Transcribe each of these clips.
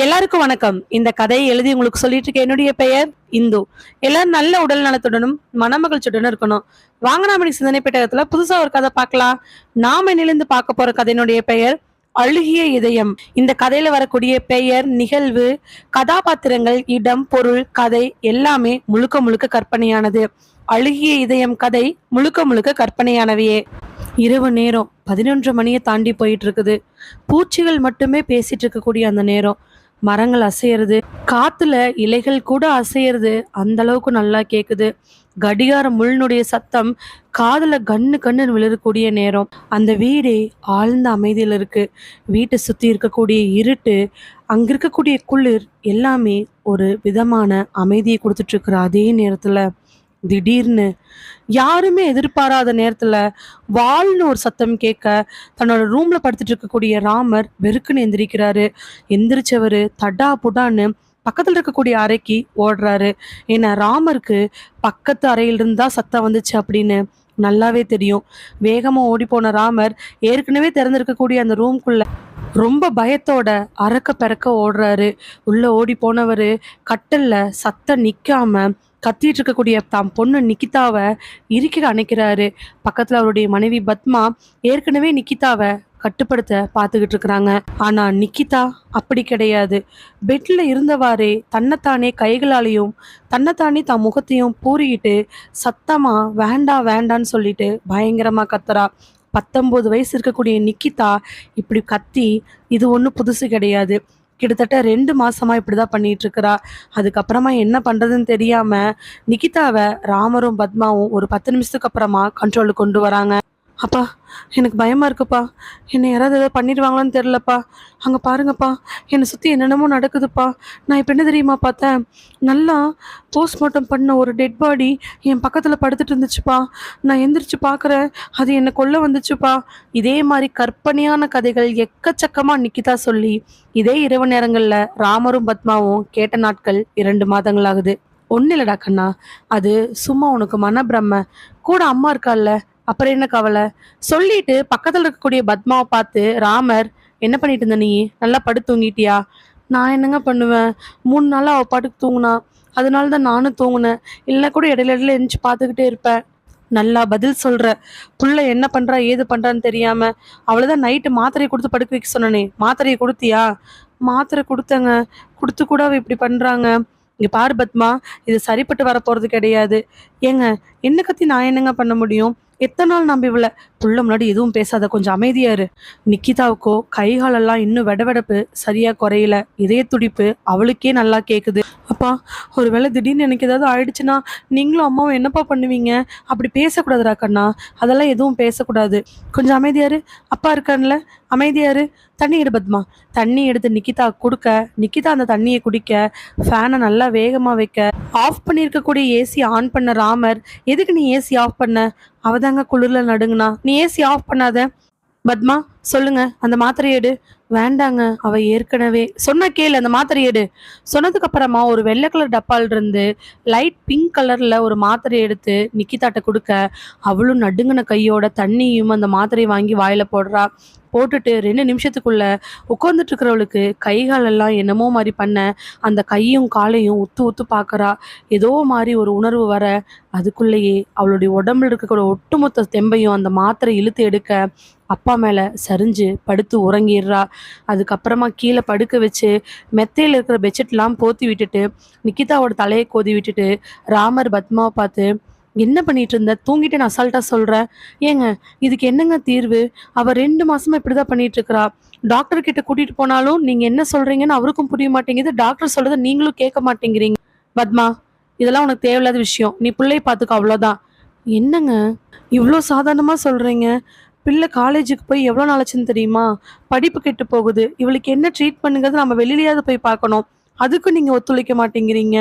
எல்லாருக்கும் வணக்கம். இந்த கதையை எழுதி உங்களுக்கு சொல்லிட்டு இருக்க என்னுடைய பெயர் இந்து. எல்லாரும் நல்ல உடல் நலத்துடனும் மனமகிழ்ச்சியுடனும் இருக்கணும். வாங்க நாம இன்னைக்கு சிந்தனை பெட்டகத்துல புதுசா ஒரு கதை பார்க்கலாம். நாம இன்னிலிருந்து பார்க்க போற கதையினுடைய பெயர் அழுகிய இதயம். இந்த கதையில வரக்கூடிய பெயர், நிகழ்வு, கதாபாத்திரங்கள், இடம், பொருள், கதை எல்லாமே முழுக்க முழுக்க கற்பனையானது. அழுகிய இதயம் கதை முழுக்க முழுக்க கற்பனையானவையே. இரவு நேரம் 11 மணியை தாண்டி போயிட்டு இருக்குது. பூச்சிகள் மட்டுமே பேசிட்டு இருக்கக்கூடிய அந்த நேரம். மரங்கள் அசையறது, காத்துல இலைகள் கூட அசையறது, அந்த அளவுக்கு நல்லா கேக்குது. கடிகார முள்னுடைய சத்தம் காதுல கண்ணு கண்ணு விழுறக்கூடிய நேரம். அந்த வீடே ஆழ்ந்த அமைதியில் இருக்கு. வீட்டை சுத்தி இருக்கக்கூடிய இருட்டு, அங்க இருக்கக்கூடிய குளிர் எல்லாமே ஒரு விதமான அமைதியை கொடுத்துட்டு இருக்கிற அதே நேரத்துல திடீர்னு யாருமே எதிர்பாராத நேரத்துல வாள்னு ஒரு சத்தம் கேட்க, தன்னோட ரூம்ல படுத்துட்டு இருக்கக்கூடிய ராமர் வெறுக்குன்னு எந்திரிக்கிறாரு. எந்திரிச்சவரு தடா புடான்னு பக்கத்துல இருக்கக்கூடிய அறைக்கு ஓடுறாரு. ஏன்னா ராமருக்கு பக்கத்து அறையிலிருந்து தான் சத்தம் வந்துச்சு அப்படின்னு நல்லாவே தெரியும். வேகமா ஓடி போன ராமர் ஏற்கனவே திறந்திருக்கக்கூடிய அந்த ரூம்குள்ள ரொம்ப பயத்தோட அரக்க பெறக்க ஓடுறாரு. உள்ள ஓடி போனவரு கட்டல்ல சத்தம் நிக்காம கத்திட்டு இருக்கக்கூடிய தாம் பொண்ணு நிக்கிதாவை இறுக்கி அணைக்கிறாரு. பக்கத்துல அவருடைய மனைவி பத்மா ஏற்கனவே நிக்கிதாவை கட்டுப்படுத்த பார்த்துக்கிட்டு இருக்கிறாங்க. ஆனா நிக்கிதா அப்படி கிடையாது. பெட்ல இருந்தவாறே தன்னைத்தானே கைகளாலையும் தன்னைத்தானே தன் முகத்தையும் பூரிக்கிட்டு சத்தமா வேண்டாம் வேண்டான்னு சொல்லிட்டு பயங்கரமா கத்துறா. 19 வயசு இருக்கக்கூடிய நிக்கிதா இப்படி கத்தி இது ஒன்றும் புதுசு கிடையாது. கிட்டத்தட்ட 2 மாசமா இப்படிதான் பண்ணிட்டு இருக்கிறா. அதுக்கப்புறமா என்ன பண்றதுன்னு தெரியாம நிக்கிதாவை ராமரும் பத்மாவும் ஒரு 10 நிமிஷத்துக்கு அப்புறமா கண்ட்ரோலுக்கு கொண்டு வராங்க. அப்பா, எனக்கு பயமா இருக்குப்பா. என்னை யாராவது ஏதாவது பண்ணிடுவாங்களான்னு தெரிலப்பா. அங்கே பாருங்கப்பா, என்னை சுற்றி என்னென்னமோ நடக்குதுப்பா. நான் இப்போ என்ன தெரியுமா பார்த்தேன், நல்லா போஸ்ட்மார்ட்டம் பண்ண ஒரு டெட் பாடி என் பக்கத்தில் படுத்துட்டு இருந்துச்சுப்பா. நான் எந்திரிச்சு பார்க்குறேன், அது என்னை கொல்ல வந்துச்சுப்பா. இதே மாதிரி கற்பனையான கதைகள் எக்கச்சக்கமாக நிக்கிதா சொல்லி இதே இரவு நேரங்களில் ராமரும் பத்மாவும் கேட்ட நாட்கள் 2 மாதங்கள் ஆகுது. ஒன்றும் இல்லடா கண்ணா, அது சும்மா உனக்கு மனப்பிரம. கூட அம்மா இருக்கால்ல, அப்புறம் என்ன கவலை சொல்லிட்டு பக்கத்துல இருக்கக்கூடிய பத்மாவை பார்த்து ராமர், என்ன பண்ணிட்டு இருந்த நீ, நல்லா படுத்து தூங்கிட்டியா? நான் என்னங்க பண்ணுவேன், 3 நாளா அவ பாட்டுக்கு தூங்குனா, அதனால தான் நானும் தூங்குனேன். இல்லை கூட இடையில இடையில எந்திரிச்சு பார்த்துக்கிட்டே இருப்பேன். நல்லா பதில் சொல்ற. புள்ள என்ன பண்றா ஏது பண்றான்னு தெரியாம. அவ்வளவுதான், நைட்டு மாத்திரையை கொடுத்து படுக்க வைக்க சொன்னனே, மாத்திரையை கொடுத்தியா? மாத்திரை கொடுத்தங்க, கொடுத்து கூட அவ இப்படி பண்றாங்க. இங்க பாரு பத்மா, இது சரிப்பட்டு வர போறது கிடையாது. ஏங்க, என்ன கத்தி நான் என்னங்க பண்ண முடியும்? எத்தனை நாள் நம்பி இவள, புள்ள முன்னாடி எதுவும் பேசாத, கொஞ்சம் அமைதியா இரு. நிக்கிதாவுக்கோ கைகாலெல்லாம் இன்னும் வெடவெடப்பு சரியா குறையல. இதய துடிப்பு அவளுக்கே நல்லா கேக்குது. அப்பா, ஒருவேளை திடீர்னு எனக்கு ஏதாவது ஆயிடுச்சுன்னா நீங்களும் அம்மாவும் என்னப்பா பண்ணுவீங்க? அப்படி பேசக்கூடாதுடா கண்ணா, அதெல்லாம் எதுவும் பேசக்கூடாது. கொஞ்சம் அமைதியாரு, அப்பா இருக்கான்ல, அமைதியாரு. தண்ணி எடு பத்மா. தண்ணி எடுத்து நிக்கிதா கொடுக்க, நிக்கிதா அந்த தண்ணியை குடிக்க, ஃபேனை நல்லா வேகமா வைக்க, ஆஃப் பண்ணியிருக்கக்கூடிய ஏசி ஆன் பண்ண ராமர், எதுக்கு நீ ஏசி ஆஃப் பண்ண? அவதாங்க குளிர்ல நடுங்குனா. நீ ஏசி ஆஃப் பண்ணாத. பத்மா சொல்லுங்க, அந்த மாத்திரையை எடு. வேண்டாங்க, அவ ஏற்கனவே சொன்ன கேளு, அந்த மாத்திரையை எடு. சொன்னதுக்கு அப்புறமா ஒரு வெள்ளை கலர் டப்பால் இருந்து லைட் பிங்க் கலர்ல ஒரு மாத்திரையை எடுத்து நிக்கிதாட்ட கொடுக்க, அவளும் நடுங்கின கையோட தண்ணியும் அந்த மாத்திரையை வாங்கி வாயில போடுறா. போட்டுட்டு 2 நிமிஷத்துக்குள்ள உட்கார்ந்துட்டு இருக்கிறவளுக்கு கைகாலெல்லாம் என்னமோ மாதிரி பண்ண, அந்த கையும் காலையும் உத்து உத்து பார்க்கறா. ஏதோ மாதிரி ஒரு உணர்வு வர, அதுக்குள்ளேயே அவளுடைய உடம்புல இருக்கக்கூடிய ஒட்டுமொத்த தெம்பையும் அந்த மாத்திரை இழுத்து எடுக்க அப்பா மேல சரிஞ்சு படுத்து உறங்கிடுறா. அதுக்கப்புறமா கீழே படுக்க வச்சு மெத்தையில இருக்கிற பெட்ஷீட்லாம் போத்தி விட்டுட்டு நிக்கிதாவோட தலையை கோதி விட்டுட்டு ராமர் பத்மாவை பார்த்து, என்ன பண்ணிட்டு இருந்த, தூங்கிட்டு நான் அசால்ட்டா சொல்றேன். ஏங்க, இதுக்கு என்னங்க தீர்வு? அவ 2 மாசமா இப்படிதான் பண்ணிட்டு இருக்கிறா. டாக்டர் கிட்ட கூட்டிட்டு போனாலும் நீங்க என்ன சொல்றீங்கன்னு அவருக்கும் புரிய மாட்டேங்குது. டாக்டர் சொல்றதை நீங்களும் கேட்க மாட்டேங்கிறீங்க. பத்மா, இதெல்லாம் உனக்கு தேவையில்லாத விஷயம். நீ பிள்ளையை பார்த்துக்க, அவ்வளோதான். என்னங்க இவ்வளோ சாதாரணமா சொல்றீங்க? பிள்ளை காலேஜுக்கு போய் எவ்வளோ நாளாச்சுன்னு தெரியுமா? படிப்பு கெட்டு போகுது. இவளுக்கு என்ன ட்ரீட் பண்ணுங்கிறது நம்ம வெளியிலேயாவது போய் பார்க்கணும். அதுக்கும் நீங்க ஒத்துழைக்க மாட்டேங்கிறீங்க.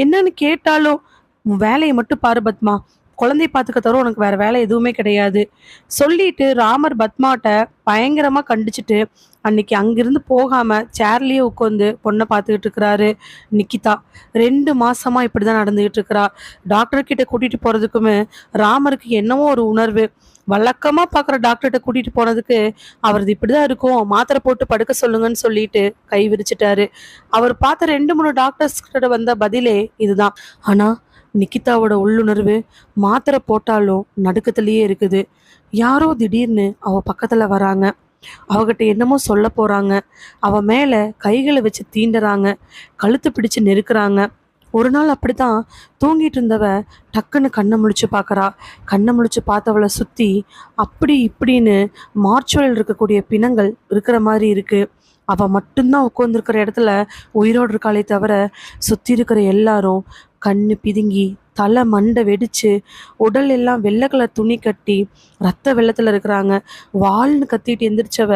என்னன்னு கேட்டாலும் உன் வேலையை மட்டும் பாரு பத்மா. குழந்தை பார்த்துக்க தவிர உனக்கு வேற வேலை எதுவுமே கிடையாது சொல்லிட்டு ராமர் பத்மாட்ட பயங்கரமா கண்டிச்சுட்டு அன்னைக்கு அங்கிருந்து போகாம சேர்லயே உட்காந்து பொண்ணை பார்த்துக்கிட்டு இருக்கிறாரு நிக்கிதா. 2 மாசமா இப்படிதான் நடந்துகிட்டு இருக்கிறா. டாக்டர் கிட்ட கூட்டிட்டு போறதுக்குமே ராமருக்கு என்னவோ ஒரு உணர்வு. வழக்கமா பாக்குற டாக்டர்கிட்ட கூட்டிட்டு போனதுக்கு அவரது இப்படிதான் இருக்கும், மாத்திரை போட்டு படுக்க சொல்லுங்கன்னு சொல்லிட்டு கை விரிச்சிட்டாரு. அவர் பார்த்த 2 3 டாக்டர்ஸ் கிட்ட வந்த பதிலே இதுதான். ஆனா நிக்கிதாவோட உள்ளுணர்வு மாத்திரை போட்டாலும் நடுக்கத்திலேயே இருக்குது. யாரோ திடீர்னு அவ பக்கத்துல வராங்க. அவகிட்ட என்னமோ சொல்ல போறாங்க. அவ மேல கைகளை வச்சு தீண்டுறாங்க, கழுத்து பிடிச்சு நெருக்குறாங்க. ஒரு நாள் அப்படித்தான் தூங்கிட்டு இருந்தவ டக்குன்னு கண்ணை முழிச்சு பார்க்கறா. கண்ணை முழிச்சு பார்த்தவளை சுத்தி அப்படி இப்படின்னு மார்ச்சுவல் இருக்கக்கூடிய பிணங்கள் இருக்கிற மாதிரி இருக்கு. அவ மட்டும்தான் உட்காந்துருக்கிற இடத்துல உயிரோடு இருக்காளே தவிர சுத்தி இருக்கிற எல்லாரும் கண்ணு பிதுங்கி தலை மண்டை வெடிச்சு உடல் எல்லாம் வெள்ளை கலர் துணி கட்டி ரத்த வெள்ளத்துல இருக்கிறாங்க. வாள்னு கத்திட்டு எந்திரிச்சவ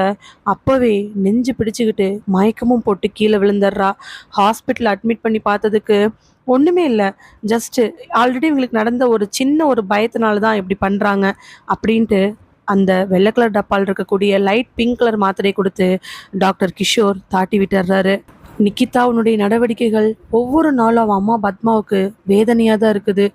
அப்பவே நெஞ்சு பிடிச்சுக்கிட்டு மயக்கமும் போட்டு கீழே விழுந்துடுறா. ஹாஸ்பிட்டல் அட்மிட் பண்ணி பார்த்ததுக்கு ஒண்ணுமே இல்லை, ஜஸ்ட் ஆல்ரெடி இவங்களுக்கு நடந்த ஒரு சின்ன ஒரு பயத்தினால தான் இப்படி பண்றாங்க அப்படின்ட்டு அந்த வெள்ளை கலர் டப்பால் இருக்கக்கூடிய லைட் பிங்க் கலர் மாத்திரை கொடுத்து டாக்டர் கிஷோர் தாட்டி விட்டுறாரு. நிக்கிதா உன்னுடைய நடவடிக்கைகள் ஒவ்வொரு நாளும் அவன் அம்மா பத்மாவுக்கு வேதனையாக தான் இருக்குது.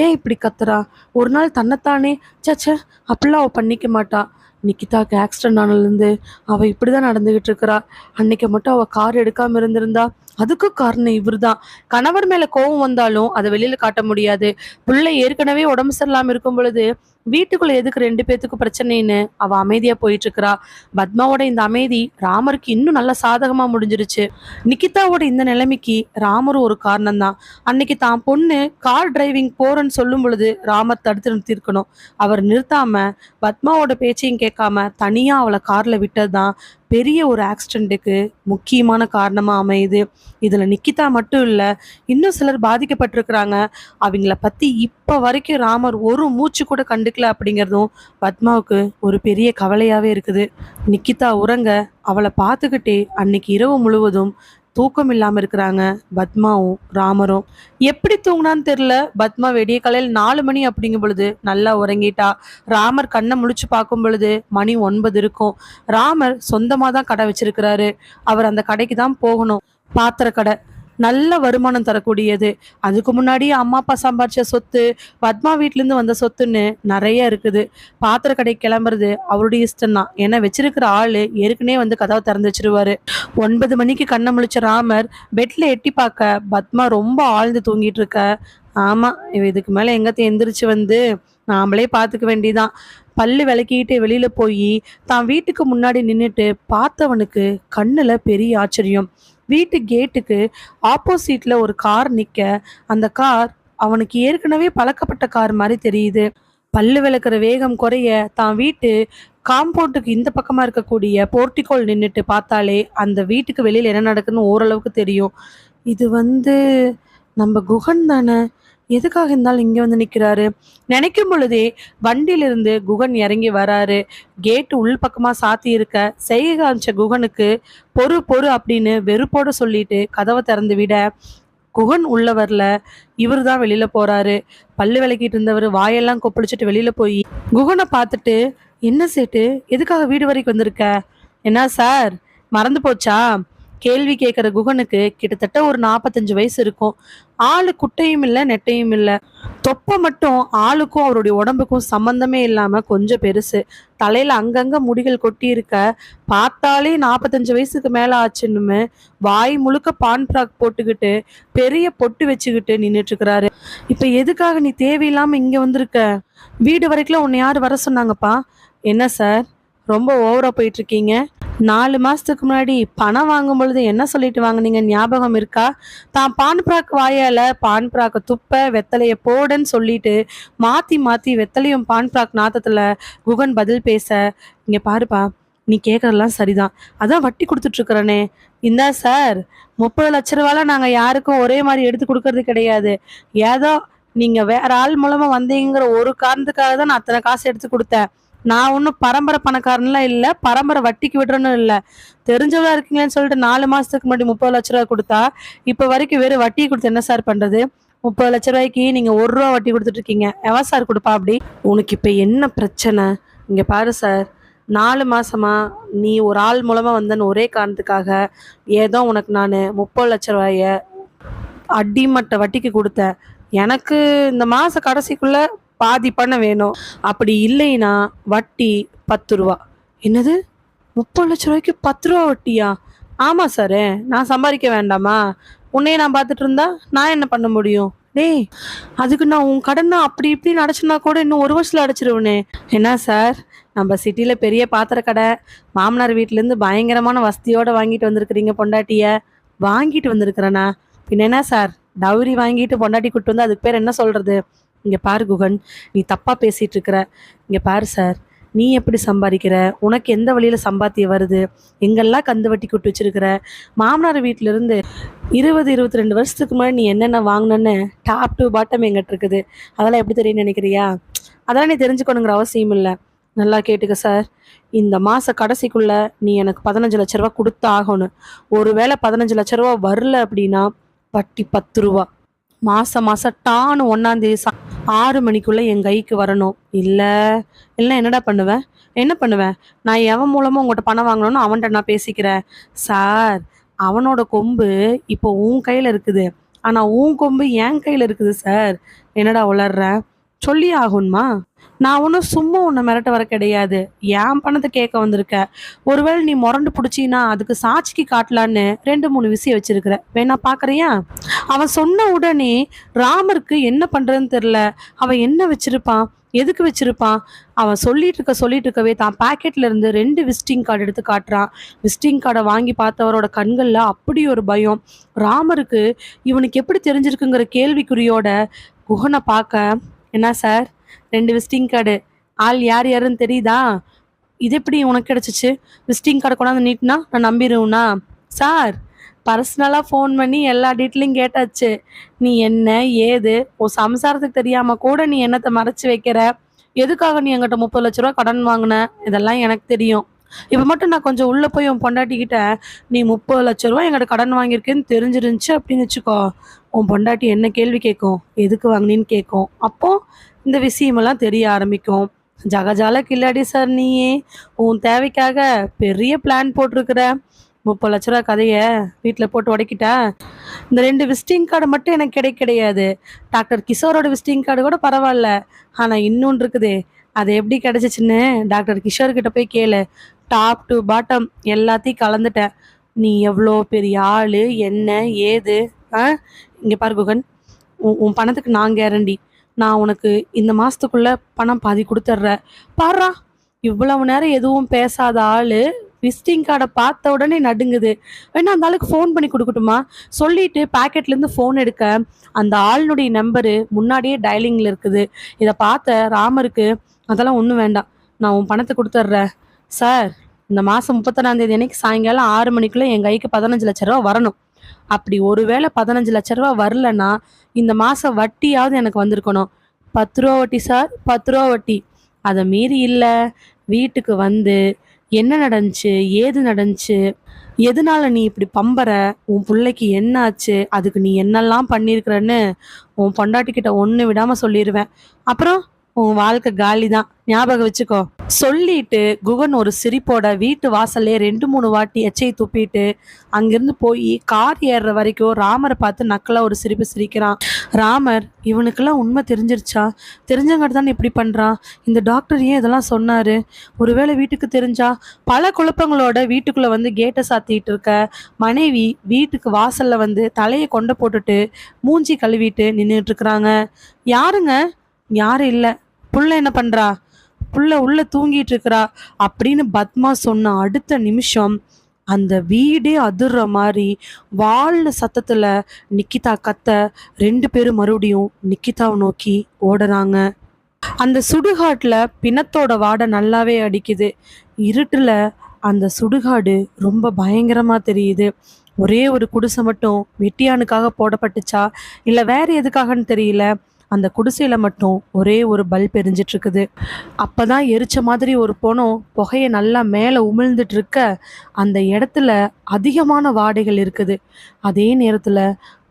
ஏன் இப்படி கத்துறா? ஒரு நாள் தன்னைத்தானே சச்ச அப்படிலாம் அவள் பண்ணிக்க மாட்டா. நிக்கிதாவுக்கு ஆக்சிடென்ட் ஆனதுலேருந்து அவள் இப்படி தான் நடந்துக்கிட்டு இருக்கிறா. அன்னைக்கு மட்டும் அவள் கார் எடுக்காமல் இருந்திருந்தா அதுக்கும் காரணம் இவர் தான். கணவர் மேல கோபம் வந்தாலும் அதை வெளியில காட்ட முடியாது. பிள்ளை ஏற்கனவே உடம்பு சரியில்லாம இருக்கும் பொழுது வீட்டுக்குள்ள எதுக்கு 2 பேத்துக்கும் பிரச்சனைன்னு அவ அமைதியா போயிட்டு இருக்கிறா. பத்மாவோட இந்த அமைதி ராமருக்கு இன்னும் நல்ல சாதகமா முடிஞ்சிருச்சு. நிக்கிதாவோட இந்த நிலைமைக்கு ராமரும் ஒரு காரணம் தான். அன்னைக்கு தான் பொண்ணு கார் டிரைவிங் போறேன்னு சொல்லும் பொழுது ராமர் தடுத்து நிறுத்திருக்கணும். அவர் நிறுத்தாம பத்மாவோட பேச்சையும் கேட்காம தனியா அவளை கார்ல விட்டதுதான் பெரிய ஒரு ஆக்சிடென்ட்டுக்கு முக்கியமான காரணமா அமையுது. இதுல நிக்கிதா மட்டும் இல்ல, இன்னும் சிலர் பாதிக்கப்பட்டிருக்கிறாங்க. அவங்கள பத்தி இப்ப வரைக்கும் ராமர் ஒரு மூச்சு கூட கண்டுக்கல அப்படிங்கிறதும் பத்மாவுக்கு ஒரு பெரிய கவலையாவே இருக்குது. நிக்கிதா உறங்க அவளை பார்த்துக்கிட்டே அன்னைக்கு இரவு முழுவதும் தூக்கம் இல்லாம இருக்கிறாங்க பத்மாவும் ராமரும். எப்படி தூங்கினான்னு தெரியல. பத்மா வெடிய காலையில் 4 மணி அப்படிங்கும் பொழுது நல்லா உறங்கிட்டா. ராமர் கண்ணை முழிச்சு பார்க்கும் பொழுது மணி 9 இருக்கும். ராமர் சொந்தமா தான் கடை வச்சிருக்கிறாரு. அவர் அந்த கடைக்கு தான் போகணும். பாத்திர கடை நல்ல வருமானம் தரக்கூடியது. அதுக்கு முன்னாடி அம்மா அப்பா சம்பாரிச்ச சொத்து, பத்மா வீட்டிலேருந்து வந்த சொத்துன்னு நிறைய இருக்குது. பாத்திர கடைக்கு கிளம்புறது அவருடைய இஷ்டம் தான். ஏன்னா வச்சிருக்கிற ஆளு ஏற்கனவே வந்து கதவை திறந்து வச்சிருவாரு. 9 மணிக்கு கண்ணை முழிச்ச ராமர் பெட்ல எட்டி பார்க்க பத்மா ரொம்ப ஆழ்ந்து தூங்கிட்டு இருக்க. ஆமா, இவ இதுக்கு மேல எங்கத்தையும் எந்திரிச்சு வந்து நாமளே பார்த்துக்க வேண்டிதான். பல்லு விளக்கிட்டு வெளியில போய் தான் வீட்டுக்கு முன்னாடி நின்றுட்டு பார்த்தவனுக்கு கண்ணுல பெரிய ஆச்சரியம். வீட்டு கேட்டுக்கு ஆப்போசிட்ல ஒரு கார் நிக்க, அந்த கார் அவனுக்கு ஏற்கனவே பழக்கப்பட்ட கார் மாதிரி தெரியுது. பல்லு விளக்குற வேகம் குறைய தான் வீட்டு காம்பவுண்டுக்கு இந்த பக்கமா இருக்கக்கூடிய போர்ட்டிகோல் நின்றுட்டு பார்த்தாலே அந்த வீட்டுக்கு வெளியில என்ன நடக்குன்னு ஓரளவுக்கு தெரியும். இது வந்து நம்ம குகன் தானே, எதுக்காக இருந்தாலும் இங்க வந்து நிக்கிறாரு நினைக்கும் பொழுதே வண்டியிலிருந்து குகன் இறங்கி வராரு. கேட்டு உள் பக்கமா சாத்தி இருக்க செய்கை காமிச்ச குகனுக்கு பொறு பொறு அப்படின்னு வெறுப்போட சொல்லிட்டு கதவை திறந்து விட குகன் உள்ள வரல. இவர் தான் வெளியில போறாரு. பல்லு விளக்கிட்டு இருந்தவர் வாயெல்லாம் கொப்பளிச்சுட்டு வெளியில போய் குகனை பார்த்துட்டு, என்ன சேட்டு, எதுக்காக வீடு வரைக்கும் வந்திருக்க? என்ன சார் மறந்து போச்சா? கேள்வி கேட்குற குகனுக்கு கிட்டத்தட்ட ஒரு 45 வயசு இருக்கும். ஆளு குட்டையும் இல்லை நெட்டையும் இல்லை. தொப்பை மட்டும் ஆளுக்கும் அவருடைய உடம்புக்கும் சம்பந்தமே இல்லாம கொஞ்சம் பெருசு. தலையில அங்கங்க முடிகள் கொட்டி இருக்க. பார்த்தாலே 45 வயசுக்கு மேல ஆச்சுன்னு வாய் முழுக்க பான் பிராக் போட்டுக்கிட்டு பெரிய பொட்டு வச்சுக்கிட்டு நின்றுட்டு இருக்கிறாரு. இப்ப எதுக்காக நீ தேவையில்லாம இங்க வந்திருக்க? வீடு வரைக்கும் உன்னை யார் வர சொன்னாங்கப்பா? என்ன சார் ரொம்ப ஓவரா போயிட்டு இருக்கீங்க? 4 மாசத்துக்கு முன்னாடி பணம் வாங்கும் பொழுது என்ன சொல்லிட்டு வாங்கினீங்க ஞாபகம் இருக்கா? தான் பான் பிராக் வாயால பான் பிராக்க துப்ப வெத்தலைய போடன்னு சொல்லிட்டு மாத்தி மாத்தி வெத்தலையும் பான் பிராக் நாத்தத்துல குகன் பதில் பேச, இங்க பாருப்பா, நீ கேட்கறதெல்லாம் சரிதான், அதான் வட்டி கொடுத்துட்டு இருக்கிறனே. இந்தா சார், 30 லட்ச ரூபாலாம் நாங்க யாருக்கும் ஒரே மாதிரி எடுத்து கொடுக்கறது கிடையாது. ஏதோ நீங்க வேற ஆள் மூலமா வந்தீங்கிற ஒரு காரணத்துக்காக தான் நான் அத்தனை காசு எடுத்து கொடுத்தேன். நான் ஒன்றும் பரம்பரை பணக்காரன்லாம் இல்லை, பரம்பரை வட்டிக்கு விடுறேன்னு இல்லை. தெரிஞ்சவளா இருக்கீங்களேன்னு சொல்லிட்டு 4 மாசத்துக்கு முன்னாடி 30 லட்ச ரூபா கொடுத்தா இப்போ வரைக்கும் வேறு வட்டியை கொடுத்து என்ன சார் பண்றது? 30 லட்ச ரூபாய்க்கு நீங்க 1 ரூபா வட்டி கொடுத்துட்டு இருக்கீங்க. எவன் சார் கொடுப்பா அப்படி? உனக்கு இப்ப என்ன பிரச்சனை? இங்க பாரு சார், 4 மாசமா நீ ஒரு ஆள் மூலமா வந்தன்னு ஒரே காரணத்துக்காக ஏதோ உனக்கு நான் 30 லட்ச ரூபாய அடிமட்ட வட்டிக்கு கொடுத்தேன். எனக்கு இந்த மாச கடைசிக்குள்ள பாதி பணம் வேணும். அப்படி இல்லைன்னா வட்டி 10 ரூபா. என்னது, 30 லட்ச ரூபாய்க்கு 10 ரூபா வட்டியா? ஆமா சார், நான் சம்பாதிக்க வேண்டாமா? உன்னையே நான் பார்த்துட்டு இருந்தா நான் என்ன பண்ண முடியும்? டேய், அதுக்கு நான் உன் கடனை அப்படி இப்படின்னு அடைச்சுனா கூட இன்னும் 1 வருஷத்துல அடைச்சிருவனே. என்ன சார், நம்ம சிட்டில பெரிய பாத்திர கடை, மாமனார் வீட்டிலேருந்து பயங்கரமான வசதியோட வாங்கிட்டு வந்திருக்கிறீங்க பொண்டாட்டிய. வாங்கிட்டு வந்திருக்கிறேனா? பின்ன என்ன சார், டவுரி வாங்கிட்டு பொண்டாட்டி கூட்டு வந்து அதுக்கு பேர் என்ன சொல்றது? இங்க பாரு குகன், நீ தப்பா பேசிட்டு இருக்கிற. இங்க பாரு சார், நீ எப்படி சம்பாதிக்கிற, உனக்கு எந்த வழியில சம்பாத்தியம் வருது, எங்கெல்லாம் கந்து வட்டி கூட்டு வச்சிருக்கிற, மாமனார் வீட்டில இருந்து 20-22 வருஷத்துக்கு முன்னாடி நீ என்னென்ன வாங்கினன்னு டாப் டு பாட்டம் எங்கிட்ட இருக்குது. அதெல்லாம் எப்படி தெரியும்னு நினைக்கிறியா? அதெல்லாம் நீ தெரிஞ்சுக்கணுங்கிற அவசியம் இல்லை. நல்லா கேட்டுக்க சார், இந்த மாச கடைசிக்குள்ள நீ எனக்கு 15 லட்ச ரூபா கொடுத்து ஆகணும். ஒருவேளை 15 லட்ச ரூபா வரல அப்படின்னா வட்டி 10 ரூபா. மாசம் மாசம் டான்னு 1ஆம் தேதி 6 மணிக்குள்ள என் கைக்கு வரணும். இல்ல இல்ல என்னடா பண்ணுவேன்? என்ன பண்ணுவேன்? நான் எவன் மூலமா உங்கள்கிட்ட பணம் வாங்கணும்னு அவன்கிட்ட நான் பேசிக்கிறேன். சார், அவனோட கொம்பு இப்போ உன் கையில இருக்குது, ஆனா உன் கொம்பு என் கையில இருக்குது சார். என்னடா உளர்ற? சொல்லி ஆகணுமா? நான் ஒன்றும் சும்மா உன்னை மிரட்ட வர கிடையாது. என் பணத்தை கேட்க வந்திருக்க. ஒருவேளை நீ முரண்டு பிடிச்சின்னா அதுக்கு சாட்சிக்கு காட்டலான்னு 2-3 விஷயம் வச்சிருக்கிற. வேணா பாக்குறியா? அவன் சொன்ன உடனே ராமருக்கு என்ன பண்றதுன்னு தெரியல. அவன் என்ன வச்சிருப்பான், எதுக்கு வச்சிருப்பான்? அவன் சொல்லிட்டு இருக்கவே தான் பாக்கெட்ல இருந்து 2 விசிட்டிங் கார்டு எடுத்து காட்டுறான். விசிட்டிங் கார்டை வாங்கி பார்த்தவரோட கண்கள்ல அப்படி ஒரு பயம். ராமருக்கு இவனுக்கு எப்படி தெரிஞ்சிருக்குங்கிற கேள்விக்குறியோட குகனை பார்க்க, என்ன சார், 2 விசிட்டிங் கார்டு, ஆள் யார் யாருன்னு தெரியுதா? இது எப்படி உனக்கு கிடைச்சிச்சு? விசிட்டிங் கார்டை கொண்டாந்து நீட்டினா நான் நம்பிடுவேனா? சார், பர்சனலாக ஃபோன் பண்ணி எல்லா டீட்டெயிலும் கேட்டாச்சு. நீ என்ன ஏது உன் சம்சாரத்துக்கு தெரியாம கூட நீ என்னத்தை மறைச்சு வைக்கிற? எதுக்காக நீ என்கிட்ட 30 லட்ச ரூபா கடன் வாங்கின? இதெல்லாம் எனக்கு தெரியும். இப்போ மட்டும் நான் கொஞ்சம் உள்ளே போய் உன் பொண்டாட்டிக்கிட்ட நீ 30 லட்ச ரூபா என்கிட்ட கடன் வாங்கியிருக்கேன்னு தெரிஞ்சிருந்துச்சு அப்படின்னு வச்சுக்கோ, உன் பொண்டாட்டி என்ன கேள்வி கேட்கும்? எதுக்கு வாங்கினீன்னு கேட்கும். அப்போ இந்த விஷயமெல்லாம் தெரிய ஆரம்பிக்கும். ஜகஜால கில்லாடி சார் நீயே. உன் தேவைக்காக பெரிய பிளான் போட்டிருக்கிற. 30 லட்ச ரூபா கதையை வீட்டில் போட்டு உடைக்கிட்டா? இந்த 2 விசிட்டிங் கார்டு மட்டும் எனக்கு கிடையாது. டாக்டர் கிஷோரோட விசிட்டிங் கார்டு கூட பரவாயில்ல, ஆனால் இன்னொன்று இருக்குதே, அது எப்படி கிடைச்சிச்சுன்னு டாக்டர் கிஷோர் கிட்ட போய் கேளு. டாப் டு பாட்டம் எல்லாத்தையும் கலந்துட்டேன். நீ எவ்வளோ பெரிய ஆளு, என்ன ஏது? ஆ, இங்கே பாரு குகன், உன் பணத்துக்கு நான் கேரண்டி. நான் உனக்கு இந்த மாசத்துக்குள்ள பணம் பாதி கொடுத்துட்றேன். பாருடா, இவ்வளவு நேரம் எதுவும் பேசாத ஆளு விசிட்டிங் கார்டை பார்த்த உடனே நடுங்குது. வேணா அந்த ஆளுக்கு ஃபோன் பண்ணி கொடுக்கட்டுமா? சொல்லிட்டு பாக்கெட்லேருந்து ஃபோன் எடுக்க அந்த ஆளுடைய நம்பரு முன்னாடியே டயலிங்கில் இருக்குது. இதை பார்த்த ராமருக்கு, அதெல்லாம் ஒன்றும் வேண்டாம், நான் உன் பணத்தை கொடுத்துட்றேன். சார், இந்த மாதம் 31ஆம் தேதி அன்னைக்கு சாயங்காலம் 6 மணிக்குள்ளே என் கைக்கு 15 லட்ச ரூபா வரணும். அப்படி ஒருவேளை 15 லட்ச ரூபா வரலன்னா இந்த மாதம் வட்டியாவது எனக்கு வந்திருக்கணும். 10 ரூபா வட்டி சார், 10 ரூபா வட்டி. அதை மீறி இல்லை, வீட்டுக்கு வந்து என்ன நடந்துச்சு, ஏது நடந்துச்சு, எதனால நீ இப்படி பம்பற, உன் பிள்ளைக்கு என்ன ஆச்சு, அதுக்கு நீ என்னெல்லாம் பண்ணியிருக்கிறன்னு உன் பொண்டாட்டிக்கிட்ட ஒன்று விடாமல் சொல்லிடுவேன். அப்புறம் உன் வாழ்க்கை காலி தான், ஞாபகம் வச்சுக்கோ. சொல்லிட்டு குகன் ஒரு சிரிப்போட வீட்டு வாசல்லே 2-3 வாட்டி எச்சை துப்பிட்டு அங்கிருந்து போய் கார் ஏறுற வரைக்கும் ராமரை பார்த்து நக்கலா ஒரு சிரிப்பு சிரிக்கிறான். ராமர், இவனுக்கெல்லாம் உண்மை தெரிஞ்சிருச்சா? தெரிஞ்சங்காட்டு தான் இப்படி பண்றான். இந்த டாக்டர் ஏன் இதெல்லாம் சொன்னாரு? ஒருவேளை வீட்டுக்கு தெரிஞ்சா? பல குழப்பங்களோட வீட்டுக்குள்ள வந்து கேட்டை சாத்திட்டு இருக்க மனைவி வீட்டுக்கு வாசல்ல வந்து தலையை கொண்ட போட்டுட்டு மூஞ்சி கழுவிட்டு நின்றுட்டு இருக்கிறாங்க. யாருங்க? யாரும் இல்லை. புள்ள என்ன பண்றா? புள்ள உள்ள தூங்கிட்டு இருக்கிறா அப்படின்னு பத்மா சொன்ன அடுத்த நிமிஷம் அந்த வீடே அதிர்ற மாதிரி வாழ்ன சத்தத்துல நிக்கிதா கத்த 2 பேரும் மறுபடியும் நிக்கிதாவை நோக்கி ஓடுறாங்க. அந்த சுடுகாட்டுல பிணத்தோட வாடை நல்லாவே அடிக்குது. இருட்டுல அந்த சுடுகாடு ரொம்ப பயங்கரமா தெரியுது. ஒரே ஒரு குடிசை மட்டும் வெட்டியானுக்காக போடப்பட்டுச்சா இல்லை வேற எதுக்காகன்னு தெரியல, அந்த குடிசையில மட்டும் ஒரே ஒரு பல்ப் எரிஞ்சிட்டு இருக்குது. அப்பதான் எரிச்ச மாதிரி ஒரு பொணம் புகையை நல்லா மேலே உமிழ்ந்துட்டு இருக்க அந்த இடத்துல அதிகமான வாடைகள் இருக்குது. அதே நேரத்துல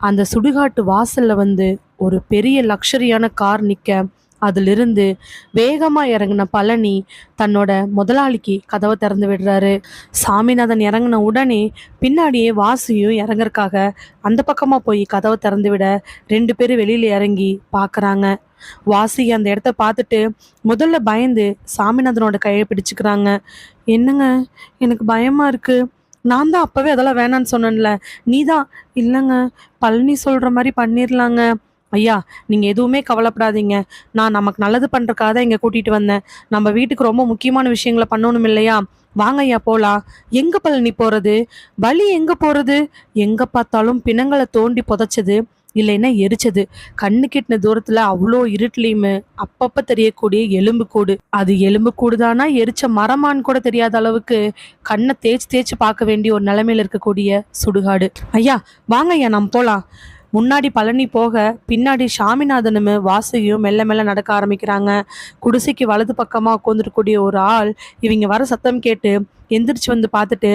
அந்த சுடுகாட்டு வாசல்ல ஒரு பெரிய லக்ஸரியான கார் நிக்க, அதிலிருந்து வேகமா இறங்கின பழனி தன்னோட முதலாளிக்கு கதவை திறந்து விடுறாரு. சாமிநாதன் இறங்கின உடனே பின்னாடியே வாசியும் இறங்கறக்காக அந்த பக்கமா போய் கதவை திறந்து விட 2 பேரும் வெளியில இறங்கி பார்க்கறாங்க. வாசி அந்த இடத்த பார்த்துட்டு முதல்ல பயந்து சாமிநாதனோட கையை பிடிச்சுக்கிறாங்க. என்னங்க, எனக்கு பயமா இருக்கு. நான் தான் அப்பவே அதெல்லாம் வேணான்னு சொன்னேன்ல. நீதான். இல்லைங்க, பழனி சொல்ற மாதிரி பண்ணிடலாங்க. ஐயா, நீங்க எதுவுமே கவலைப்படாதீங்க. நான் நமக்கு நல்லது பண்றதுக்காக தான் இங்க கூட்டிட்டு வந்தேன். நம்ம வீட்டுக்கு ரொம்ப முக்கியமான விஷயங்களை பண்ணணும் இல்லையா? வாங்க ஐயா போலாம். எங்க பழனி போறது? வழி எங்க போறது? எங்க பார்த்தாலும் பிணங்களை தோண்டி புதைச்சது, இல்லைன்னா எரிச்சது. கண்ணு கிட்டின தூரத்துல அவ்வளோ இருட்டுலையுமே அப்பப்ப தெரியக்கூடிய எலும்பு கூடு. அது எலும்பு கூடுதானா எரிச்ச மரமான்னு கூட தெரியாத அளவுக்கு கண்ணை தேய்ச்சி தேய்ச்சி பார்க்க வேண்டிய ஒரு நிலைமையில இருக்கக்கூடிய சுடுகாடு. ஐயா வாங்க ஐயா, நம்ம போலாம். முன்னாடி பழனி போக பின்னாடி சாமிநாதனும் வாசுகியும் மெல்ல மெல்ல நடக்க ஆரம்பிக்கிறாங்க. குடிசைக்கு வலது பக்கமா உட்காந்துருக்கூடிய ஒரு ஆள் இவங்க வர சத்தம் கேட்டு எந்திரிச்சு வந்து பார்த்துட்டு,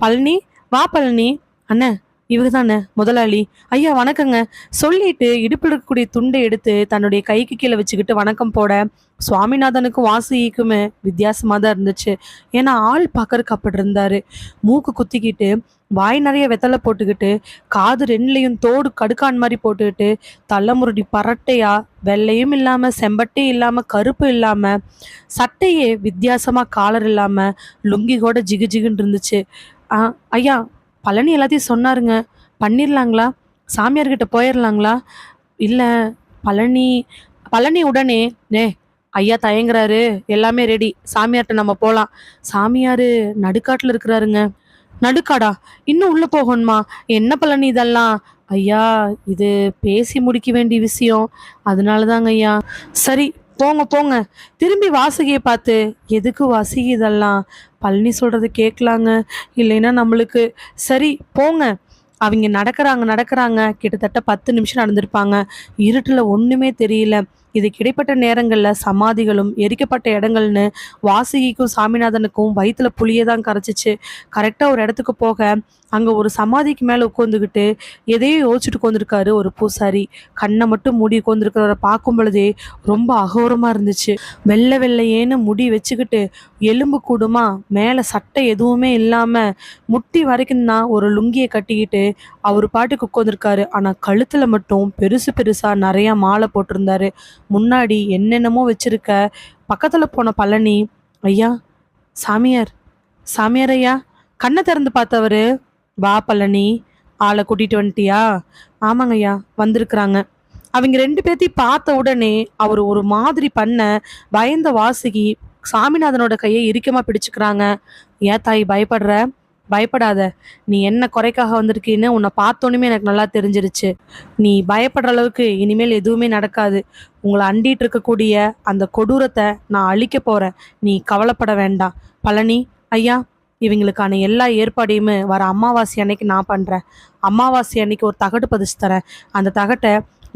பழனி வா பழனி. அண்ணே, இவங்க தானே முதலாளி. ஐயா வணக்கங்க சொல்லிட்டு இடுப்பில் இருக்கக்கூடிய துண்டை எடுத்து தன்னுடைய கைக்கு கீழே வச்சுக்கிட்டு வணக்கம் போட, சுவாமிநாதனுக்கும் வாசுகிக்குமே வித்தியாசமா தான் இருந்துச்சு. ஏன்னா ஆள் பார்க்கறக்கு அப்படி இருந்தாரு. மூக்கு குத்திக்கிட்டு, வாய் நிறைய வெத்தலை போட்டுக்கிட்டு, காது 2லையும் தோடு கடுக்கான் மாதிரி போட்டுக்கிட்டு, தலைமுருடி பரட்டையா, வெள்ளையும் இல்லாம செம்பட்டே இல்லாம கருப்பு இல்லாம, சட்டையே வித்தியாசமா காலர் இல்லாம, லுங்கி கூட ஜிகு ஜிகுன்னு இருந்துச்சு. ஐயா, பழனி எல்லாத்தையும் சொன்னாருங்க. பண்ணிடலாங்களா? சாமியார்கிட்ட போயிடலாங்களா? இல்லை, பழனி பழனி உடனே ஐயா தயங்குறாரு, எல்லாமே ரெடி, சாமியார்கிட்ட நம்ம போகலாம். சாமியார் நடுக்காட்டில் இருக்கிறாருங்க. நடுக்காடா? இன்னும் உள்ள போகணுமா? என்ன பழனி இதெல்லாம்? ஐயா, இது பேசி முடிக்க வேண்டிய விஷயம், அதனால தாங்க ஐயா. சரி போங்க போங்க. திரும்பி வாசுகியை பார்த்து, எதுக்கு வாசுகி இதெல்லாம்? பழனி சொல்றது கேட்கலாங்க, இல்லைன்னா நம்மளுக்கு. சரி போங்க. அவங்க நடக்கிறாங்க. கிட்டத்தட்ட 10 நிமிஷம் நடந்திருப்பாங்க. இருட்டில் ஒன்றுமே தெரியல. இதுக்கு இடைப்பட்ட நேரங்களில் சமாதிகளும் எரிக்கப்பட்ட இடங்கள்னு வாசுகிக்கும் சாமிநாதனுக்கும் வயிற்றுல புளியே தான் கரைச்சிச்சு. கரெக்டாக ஒரு இடத்துக்கு போக அங்கே ஒரு சமாதிக்கு மேலே உட்காந்துக்கிட்டு எதையோ யோசிச்சுட்டு உட்காந்துருக்காரு ஒரு பூசாரி. கண்ணை மட்டும் மூடி உட்காந்துருக்கிறவரை பார்க்கும் பொழுதே ரொம்ப அகோரமாக இருந்துச்சு. வெள்ளை வெள்ளையேன்னு முடி வச்சுக்கிட்டு, எலும்பு கூடுமா, மேலே சட்டை எதுவுமே இல்லாமல் முட்டி வரைக்கும் தான் ஒரு லுங்கியை கட்டிக்கிட்டு அவர் பாட்டுக்கு உட்காந்துருக்காரு. ஆனால் கழுத்தில் மட்டும் பெருசு பெருசாக நிறையா மாலை போட்டிருந்தாரு. முன்னாடி என்னென்னமோ வச்சிருக்க. பக்கத்தில் போன பழனி, ஐயா சாமியார், சாமியார் ஐயா. கண்ணை திறந்து பார்த்தவரு, வா பழனி, ஆளை கூட்டிட்டு வந்துட்டியா? ஆமாங்க ஐயா, வந்திருக்கிறாங்க. அவங்க 2 பேர்த்தையும் பார்த்த உடனே அவர் ஒரு மாதிரி பண்ண பயந்த வாசுகி சாமிநாதனோட கையை இறுக்கமா பிடிச்சுக்கிறாங்க. ஏன் தாய் பயப்படுற? பயப்படாத. நீ என்ன குறைக்காக வந்திருக்கீன்னு உன்னை பார்த்தோன்னுமே எனக்கு நல்லா தெரிஞ்சிருச்சு. நீ பயப்படுற அளவுக்கு இனிமேல் எதுவுமே நடக்காது. உங்களை அண்டிட்டு இருக்கக்கூடிய அந்த கொடூரத்தை நான் அழிக்க போறேன். நீ கவலைப்பட வேண்டாம். பழனி ஐயா, இவங்களுக்கான எல்லா ஏற்பாடையுமே வர அமாவாசை அன்னைக்கு நான் பண்ணுறேன். அமாவாசை அன்னைக்கு ஒரு தகடு பதிச்சு தரேன். அந்த தகட்டை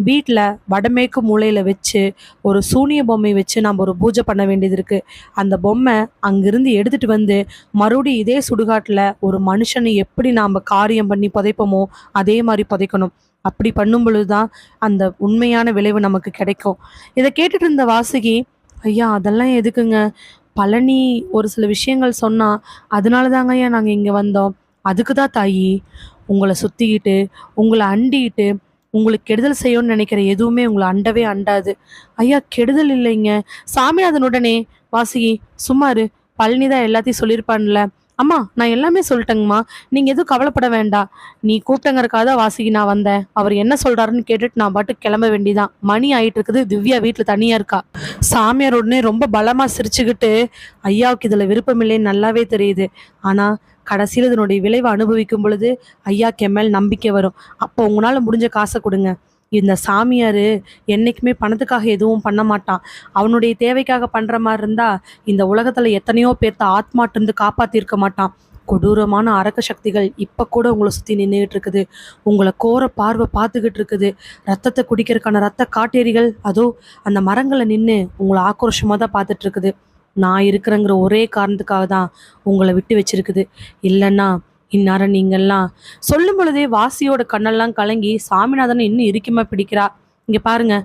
வீட்டில் வடமேற்கு மூலையில் வச்சு ஒரு சூனிய பொம்மை வச்சு நம்ம ஒரு பூஜை பண்ண வேண்டியது இருக்குது. அந்த பொம்மை அங்கிருந்து எடுத்துகிட்டு வந்து மறுபடியும் இதே சுடுகாட்டில் ஒரு மனுஷனை எப்படி நாம் காரியம் பண்ணி புதைப்போமோ அதே மாதிரி புதைக்கணும். அப்படி பண்ணும் பொழுது தான் அந்த உண்மையான விளைவு நமக்கு கிடைக்கும். இதை கேட்டுட்டு இருந்த வாசுகி, ஐயா அதெல்லாம் எதுக்குங்க? பழனி ஒரு சில விஷயங்கள் சொன்னா, அதனால தாங்க ஐயா நாங்கள் இங்கே வந்தோம். அதுக்கு தான் தாயி, உங்களை சுற்றிக்கிட்டு உங்களை அண்டிக்கிட்டு உங்களுக்கு கெடுதல் செய்யணும்னு நினைக்கிற எதுவுமே உங்களை அண்டவே அண்டாது. ஐயா கெடுதல் இல்லைங்க. சாமிநாதனுடனே, வாசுகி சும்மாரு, பழனி தான் எல்லாத்தையும் சொல்லியிருப்பான்ல. அம்மா நான் எல்லாமே சொல்லிட்டேங்கம்மா, நீங்க எதுவும் கவலைப்பட வேண்டாம். நீ கூப்பிட்டங்கிறக்காக தான் வாசுகி நான் வந்தேன். அவர் என்ன சொல்றாருன்னு கேட்டுட்டு நான் பாட்டு கிளம்ப வேண்டிதான். மணி ஆயிட்டு இருக்குது. திவ்யா வீட்டுல தனியா இருக்கா. சாமியார் உடனே ரொம்ப பலமா சிரிச்சுக்கிட்டு, ஐயாவுக்கு இதுல விருப்பம் இல்லைன்னு நல்லாவே தெரியுது. ஆனா கடைசியில் இதனுடைய விளைவை அனுபவிக்கும் பொழுது ஐயாக்கு என் மேல் நம்பிக்கை வரும். அப்போ உங்களால முடிஞ்ச காசை கொடுங்க. இந்த சாமியார் என்னைக்குமே பணத்துக்காக எதுவும் பண்ண மாட்டான். அவனுடைய தேவைக்காக பண்ணுற மாதிரி இருந்தால் இந்த உலகத்தில் எத்தனையோ பேர்த்த ஆத்மாட்டிருந்து காப்பாற்றிருக்க மாட்டான். கொடூரமான அரக்க சக்திகள் இப்போ கூட உங்களை சுற்றி நின்றுகிட்டு இருக்குது. உங்களை கோர பார்வை பார்த்துக்கிட்டு இருக்குது. ரத்தத்தை குடிக்கிறதுக்கான ரத்த காட்டேரிகள் அதோ அந்த மரங்களை நின்று உங்களை ஆக்ரோஷமாக தான் பார்த்துட்டு இருக்குது. நான் இருக்கிறேங்கிற ஒரே காரணத்துக்காக தான் உங்களை விட்டு வச்சிருக்குது. இல்லைன்னா இந்நேரம் நீங்கள்லாம் சொல்லும் பொழுதே வாசியோட கண்ணெல்லாம் கலங்கி சாமிநாதனை இன்னும் இறுக்கமாக பிடிக்கிறா. இங்கே பாருங்க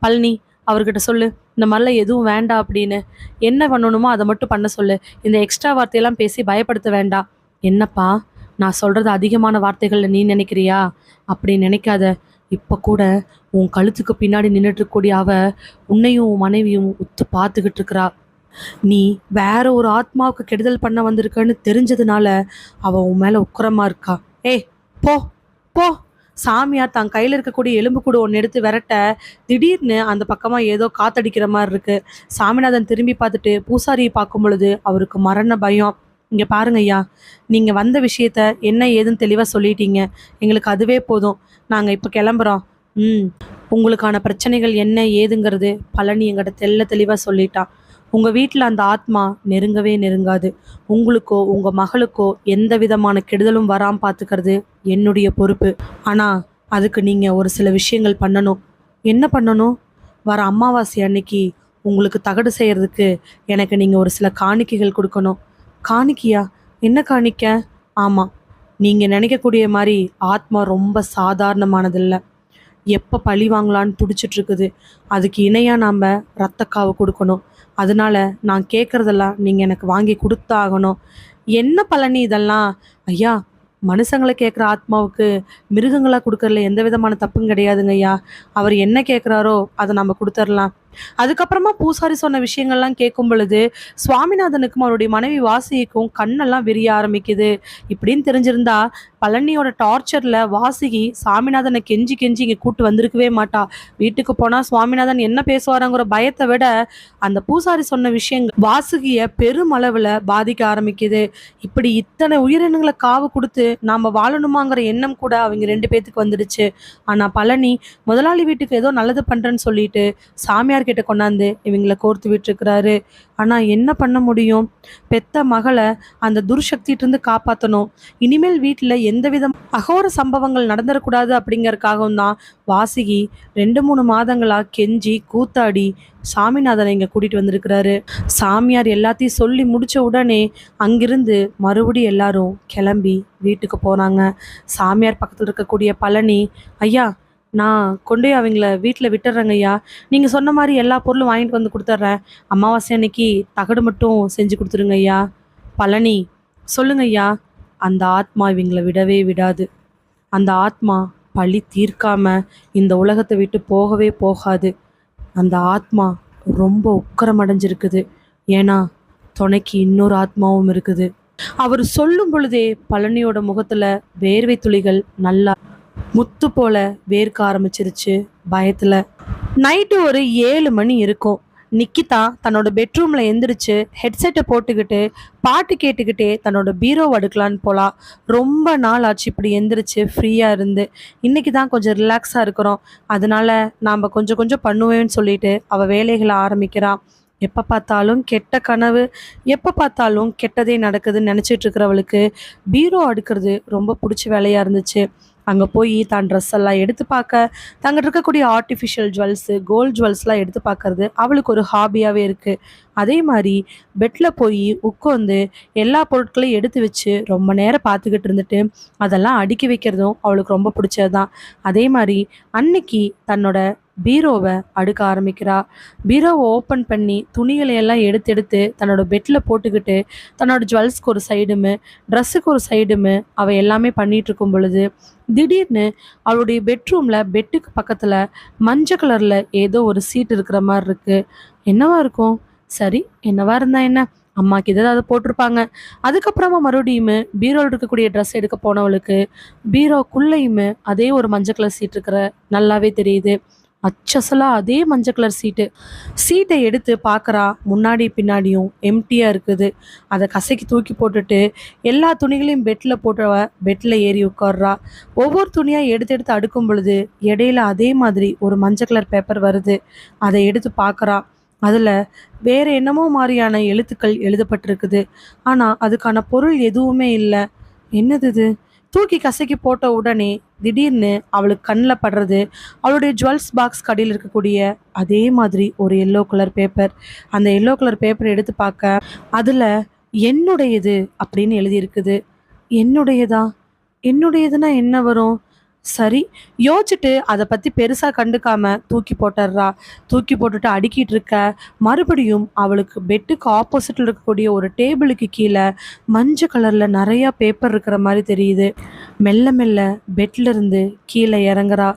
பழனி, அவர்கிட்ட சொல்லு இந்த மாதிரிலாம் எதுவும் வேண்டாம் அப்படின்னு. என்ன பண்ணணுமோ அதை மட்டும் பண்ண சொல்லு. இந்த எக்ஸ்ட்ரா வார்த்தையெல்லாம் பேசி பயப்படுத்த வேண்டாம். என்னப்பா, நான் சொல்கிறது அதிகமான வார்த்தைகளில் நீ நினைக்கிறியா? அப்படி நினைக்காத. இப்போ கூட உன் கழுத்துக்கு பின்னாடி நின்றுட்டுக்கூடிய அவ உன்னையும் உன் மனைவியும் உத்து பார்த்துக்கிட்டு இருக்கிறா. நீ வேற ஒரு ஆத்மாவுக்கு கெடுதல் பண்ண வந்திருக்கன்னு தெரிஞ்சதுனால அவ உன் மேலே உக்கிரமா இருக்கா. ஏய் போ போ. சாமியார் தான் கையில் இருக்கக்கூடிய எலும்பு கூட ஒன்று எடுத்து விரட்ட திடீர்னு அந்த பக்கமாக ஏதோ காத்தடிக்கிற மாதிரி இருக்கு. சாமிநாதன் திரும்பி பார்த்துட்டு பூசாரியை பார்க்கும் பொழுது அவருக்கு மரண பயம். இங்கே பாருங்க ஐயா, நீங்கள் வந்த விஷயத்த என்ன ஏதுன்னு தெளிவாக சொல்லிட்டீங்க. எங்களுக்கு அதுவே போதும். நாங்கள் இப்போ கிளம்புறோம். உங்களுக்கான பிரச்சனைகள் என்ன ஏதுங்கிறது பழனி எங்கிட்ட தெளிவாக சொல்லிட்டான். உங்கள் வீட்டில் அந்த ஆத்மா நெருங்கவே நெருங்காது. உங்களுக்கோ உங்கள் மகளுக்கோ எந்த விதமான கெடுதலும் வராமல் பார்த்துக்கிறது என்னுடைய பொறுப்பு. ஆனால் அதுக்கு நீங்கள் ஒரு சில விஷயங்கள் பண்ணணும். என்ன பண்ணணும்? வர அமாவாசை அன்னைக்கு உங்களுக்கு தகடு செய்கிறதுக்கு எனக்கு நீங்கள் ஒரு சில காணிக்கைகள் கொடுக்கணும். காணிக்கையா? என்ன காணிக்க? ஆமாம், நீங்கள் நினைக்கக்கூடிய மாதிரி ஆத்மா ரொம்ப சாதாரணமானதில்லை. எப்போ பழி வாங்கலான்னு துடிச்சிட்ருக்குது. அதுக்கு இணையாக நாம் ரத்தக்காவை கொடுக்கணும். அதனால நான் கேட்குறதெல்லாம் நீங்கள் எனக்கு வாங்கி கொடுத்தாகணும். என்ன பழனி இதெல்லாம்? ஐயா, மனுஷங்களை கேட்குற ஆத்மாவுக்கு மிருகங்களாக கொடுக்கறதுல எந்த விதமான தப்பும் கிடையாதுங்க ஐயா. அவர் என்ன கேட்குறாரோ அதை நம்ம கொடுத்துடலாம். அதுக்கப்புறமா பூசாரி சொன்ன விஷயங்கள்லாம் கேட்கும் பொழுது சுவாமிநாதனுக்கும் அவருடைய மனைவி வாசிக்கும் கண்ணெல்லாம் விரிய ஆரம்பிக்குது. இப்படின்னு தெரிஞ்சிருந்தா பழனியோட டார்ச்சரில் வாசுகி சாமிநாதனை கெஞ்சி கெஞ்சி இங்கே கூட்டு வந்திருக்கவே மாட்டா. வீட்டுக்கு போனால் சுவாமிநாதன் என்ன பேசுவாராங்கிற பயத்தை விட அந்த பூசாரி சொன்ன விஷயங்கள் வாசுகியை பெருமளவில் பாதிக்க ஆரம்பிக்குது. இப்படி இத்தனை உயிரினங்களை காவு கொடுத்து நாம் வாழணுமாங்கிற எண்ணம் கூட அவங்க 2 பேத்துக்கு வந்துடுச்சு. ஆனால் பழனி முதலாளி வீட்டுக்கு ஏதோ நல்லது பண்ணுறேன்னு சொல்லிட்டு சாமியார் கிட்ட கொண்டாந்து இவங்களை கோர்த்து விட்டுருக்கிறாரு. ஆனால் என்ன பண்ண முடியும்? பெத்த மகளை அந்த துர்சக்தியிட்டிருந்து காப்பாற்றணும். இனிமேல் வீட்டில் எந்த விதம் அகோர சம்பவங்கள் நடந்துடக்கூடாது அப்படிங்கறதுக்காகவும் தான் வாசுகி 2-3 மாதங்களாக கெஞ்சி கூத்தாடி சாமிநாதனை இங்கே கூட்டிகிட்டு வந்திருக்கிறாரு. சாமியார் எல்லாத்தையும் சொல்லி முடித்த உடனே அங்கிருந்து மறுபடியும் எல்லாரும் கிளம்பி வீட்டுக்கு போனாங்க. சாமியார் பக்கத்தில் இருக்கக்கூடிய பழனி, ஐயா நான் கொண்டு போய் அவங்கள வீட்டில் விட்டுறேங்க ஐயா. நீங்கள் சொன்ன மாதிரி எல்லா பொருளும் வாங்கிட்டு வந்து கொடுத்துட்றேன். அமாவாசை அன்னைக்கு தகடு மட்டும் செஞ்சு கொடுத்துருங்க ஐயா. பழனி, சொல்லுங்க ஐயா. அந்த ஆத்மா இவங்களை விடவே விடாது. அந்த ஆத்மா பழி தீர்க்காம இந்த உலகத்தை விட்டு போகவே போகாது. அந்த ஆத்மா ரொம்ப உக்கரமடைஞ்சிருக்குது. ஏன்னா துணைக்கு இன்னொரு ஆத்மாவும் இருக்குது. அவர் சொல்லும் பொழுதே பழனியோட முகத்தில் வேர்வை துளிகள் நல்லா முத்து போல வேர்க்க ஆரம்பிச்சிருச்சு பயத்தில். நைட்டு ஒரு 7 மணி இருக்கும். நிக்கிதா தன்னோட பெட்ரூமில் எந்திரிச்சு ஹெட்செட்டை போட்டுக்கிட்டு பாட்டு கேட்டுக்கிட்டே தன்னோட பீரோ அடுக்கலான்னு போகலாம். ரொம்ப நாள் ஆச்சு இப்படி எந்திரிச்சு ஃப்ரீயாக இருந்து. இன்றைக்கி தான் கொஞ்சம் ரிலாக்ஸாக இருக்கிறோம். அதனால நாம் கொஞ்சம் கொஞ்சம் பண்ணுவேன்னு சொல்லிட்டு அவள் வேலைகளை ஆரம்பிக்கிறான். எப்போ பார்த்தாலும் கெட்ட கனவு, எப்போ பார்த்தாலும் கெட்டதே நடக்குதுன்னு நினச்சிட்டு இருக்கிறவளுக்கு பீரோ அடுக்கிறது ரொம்ப பிடிச்ச வேலையாக இருந்துச்சு. அங்கே போய் தான் ட்ரெஸ் எல்லாம் எடுத்து பார்க்க, தங்கிட்ட இருக்கக்கூடிய ஆர்டிஃபிஷியல் ஜுவல்ஸு, கோல்டு ஜுவல்ஸ்லாம் எடுத்து பார்க்கறது அவளுக்கு ஒரு ஹாபியாகவே இருக்குது. அதே மாதிரி பெட்டில் போய் உட்காந்து எல்லா பொருட்களையும் எடுத்து வச்சு ரொம்ப நேரம் பார்த்துக்கிட்டு இருந்துட்டு அதெல்லாம் அடுக்கி வைக்கிறதும் அவளுக்கு ரொம்ப பிடிச்சது தான். அதே மாதிரி அன்னைக்கு தன்னோட பீரோவை அடுக்க ஆரம்பிக்கிறா. பீரோவை ஓப்பன் பண்ணி துணிகளை எல்லாம் எடுத்து தன்னோட பெட்டில் போட்டுக்கிட்டு தன்னோட ஜுவல்ஸ்க்கு ஒரு சைடுமு, ட்ரெஸ்ஸுக்கு ஒரு சைடுமு அவள் எல்லாமே பண்ணிகிட்டு இருக்கும் பொழுது திடீர்னு அவளுடைய பெட்ரூமில் பெட்டுக்கு பக்கத்தில் மஞ்சள் கலரில் ஏதோ ஒரு சீட் இருக்கிற மாதிரி இருக்குது. என்னவா இருக்கும்? சரி, என்னவா இருந்தா என்ன, அம்மாக்கு ஏதாவது போட்டிருப்பாங்க. அதுக்கப்புறமா மறுபடியும் பீரோவில் இருக்கக்கூடிய ட்ரெஸ் எடுக்க போனவளுக்கு பீரோக்குள்ளேயுமே அதே ஒரு மஞ்சள் கலர் சீட் இருக்கிற நல்லாவே தெரியுது. அச்சசலாக அதே மஞ்சள் கலர் சீட்டை எடுத்து பார்க்குறா. முன்னாடி பின்னாடியும் எம்டியாக இருக்குது. அதை கசைக்கு தூக்கி போட்டுட்டு எல்லா துணிகளையும் பெட்டில் போட்டவ பெட்டில் ஏறி உட்கார்றா. ஒவ்வொரு துணியாக எடுத்து அடுக்கும் பொழுது இடையில அதே மாதிரி ஒரு மஞ்சள் கலர் பேப்பர் வருது. அதை எடுத்து பார்க்குறா. அதுல வேற என்னமோ மாதிரியான எழுத்துக்கள் எழுதப்பட்டிருக்குது. ஆனா அதுக்கான பொருள் எதுவுமே இல்ல. என்னது இது? தூக்கி கசக்கி போட்ட உடனே திடீர்னு அவளுக்கு கண்ல படுறது, அவளுடைய ஜுவல்ஸ் பாக்ஸ்க்கு அடியில இருக்கக்கூடிய அதே மாதிரி ஒரு எல்லோ கலர் பேப்பர். அந்த எல்லோ கலர் பேப்பர் எடுத்து பார்க்க, அதுல "என்னுடையது" அப்படின்னு எழுதியிருக்குது. என்னுடையதா? என்னுடையதுன்னா என்ன வரும்? சரி, யோசிச்சுட்டு அத பத்தி பெருசா கண்டுக்காம தூக்கி போட்டுர்றா. தூக்கி போட்டுட்டு அடுக்கிட்டு இருக்க, மறுபடியும் அவளுக்கு பெட்டுக்கு ஆப்போசிட்ல இருக்கக்கூடிய ஒரு டேபிளுக்கு கீழ மஞ்ச கலர்ல நெறைய பேப்பர் இருக்கிற மாரி தெரியுது. மெல்ல மெல்ல பெட்ல இருந்து கீழ இறங்குறா.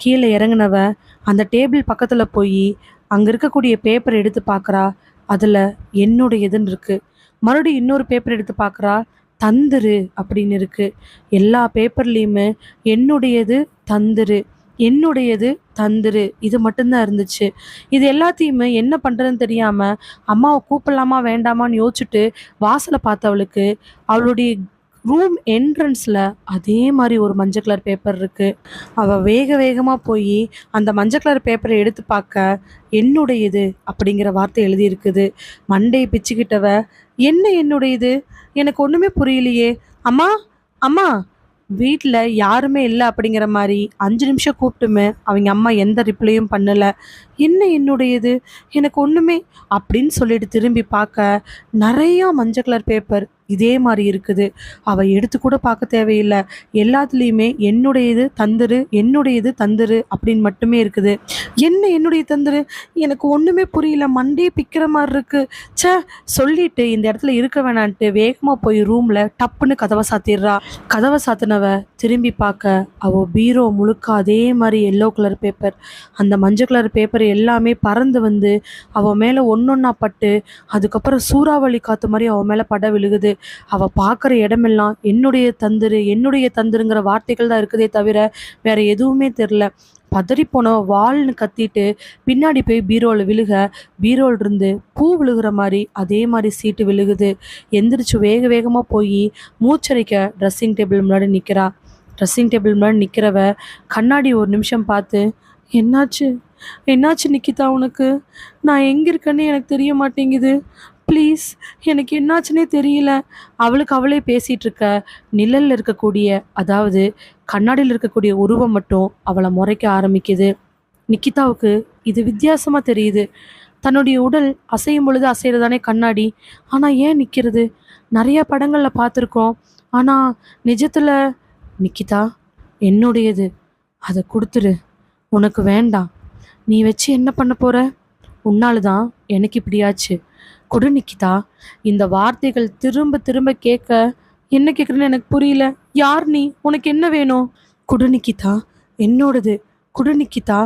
கீழ இறங்குனவ அந்த டேபிள் பக்கத்துல போயி, அங்க இருக்கக்கூடிய பேப்பர் எடுத்து பார்க்குறா. அதுல என்னுடையதுன்னு இருக்கு. மறுபடியும் இன்னொரு பேப்பர் எடுத்து பார்க்குறா. தந்துரு அப்படின்னு இருக்கு. எல்லா பேப்பர்லயுமே என்னுடையது தந்துரு, என்னுடையது தந்துரு இது மட்டும்தான் இருந்துச்சு. இது எல்லாத்தையுமே என்ன பண்றதுன்னு தெரியாம அம்மாவ கூப்பிடலாமா வேண்டாமான்னு யோசிச்சுட்டு வாசல பார்த்தவளுக்கு அவளுடைய ரூம் என்ட்ரன்ஸ்ல அதே மாதிரி ஒரு மஞ்சள் கலர் பேப்பர் இருக்கு. அவ வேக வேகமா போய் அந்த மஞ்சள் கலர் பேப்பரை எடுத்து பார்க்க என்னுடையது அப்படிங்கிற வார்த்தை எழுதியிருக்குது. மண்டையை பிச்சுக்கிட்டவ, என்ன என்னுடையது? எனக்கு ஒண்ணுமே புரியலையே. அம்மா, அம்மா! வீட்ல யாருமே இல்ல அப்படிங்கிற மாரி 5 நிமிஷம் கூப்பிட்டுமே அவங்க அம்மா எந்த ரிப்ளையும் பண்ணல. என்ன என்னுடையது? எனக்கு ஒண்ணுமே அப்படின்னு சொல்லிட்டு திரும்பி பார்க்க, நெறையா மஞ்ச கலர் பேப்பர் இதே மாரி இருக்குது. அவ எடுத்து கூட பார்க்க தேவையில்ல. எல்லாத்துலயுமே என்னுடையது தந்துரு, என்னுடையது தந்துரு அப்படின்னு மட்டுமே இருக்குது. என்ன என்னுடைய தந்துரு? எனக்கு ஒண்ணுமே புரியல. மண்டையே பிக்கிற மாரி இருக்கு. ச்சே! சொல்லிட்டு இந்த இடத்துல இருக்க வேணான்ட்டு வேகமா போய் ரூம்ல டப்புன்னு கதவ சாத்திர்றா. கதவ சாத்துனவ திரும்பி பார்க்க, அவ பீரோ முழுக்க அதே மாரி எல்லோ கலர் பேப்பர். அந்த மஞ்சள் கலர் பேப்பர் எல்லாமே பறந்து வந்து அவ மேல ஒண்ணொண்ணா பட்டு, அதுக்கப்புறம் சூறாவளி காத்து மாரி அவ மேல பட விழுகுது. அவ பார்க்குற இடமெல்லாம் என்னுடைய தந்துரு, என்னுடைய தந்துருங்கிற வார்த்தைகள் தான் இருக்குதே தவிர வேற எதுவுமே தெரியல. பதறிப்போனவ வாள்னு கத்திட்டு பின்னாடி போய் பீரோல விழுக, பீரோல இருந்து பூ விழுகிற மாரி அதே மாரி சீட்டு விழுகுது. எந்திரிச்சு வேக வேகமா போய் மூச்சரைக்க ட்ரெஸ்ஸிங் டேபிள் முன்னாடி நிக்கிறா. ட்ரெஸ்ஸிங் டேபிள் முன்னாடி நிக்கிறவ கண்ணாடி ஒரு நிமிஷம் பார்த்து, என்னாச்சு? என்னாச்சு நிக்கிதா உனக்கு? நான் எங்க இருக்கேன்னு எனக்கு தெரிய மாட்டேங்குது. ப்ளீஸ், எனக்கு என்னாச்சுன்னே தெரியல. அவளுக்கு அவளே பேசிட்டு இருக்க. நிழல்ல இருக்கக்கூடிய, அதாவது கண்ணாடியில் இருக்கக்கூடிய உருவம் மட்டும் அவளை முறைக்க ஆரம்பிக்குது. நிக்கிதாவுக்கு இது வித்தியாசமா தெரியுது. தன்னுடைய உடல் அசையும் பொழுது அசைறதானே கண்ணாடி. ஆனா ஏன் நிக்கிறது? நிறைய படங்கள்ல பார்த்துருக்கோம். ஆனா நிஜத்துல நிக்கிதா, என்னுடையது. அதை கொடுத்துரு. உனக்கு வேண்டாம். நீ வச்சு என்ன பண்ண போற? உன்னால தான் எனக்கு இப்படியாச்சு. கொடு நிக்கிதா. இந்த வார்த்தைகள் திரும்ப திரும்ப கேட்க, என்ன கேட்குறேன்னு எனக்கு புரியல. யார் நீ? உனக்கு என்ன வேணும்? கொடு நிக்கிதா, என்னோடது. கொடு நிக்கிதா.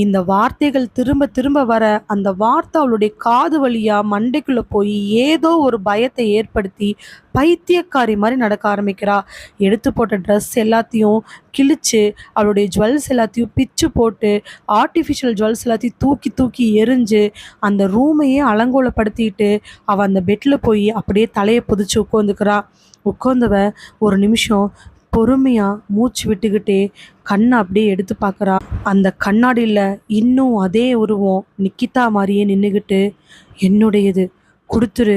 இந்த வார்த்தைகள் திரும்ப திரும்ப வர, அந்த வார்த்தை அவளுடைய காது வழியா மண்டைக்குள்ள போய் ஏதோ ஒரு பயத்தை ஏற்படுத்தி பைத்தியக்காரி மாதிரி நடக்க ஆரம்பிக்கிறா. எடுத்து போட்ட ட்ரெஸ் எல்லாத்தையும் கிழிச்சு, அவளுடைய ஜுவல்ஸ் எல்லாத்தையும் பிச்சு போட்டு, ஆர்டிஃபிஷியல் ஜுவல்ஸ் எல்லாத்தையும் தூக்கி தூக்கி எரிஞ்சு, அந்த ரூமையே அலங்கோலப்படுத்திட்டு அவள் அந்த பெட்டில் போய் அப்படியே தலையை புதிச்சு உட்காந்துக்கிறா. உட்காந்தவ ஒரு நிமிஷம் பொறுமையா மூச்சு விட்டுக்கிட்டே கண்ணை அப்படியே எடுத்து பார்க்குறா. அந்த கண்ணாடியில் இன்னும் அதே உருவம் நிக்கிதா மாதிரியே நின்றுக்கிட்டு, என்னுடையது, கொடுத்துரு.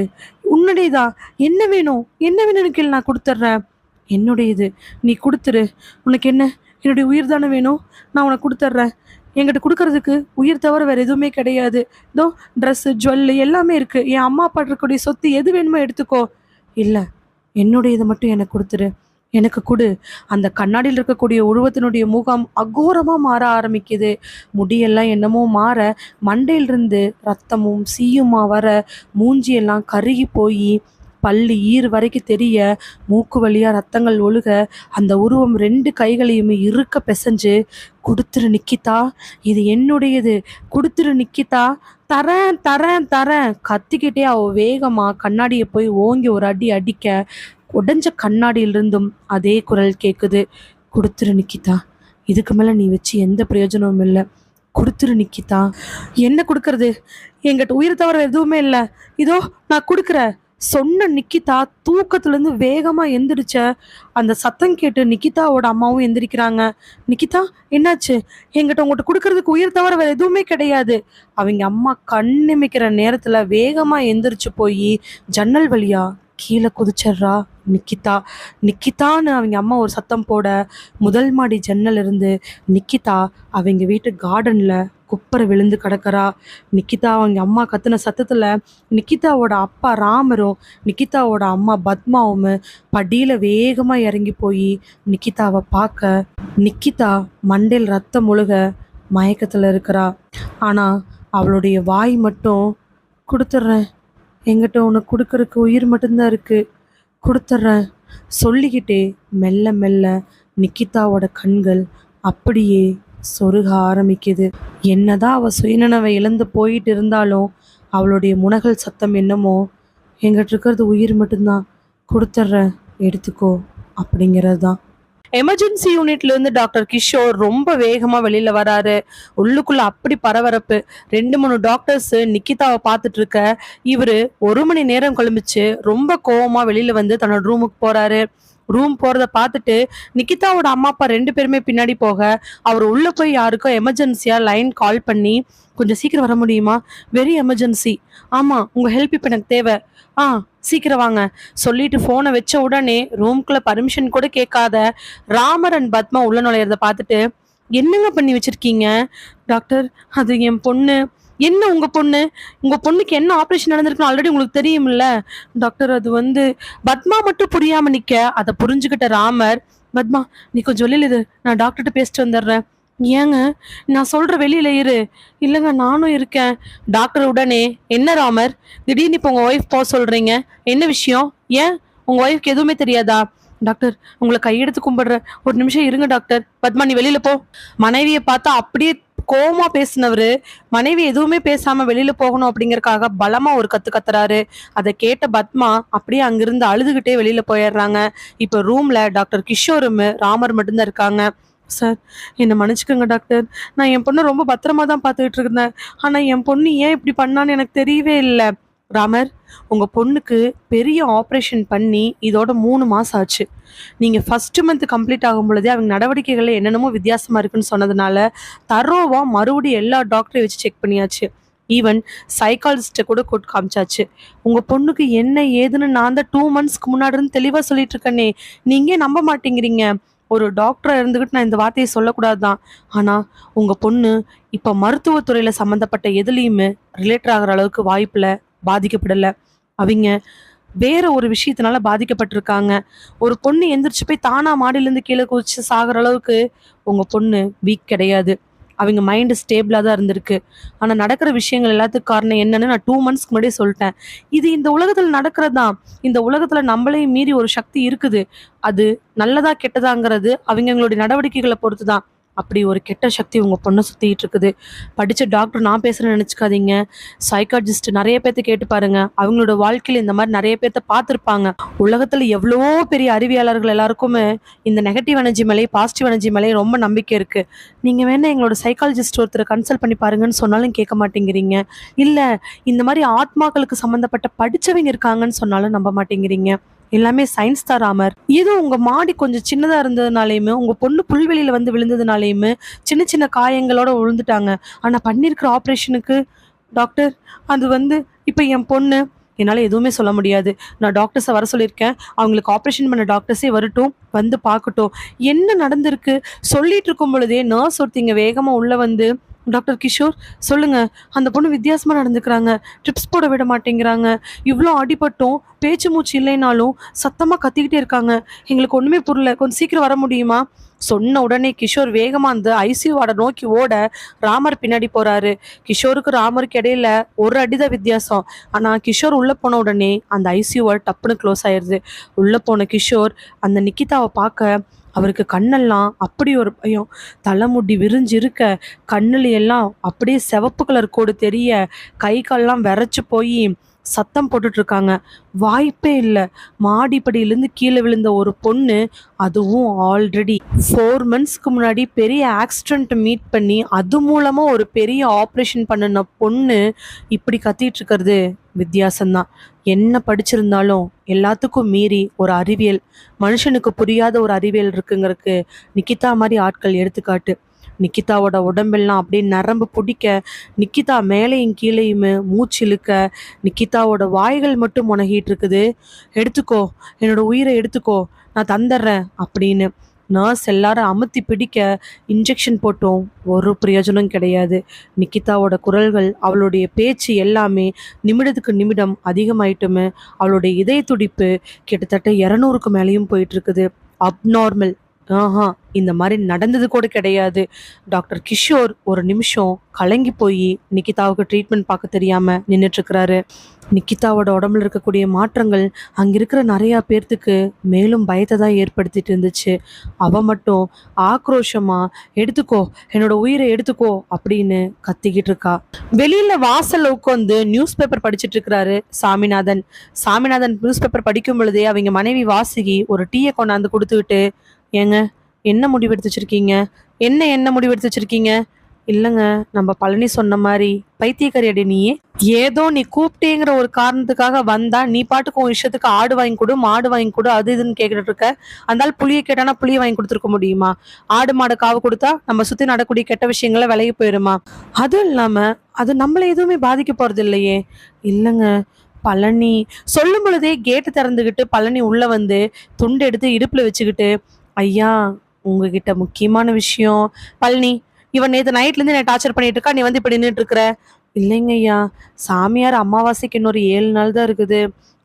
உன்னுடையதா? என்ன வேணும்? என்ன வேணும்னு கேள், நான் கொடுத்துட்றேன். என்னுடையது, நீ கொடுத்துரு. உனக்கு என்ன? என்னுடைய உயிர் தானே வேணும்? நான் உனக்கு கொடுத்துட்றேன். என்கிட்ட கொடுக்கறதுக்கு உயிர் தவிர வேறு எதுவுமே கிடையாது. இதோ ட்ரெஸ்ஸு, ஜுவல்லு எல்லாமே இருக்குது. என் அம்மா அப்பா இருக்கக்கூடிய சொத்து எது வேணுமோ எடுத்துக்கோ. இல்லை, என்னுடையதை மட்டும் எனக்கு கொடுத்துரு. எனக்கு கொடு. அந்த கண்ணாடியில் இருக்கக்கூடிய உருவத்தினுடைய முகம் அகோரமாக மாற ஆரம்பிக்குது. முடியெல்லாம் என்னமோ மாற, மண்டையிலிருந்து ரத்தமும் சீயுமா வர, மூஞ்சியெல்லாம் கருகி போய் பல்லு ஈறு வரைக்கும் தெரிய, மூக்கு வழியாக ரத்தங்கள் ஒழுக, அந்த உருவம் 2 கைகளையுமே இறுக்க பிசைஞ்சு, கொடுத்துரு நிக்கிதா, இது என்னுடையது, கொடுத்துரு நிக்கிதா, தரேன் தரேன் தரேன் கத்திக்கிட்டே அவ வேகமா கண்ணாடியை போய் ஓங்கி ஒரு அடி அடிக்க, உடைஞ்ச கண்ணாடியிலிருந்தும் அதே குரல் கேட்குது. கொடுத்துரு நிக்கிதா, இதுக்கு மேலே நீ வச்சு எந்த பிரயோஜனமும் இல்லை. கொடுத்துரு நிக்கிதா. என்ன கொடுக்கறது? என்கிட்ட உயிர் தவிர எதுவுமே இல்லை. இதோ நான் கொடுக்குறேன். சொன்ன நிக்கிதா தூக்கத்துல இருந்து வேகமா எந்திரிச்ச. அந்த சத்தம் கேட்டு நிக்கிதாவோட அம்மாவும் எந்திரிக்கிறாங்க. நிக்கிதா, என்னாச்சு? என்கிட்ட உங்கள்கிட்ட கொடுக்கறதுக்கு உயிர் தவிர வேற எதுவுமே கிடையாது. அவங்க அம்மா கண்ணிமைக்கிற நேரத்துல வேகமா எந்திரிச்சு போய் ஜன்னல் வழியா கீழே குதிச்சிடுறா நிக்கிதா. நிக்கிதான்னு அவங்க அம்மா ஒரு சத்தம் போட முதல் மாடி ஜன்னல் இருந்து நிக்கிதா அவங்க வீட்டு கார்டன்ல குப்பரை விழுந்து கிடக்கறா. நிக்கிதா அவங்க அம்மா கத்துன சத்தத்துல நிக்கிதாவோட அப்பா ராமரும் நிக்கிதாவோட அம்மா பத்மாவும் படியில வேகமா இறங்கி போய் நிக்கிதாவை பார்க்க நிக்கிதா மண்டையில் ரத்தம் முழுக மயக்கத்துல இருக்கிறா. ஆனா அவளுடைய வாய் மட்டும், கொடுத்துட்றேன், எங்கிட்ட உனக்கு கொடுக்கறதுக்கு உயிர் மட்டும்தான் இருக்கு, கொடுத்துட்றேன் சொல்லிக்கிட்டே மெல்ல மெல்ல நிக்கிதாவோட கண்கள் அப்படியே சொருக ஆரம்பிக்குது. என்னதான் அவ சுயநினைவை இழந்து போயிட்டு இருந்தாலும் அவளுடைய முனகல் சத்தம் என்னமோ, எங்கிட்ட இருக்கிறது உயிர் மட்டும்தான், கொடுத்துட்றேன், எடுத்துக்கோ அப்படிங்கிறது தான். எமர்ஜென்சி யூனிட்ல இருந்து டாக்டர் கிஷோர் ரொம்ப வேகமா வெளியில வராரு. உள்ளுக்குள்ள அப்படி பரபரப்பு. 2 3 டாக்டர்ஸ் நிக்கிதாவை பார்த்துட்டு இருக்க இவரு 1 மணி நேரம் கழிச்சு ரொம்ப கோவமா வெளியில வந்து தன்னோட ரூமுக்கு போறாரு. ரூம் போறத பார்த்துட்டு நிக்கிதாவோட அம்மா அப்பா 2 பேருமே பின்னாடி போக அவர் உள்ள போய் யாருக்கோ எமர்ஜென்சியா லைன் கால் பண்ணி, கொஞ்சம் சீக்கிரம் வர முடியுமா, வெரி எமர்ஜென்சி, ஆமா உங்க ஹெல்ப் இப்ப எனக்கு தேவை, ஆ சீக்கிரம் வாங்க சொல்லிட்டு போனை வச்ச உடனே ரூம்குள்ள பர்மிஷன் கூட கேட்காத ராமர் அண்ட் பத்மா உள்ள நுழையிறத பார்த்துட்டு, என்னங்க பண்ணி வச்சிருக்கீங்க டாக்டர்? அது என் பொண்ணு. என்ன உங்க பொண்ணு? உங்க பொண்ணுக்கு என்ன ஆபரேஷன் நடந்திருக்குன்னு ஆல்ரெடி உங்களுக்கு தெரியும்ல டாக்டர். அது வந்து பத்மா மட்டும் புரியாம நிக்க அதை புரிஞ்சுக்கிட்ட ராமர், பத்மா நீ கொஞ்சம் வெளியில இரு, நான் டாக்டர்கிட்ட பேசிட்டு வந்துடுறேன். ஏங்க, நான் சொல்ற வெளியில இரு. இல்லைங்க நானும் இருக்கேன். டாக்டர் உடனே, என்ன ராமர் திடீர்னு இப்போ உங்க ஒய்ஃப் போக சொல்றீங்க, என்ன விஷயம்? ஏன் உங்க ஒய்ஃப்க்கு எதுவுமே தெரியாதா? டாக்டர் உங்களை கையெடுத்து கும்பிடுறேன், ஒரு நிமிஷம் இருங்க டாக்டர். பத்மா நீ வெளியில போ. மனைவியை பார்த்தா அப்படியே கோவமா பேசினவரு மனைவி எதுவுமே பேசாம வெளியில போகணும் அப்படிங்கறக்காக பலமா ஒரு கத்து கத்துறாரு. அதை கேட்ட பத்மா அப்படியே அங்கிருந்து அழுதுகிட்டே வெளியில போயிடுறாங்க. இப்ப ரூம்ல டாக்டர் கிஷோரும் ராமர் மட்டும்தான் இருக்காங்க. சார் என்னை மன்னிச்சுக்கோங்க டாக்டர், நான் என் பொண்ணை ரொம்ப பத்திரமா தான் பார்த்துக்கிட்டு இருந்தேன், ஆனா என் பொண்ணு ஏன் இப்படி பண்ணான்னு எனக்கு தெரியவே இல்லை. ராமர், உங்க பொண்ணுக்கு பெரிய ஆப்ரேஷன் பண்ணி இதோட 3 மாசம் ஆச்சு. நீங்க ஃபர்ஸ்ட் மந்த் கம்ப்ளீட் ஆகும் பொழுதே அவங்க நடவடிக்கைகள் என்னென்னமோ வித்தியாசமா இருக்குன்னு சொன்னதுனால தரோவா மறுபடியும் எல்லா டாக்டரையும் வச்சு செக் பண்ணியாச்சு. ஈவன் சைக்காலஜிஸ்ட்டை கூட கூட்டு காமிச்சாச்சு. உங்க பொண்ணுக்கு என்ன ஏதுன்னு நான் தான் 2 மந்த்ஸ்க்கு முன்னாடி இருந்து தெளிவா சொல்லிட்டு இருக்கேனே, நீங்க நம்ப மாட்டேங்கிறீங்க. ஒரு டாக்டரா இருந்துகிட்டு நான் இந்த வார்த்தையை சொல்லக்கூடாதுதான். ஆனா உங்க பொண்ணு இப்ப மருத்துவத்துறையில சம்மந்தப்பட்ட எதுலையுமே ரிலேட்டட் ஆகிற அளவுக்கு வாய்ப்புல பாதிக்கப்படல. அவங்க வேற ஒரு விஷயத்தினால பாதிக்கப்பட்டிருக்காங்க. ஒரு பொண்ணு எந்திரிச்சு போய் தானா மாடியிலேருந்து கீழே குதிச்சு சாகிற அளவுக்கு உங்க பொண்ணு வீக் கிடையாது. அவங்க மைண்டு ஸ்டேபிளாக தான் இருந்திருக்கு. ஆனால் நடக்கிற விஷயங்கள் எல்லாத்துக்கும் காரணம் என்னன்னு நான் 2 மந்த்ஸ்க்கு முன்னாடியே சொல்லிட்டேன். இது இந்த உலகத்தில் நடக்கிறது தான். இந்த உலகத்தில் நம்மளையும் மீறி ஒரு சக்தி இருக்குது. அது நல்லதா கெட்டதாங்கிறது அவங்களுடைய நடவடிக்கைகளை பொறுத்து தான். அப்படி ஒரு கெட்ட சக்தி உங்க பொண்ணை சுத்திட்டு இருக்குது. படிச்ச டாக்டர் நான் பேசுறேன்னு நினைச்சுக்காதீங்க. சைக்காலஜிஸ்ட் நிறைய பேர்த்த கேட்டு பாருங்க. அவங்களோட வாழ்க்கையில இந்த மாதிரி நிறைய பேர்த்த பார்த்துருப்பாங்க. உலகத்துல எவ்வளவோ பெரிய அறிவியலாளர்கள் எல்லாருக்குமே இந்த நெகட்டிவ் எனர்ஜி மேலே பாசிட்டிவ் எனர்ஜி மேலே ரொம்ப நம்பிக்கை இருக்கு. நீங்க வேணா எங்களோட சைக்காலஜிஸ்ட் ஒருத்தரை கன்சல்ட் பண்ணி பாருங்கன்னு சொன்னாலும் கேட்க மாட்டேங்கிறீங்க. இல்ல இந்த மாதிரி ஆத்மாக்களுக்கு சம்பந்தப்பட்ட படிச்சவங்க இருக்காங்கன்னு சொன்னாலும் நம்ப மாட்டேங்கிறீங்க. எல்லாமே சயின்ஸ் தான் ராமர். ஏதோ உங்க மாடி கொஞ்சம் சின்னதா இருந்ததுனாலையுமே உங்க பொண்ணு புல்வெளியில வந்து விழுந்ததுனாலையுமே சின்ன சின்ன காயங்களோட விழுந்துட்டாங்க. ஆனா பண்ணிருக்கிற ஆப்ரேஷனுக்கு டாக்டர், அது வந்து இப்ப என் பொண்ணு, என்னால எதுவுமே சொல்ல முடியாது. நான் டாக்டர்ஸை வர சொல்லியிருக்கேன். அவங்களுக்கு ஆப்ரேஷன் பண்ண டாக்டர்ஸே வரட்டும், வந்து பார்க்கட்டும் என்ன நடந்திருக்கு சொல்லிட்டு இருக்கும் பொழுதே நர்ஸ் ஒருத்திங்க வேகமா உள்ள வந்து, டாக்டர் கிஷோர் சொல்லுங்க, அந்த பொண்ணு வித்தியாசமா நடந்துக்கிறாங்க, ட்ரிப்ஸ் போட விட மாட்டேங்கிறாங்க, இவ்வளோ அடிபட்டும் பேச்சு மூச்சு இல்லைனாலும் சத்தமா கத்திக்கிட்டே இருக்காங்க, எங்களுக்கு ஒண்ணுமே புரியல, கொஞ்சம் சீக்கிரம் வர முடியுமா? சொன்ன உடனே கிஷோர் வேகமா அந்த ஐசியூ வார்டை நோக்கி ஓட ராமர் பின்னாடி போறாரு. கிஷோருக்கு ராமருக்கு இடையில ஒரு அடிதான் வித்தியாசம். ஆனா கிஷோர் உள்ள போன உடனே அந்த ஐசியூ வார்டு டப்புன்னு க்ளோஸ் ஆயிருது. உள்ள போன கிஷோர் அந்த நிக்கிதாவை பார்க்க அவருக்கு கண்ணெல்லாம் அப்படி ஒரு பயம். தலைமுடி விரிஞ்சு இருக்க, கண்ணுல எல்லாம் அப்படியே சிவப்பு கலர் கோடு தெரிய, கை கால்லாம் விரைச்சு போய் சத்தம் போட்டுட்டு இருக்காங்க. வாய்ப்பே இல்லை. மாடிப்படியிலேருந்து கீழே விழுந்த ஒரு பொண்ணு, அதுவும் ஆல்ரெடி 4 மந்த்ஸ்க்கு முன்னாடி பெரிய ஆக்சிடென்ட் மீட் பண்ணி அது மூலமா ஒரு பெரிய ஆப்ரேஷன் பண்ணின பொண்ணு இப்படி கத்திட்டு இருக்கிறது வித்தியாசம்தான். என்ன படிச்சிருந்தாலும் எல்லாத்துக்கும் மீறி ஒரு அறிவியல், மனுஷனுக்கு புரியாத ஒரு அறிவியல் இருக்குங்கிறதுக்கு நிக்கிதா மாதிரி ஆட்கள் எடுத்துக்காட்டு. நிக்கிதாவோட உடம்பெல்லாம் அப்படியே நரம்பு பிடிக்க, நிக்கிதா மேலேயும் கீழேயுமே மூச்சு இழுக்க, நிக்கிதாவோட வாய்கள் மட்டும் முனகிட்டு இருக்குது. எடுத்துக்கோ, என்னோட உயிரை எடுத்துக்கோ, நான் தந்துடுறேன் அப்படின்னு நர்ஸ் எல்லாரும் அமுத்தி பிடிக்க, இன்ஜெக்ஷன் போட்டோம். ஒரு பிரயோஜனம் கிடையாது. நிக்கிதாவோட குரல்கள், அவளுடைய பேச்சு எல்லாமே நிமிடத்துக்கு நிமிடம் அதிகமாயிட்டுமே. அவளுடைய இதய துடிப்பு கிட்டத்தட்ட 200க்கு மேலேயும் போயிட்டு இருக்குது. அப்நார்மல். ஆஹா, இந்த மாதிரி நடந்தது கூட கிடையாது. டாக்டர் கிஷோர் ஒரு நிமிஷம் கலங்கி போய் நிக்கிதாவுக்கு ட்ரீட்மெண்ட் பார்க்க தெரியாம நின்றுட்டு இருக்கிறாரு. நிக்கிதாவோட உடம்புல இருக்கக்கூடிய மாற்றங்கள் அங்க இருக்கிற நிறைய பேர்த்துக்கு மேலும் பயத்தை தான் ஏற்படுத்திட்டு இருந்துச்சு. அவ மட்டும் ஆக்ரோஷமா, எடுத்துக்கோ, என்னோட உயிரை எடுத்துக்கோ அப்படின்னு கத்திக்கிட்டு இருக்கா. வெளியில வாசல்ல உட்காந்து நியூஸ் பேப்பர் படிச்சுட்டு இருக்கிறாரு சாமிநாதன். சாமிநாதன் நியூஸ் பேப்பர் படிக்கும் பொழுதே அவங்க மனைவி வாசுகி ஒரு டீயை கொண்டாந்து கொடுத்துக்கிட்டு, ஏங்க, என்ன முடிவெடுத்து வச்சிருக்கீங்க? என்ன முடிவெடுத்து வச்சிருக்கீங்க? இல்லைங்க, நம்ம பழனி சொன்ன மாதிரி பைத்தியக்காரி அடி நீ. ஏதோ நீ கூப்பிட்டேங்கிற ஒரு காரணத்துக்காக வந்தா நீ பாட்டுக்கு உன் இஷ்டத்துக்கு ஆடு வாங்கி கொடு, மாடு வாங்கி கொடு, அது இதுன்னு கேட்டுட்டு இருக்க. அந்த புளியை கேட்டானா புளியை வாங்கி கொடுத்துருக்க முடியுமா? ஆடு மாடு காவு கொடுத்தா நம்ம சுத்தி நடக்கூடிய கெட்ட விஷயங்களை விலகி போயிருமா? அதுவும் இல்லாம அது நம்மள எதுவுமே பாதிக்க போறது இல்லையே. இல்லைங்க, பழனி சொல்லும் பொழுதே கேட்டு திறந்துக்கிட்டு பழனி உள்ள வந்து துண்டு எடுத்து இடுப்புல வச்சுக்கிட்டு, ஐயா, உங்ககிட்ட முக்கியமான விஷயம். பழனி, இவன் நேற்று நைட்லேருந்து என்னை டார்ச்சர் பண்ணிட்டு இருக்கா, நீ வந்து இப்படி நின்றுட்டு இருக்கிற. இல்லைங்க ஐயா, சாமியார் அமாவாசைக்கு இன்னொரு 7 நாள் தான் இருக்குது,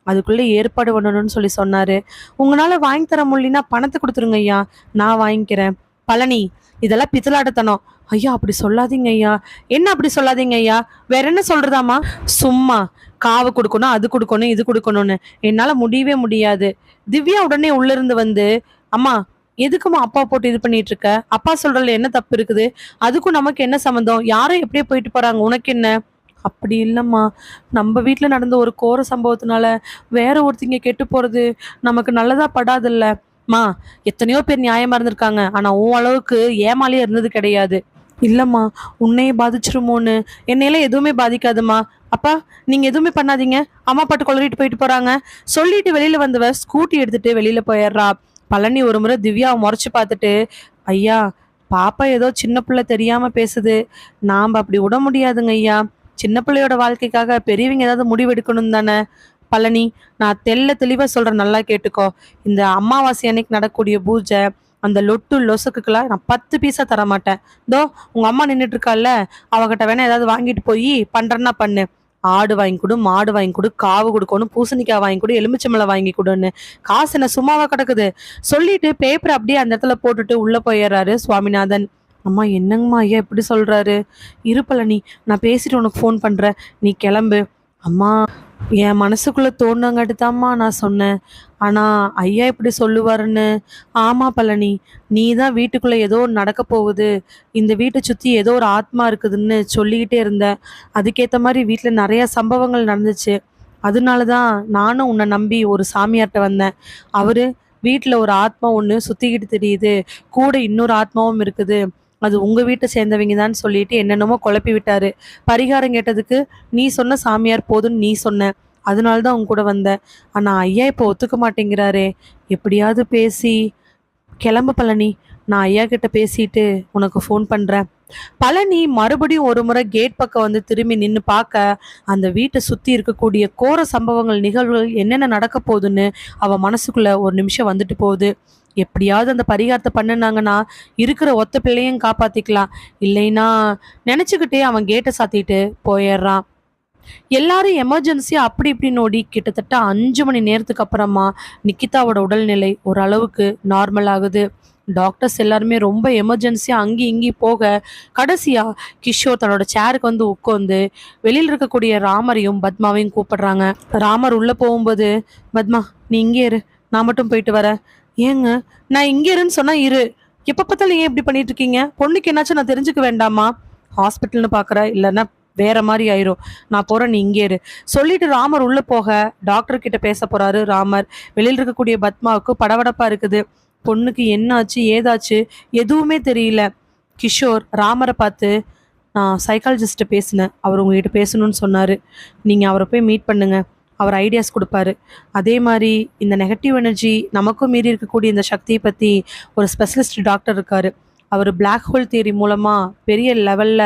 அதுக்குள்ளே ஏற்பாடு பண்ணணும்னு சொல்லி சொன்னாரு. உங்களால் வாங்கி தர முடியலன்னா பணத்தை கொடுத்துருங்க ஐயா, நான் வாங்கிக்கிறேன். பழனி, இதெல்லாம் பித்தலாட்டத்தனம். ஐயா, அப்படி சொல்லாதீங்க ஐயா. என்ன அப்படி சொல்லாதீங்க ஐயா? வேற என்ன சொல்றதாமா? சும்மா காவு கொடுக்கணும், அது கொடுக்கணும், இது கொடுக்கணும்னு என்னால் முடியவே முடியாது. திவ்யா உடனே உள்ள இருந்து வந்து, அம்மா, எதுக்குமா அப்பா போட்டு இது பண்ணிட்டு இருக்க? அப்பா சொல்றதுல என்ன தப்பு இருக்குது? அதுக்கும் நமக்கு என்ன சம்மந்தம்? யாரும் எப்படியே போயிட்டு போறாங்க, உனக்கு என்ன? அப்படி இல்லைம்மா, நம்ம வீட்டில் நடந்த ஒரு கோர சம்பவத்தினால வேற ஒருத்திங்க கெட்டு போறது நமக்கு நல்லதா படாதுல்ல. மா, எத்தனையோ பேர் நியாயமா இருந்திருக்காங்க, ஆனா உன் அளவுக்கு ஏமாலியே இருந்தது கிடையாது. இல்லம்மா, உன்னையே பாதிச்சிருமோன்னு. என்னையெல்லாம் எதுவுமே பாதிக்காதுமா. அப்பா, நீங்க எதுவுமே பண்ணாதீங்க, அம்மா பாட்டு கொளறிட்டு போயிட்டு போறாங்க சொல்லிட்டு வெளியில வந்தவ ஸ்கூட்டி எடுத்துட்டு வெளியில போயிடுறா. பழனி ஒரு முறை திவ்யாவை முறைச்சு பார்த்துட்டு, ஐயா, பாப்பா ஏதோ சின்ன பிள்ளை தெரியாம பேசுது, நாம் அப்படி விட முடியாதுங்க ஐயா. சின்ன பிள்ளையோட வாழ்க்கைக்காக பெரியவங்க ஏதாவது முடிவெடுக்கணும் தானே. பழனி, நான் தெளிவா சொல்றேன், நல்லா கேட்டுக்கோ. இந்த அமாவாசை அன்னைக்கு நடக்கக்கூடிய பூஜை, அந்த லொட்டு லொசுக்குலாம் நான் 10 பீஸா தர மாட்டேன். தோ உங்க அம்மா நின்றுட்டு இருக்கால, அவகிட்ட வேணா ஏதாவது வாங்கிட்டு போய் பண்றேன்னா பண்ணு. ஆடு வாங்கி கொடு, மாடு வாங்கி கொடு, காவு கொடுக்கணும், பூசணிக்காய் வாங்கி கொடு, எலுமிச்சம்பழம் வாங்கி கொடுன்னு. காசு என்ன சும்மாவா கிடக்குது? சொல்லிட்டு பேப்பர் அப்படியே அந்த இடத்துல போட்டுட்டு உள்ள போயிடுறாரு சுவாமிநாதன். அம்மா, என்னங்கம்மா ஐயா இப்படி சொல்றாரு? இரு பழனி, நான் பேசிட்டு உனக்கு ஃபோன் பண்றேன், நீ கிளம்பு. அம்மா, என் மனசுக்குள்ள தோணுங்காட்டுதாம்மா நான் சொன்னேன், ஆனா ஐயா இப்படி சொல்லுவாருன்னு. ஆமா பழனி, நீ தான் வீட்டுக்குள்ள ஏதோ நடக்க போகுது, இந்த வீட்டை சுத்தி ஏதோ ஒரு ஆத்மா இருக்குதுன்னு சொல்லிக்கிட்டே இருந்த. அதுக்கேத்த மாதிரி வீட்டுல நிறைய சம்பவங்கள் நடந்துச்சு. அதனாலதான் நானும் உன்னை நம்பி ஒரு சாமியார்ட்ட வந்தேன். அவரு, வீட்டுல ஒரு ஆத்மா ஒண்ணு சுத்திக்கிட்டு தெரியுது, கூட இன்னொரு ஆத்மாவும் இருக்குது, அது உங்க வீட்டை சேர்ந்தவங்க தான் சொல்லிட்டு என்னென்னமோ குழப்பி விட்டாரு. பரிகாரம் கேட்டதுக்கு நீ சொன்ன சாமியார் போதுன்னு நீ சொன்ன, அதனாலதான் உங்க கூட வந்தேன். ஆனா ஐயா இப்போ ஒத்துக்க மாட்டேங்கிறாரே. எப்படியாவது பேசி கிளம்பு பழனி, நான் ஐயா கிட்ட பேசிட்டு உனக்கு ஃபோன் பண்றேன். பழனி மறுபடியும் ஒரு முறை கேட் பக்கம் வந்து திரும்பி நின்று பார்க்க, அந்த வீட்டை சுத்தி இருக்கக்கூடிய கோர சம்பவங்கள், நிகழ்வுகள் என்னென்ன நடக்க போகுதுன்னு அவ மனசுக்குள்ள ஒரு நிமிஷம் வந்துட்டு போகுது. எப்படியாவது அந்த பரிகாரத்தை பண்ணுனாங்கன்னா இருக்கிற ஒத்த பிள்ளையும் காப்பாத்திக்கலாம். இல்லைன்னா நினைச்சுக்கிட்டே அவன் கேட்டை சாத்திட்டு போயிடுறான். எல்லாரும் எமர்ஜென்சியா அப்படி இப்படின்னு ஓடி கிட்டத்தட்ட 5 மணி நேரத்துக்கு அப்புறமா நிக்கிதாவோட உடல்நிலை ஓரளவுக்கு நார்மல் ஆகுது. டாக்டர்ஸ் எல்லாருமே ரொம்ப எமர்ஜென்சியா அங்கேயும் இங்கேயும் போக, கடைசியா கிஷோர் தன்னோட சேருக்கு வந்து உட்காந்து வெளியில் இருக்கக்கூடிய ராமரையும் பத்மாவையும் கூப்பிடுறாங்க. ராமர் உள்ள போகும்போது, பத்மா, நீ இங்கே இரு, நான் மட்டும் போயிட்டு வரேன். ஏங்க, நான் இங்கே இருன்னு சொன்னா இரு, எப்ப பார்த்தாலும் ஏன் இப்படி பண்ணிட்டு இருக்கீங்க? பொண்ணுக்கு என்னாச்சும் நான் தெரிஞ்சுக்க வேண்டாமா? ஹாஸ்பிட்டல்னு பாக்குற, இல்லைன்னா வேற மாதிரி ஆயிரும். நான் போறேன், நீ இங்கே இரு சொல்லிட்டு ராமர் உள்ள போக டாக்டர் கிட்ட பேச போறாரு ராமர். வெளியில் இருக்கக்கூடிய பத்மாவுக்கு படபடப்பா இருக்குது. பொண்ணுக்கு என்னாச்சு ஏதாச்சு எதுவுமே தெரியல. கிஷோர் ராமரை பார்த்து, நான் சைக்காலஜிஸ்ட்டை பேசினேன், அவர் உங்ககிட்ட பேசணும்னு சொன்னார், நீங்கள் அவரை போய் மீட் பண்ணுங்க, அவர் ஐடியாஸ் கொடுப்பாரு. அதே மாதிரி இந்த நெகட்டிவ் எனர்ஜி நமக்கும் மீறி இருக்கக்கூடிய இந்த சக்தியை பற்றி ஒரு ஸ்பெஷலிஸ்ட் டாக்டர் இருக்கார். அவர் பிளாக் ஹோல் தியரி மூலமாக பெரிய லெவலில்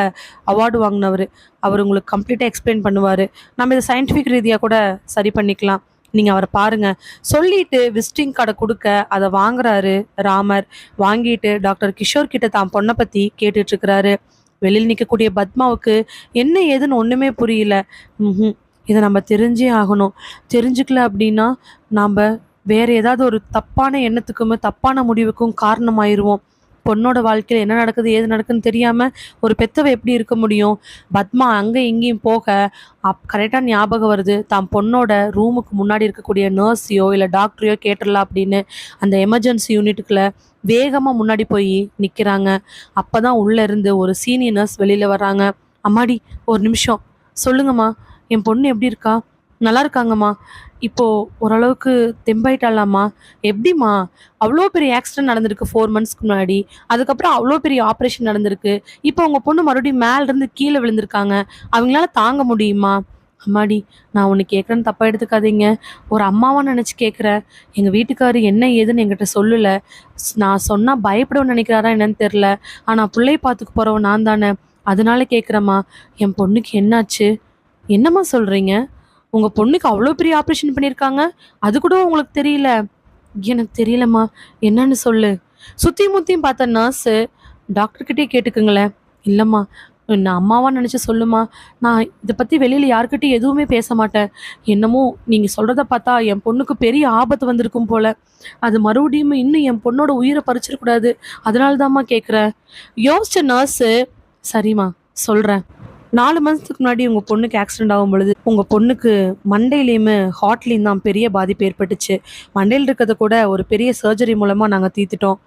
அவார்டு வாங்கினவர். அவர் உங்களுக்கு கம்ப்ளீட்டாக எக்ஸ்பிளைன் பண்ணுவார். நம்ம இதை சயின்டிஃபிக் ரீதியாக கூட சரி பண்ணிக்கலாம். நீங்கள் அவரை பாருங்கள் சொல்லிட்டு விசிட்டிங் கார்டை கொடுக்க அதை வாங்குறாரு ராமர். வாங்கிட்டு டாக்டர் கிஷோர் கிட்ட தான் பொண்ணை பற்றி கேட்டுட்ருக்கிறாரு. வெளியில் நிற்கக்கூடிய பத்மாவுக்கு என்ன ஏதுன்னு ஒன்றுமே புரியல. இதை நம்ம தெரிஞ்சே ஆகணும். தெரிஞ்சுக்கல அப்படின்னா நாம் வேற ஏதாவது ஒரு தப்பான எண்ணத்துக்குமே தப்பான முடிவுக்கும் காரணமாயிருவோம். பொண்ணோட வாழ்க்கையில் என்ன நடக்குது ஏது நடக்குதுன்னு தெரியாமல் ஒரு பெத்தவை எப்படி இருக்க முடியும்? பத்மா அங்கே இங்கேயும் போக கரெக்டாக ஞாபகம் வருது, தான் பொண்ணோட ரூமுக்கு முன்னாடி இருக்கக்கூடிய நர்ஸையோ இல்லை டாக்டரையோ கேட்டுடலாம் அப்படின்னு அந்த எமர்ஜென்சி யூனிட்டுக்குள்ள வேகமாக முன்னாடி போய் நிற்கிறாங்க. அப்போ தான் உள்ளே இருந்து ஒரு சீனியர் நர்ஸ் வெளியில் வர்றாங்க. அம்மாடி ஒரு நிமிஷம் சொல்லுங்கம்மா, என் பொண்ணு எப்படி இருக்கா? நல்லா இருக்காங்கம்மா, இப்போது ஓரளவுக்கு தெம்பாயிட்டாலாம்மா. எப்படிம்மா? அவ்வளோ பெரிய ஆக்சிடென்ட் நடந்திருக்கு 4 மந்த்ஸ்க்கு முன்னாடி, அதுக்கப்புறம் அவ்வளோ பெரிய ஆப்ரேஷன் நடந்திருக்கு, இப்போ உங்கள் பொண்ணு மறுபடியும் மேலேருந்து கீழே விழுந்திருக்காங்க, அவங்களால தாங்க முடியுமா? அம்மாடி நான் ஒன்று கேட்குறேன்னு தப்பாக எடுத்துக்காதீங்க, ஒரு அம்மாவாக நினச்சி கேட்குறேன். எங்கள் வீட்டுக்காரர் என்ன ஏதுன்னு என்கிட்ட சொல்லலை. நான் சொன்னால் பயப்படணும்னு நினைக்கிறாரா என்னன்னு தெரில, ஆனால் பிள்ளையை பார்த்துக்க போகிறவன் நான் தானே, அதனால கேட்குறேம்மா. என் பொண்ணுக்கு என்னாச்சு? என்னம்மா சொல்கிறீங்க? உங்கள் பொண்ணுக்கு அவ்வளோ பெரிய ஆப்ரேஷன் பண்ணியிருக்காங்க, அது கூட உங்களுக்கு தெரியல? எனக்கு தெரியலம்மா, என்னன்னு சொல்லு. சுற்றி முற்றியும் பார்த்த நர்ஸு, டாக்டர்கிட்டே கேட்டுக்குங்களேன். இல்லைம்மா, நான் அம்மாவாக நினச்சி சொல்லுமா, நான் இதை பற்றி வெளியில் யார்கிட்டையும் எதுவுமே பேச மாட்டேன். என்னமோ நீங்கள் சொல்கிறத பார்த்தா என் பொண்ணுக்கு பெரிய ஆபத்து வந்திருக்கும் போல், அது மறுபடியும் இன்னும் என் பொண்ணோட உயிரை பறிச்சிடக்கூடாது, அதனால தாம்மா கேட்குறேன். யோசிச்ச நர்ஸு, சரிம்மா சொல்கிறேன். 4 மந்த்ஸ்க்கு முன்னாடி உங்கள் பொண்ணுக்கு ஆக்சிடென்ட் ஆகும் பொழுது உங்கள் பொண்ணுக்கு மண்டையிலையுமே ஹார்ட்லேயும் தான் பெரிய பாதிப்பு ஏற்பட்டுச்சு. மண்டையில் இருக்கிறத கூட ஒரு பெரிய சர்ஜரி மூலமாக நாங்கள் தீர்த்துட்டோம்.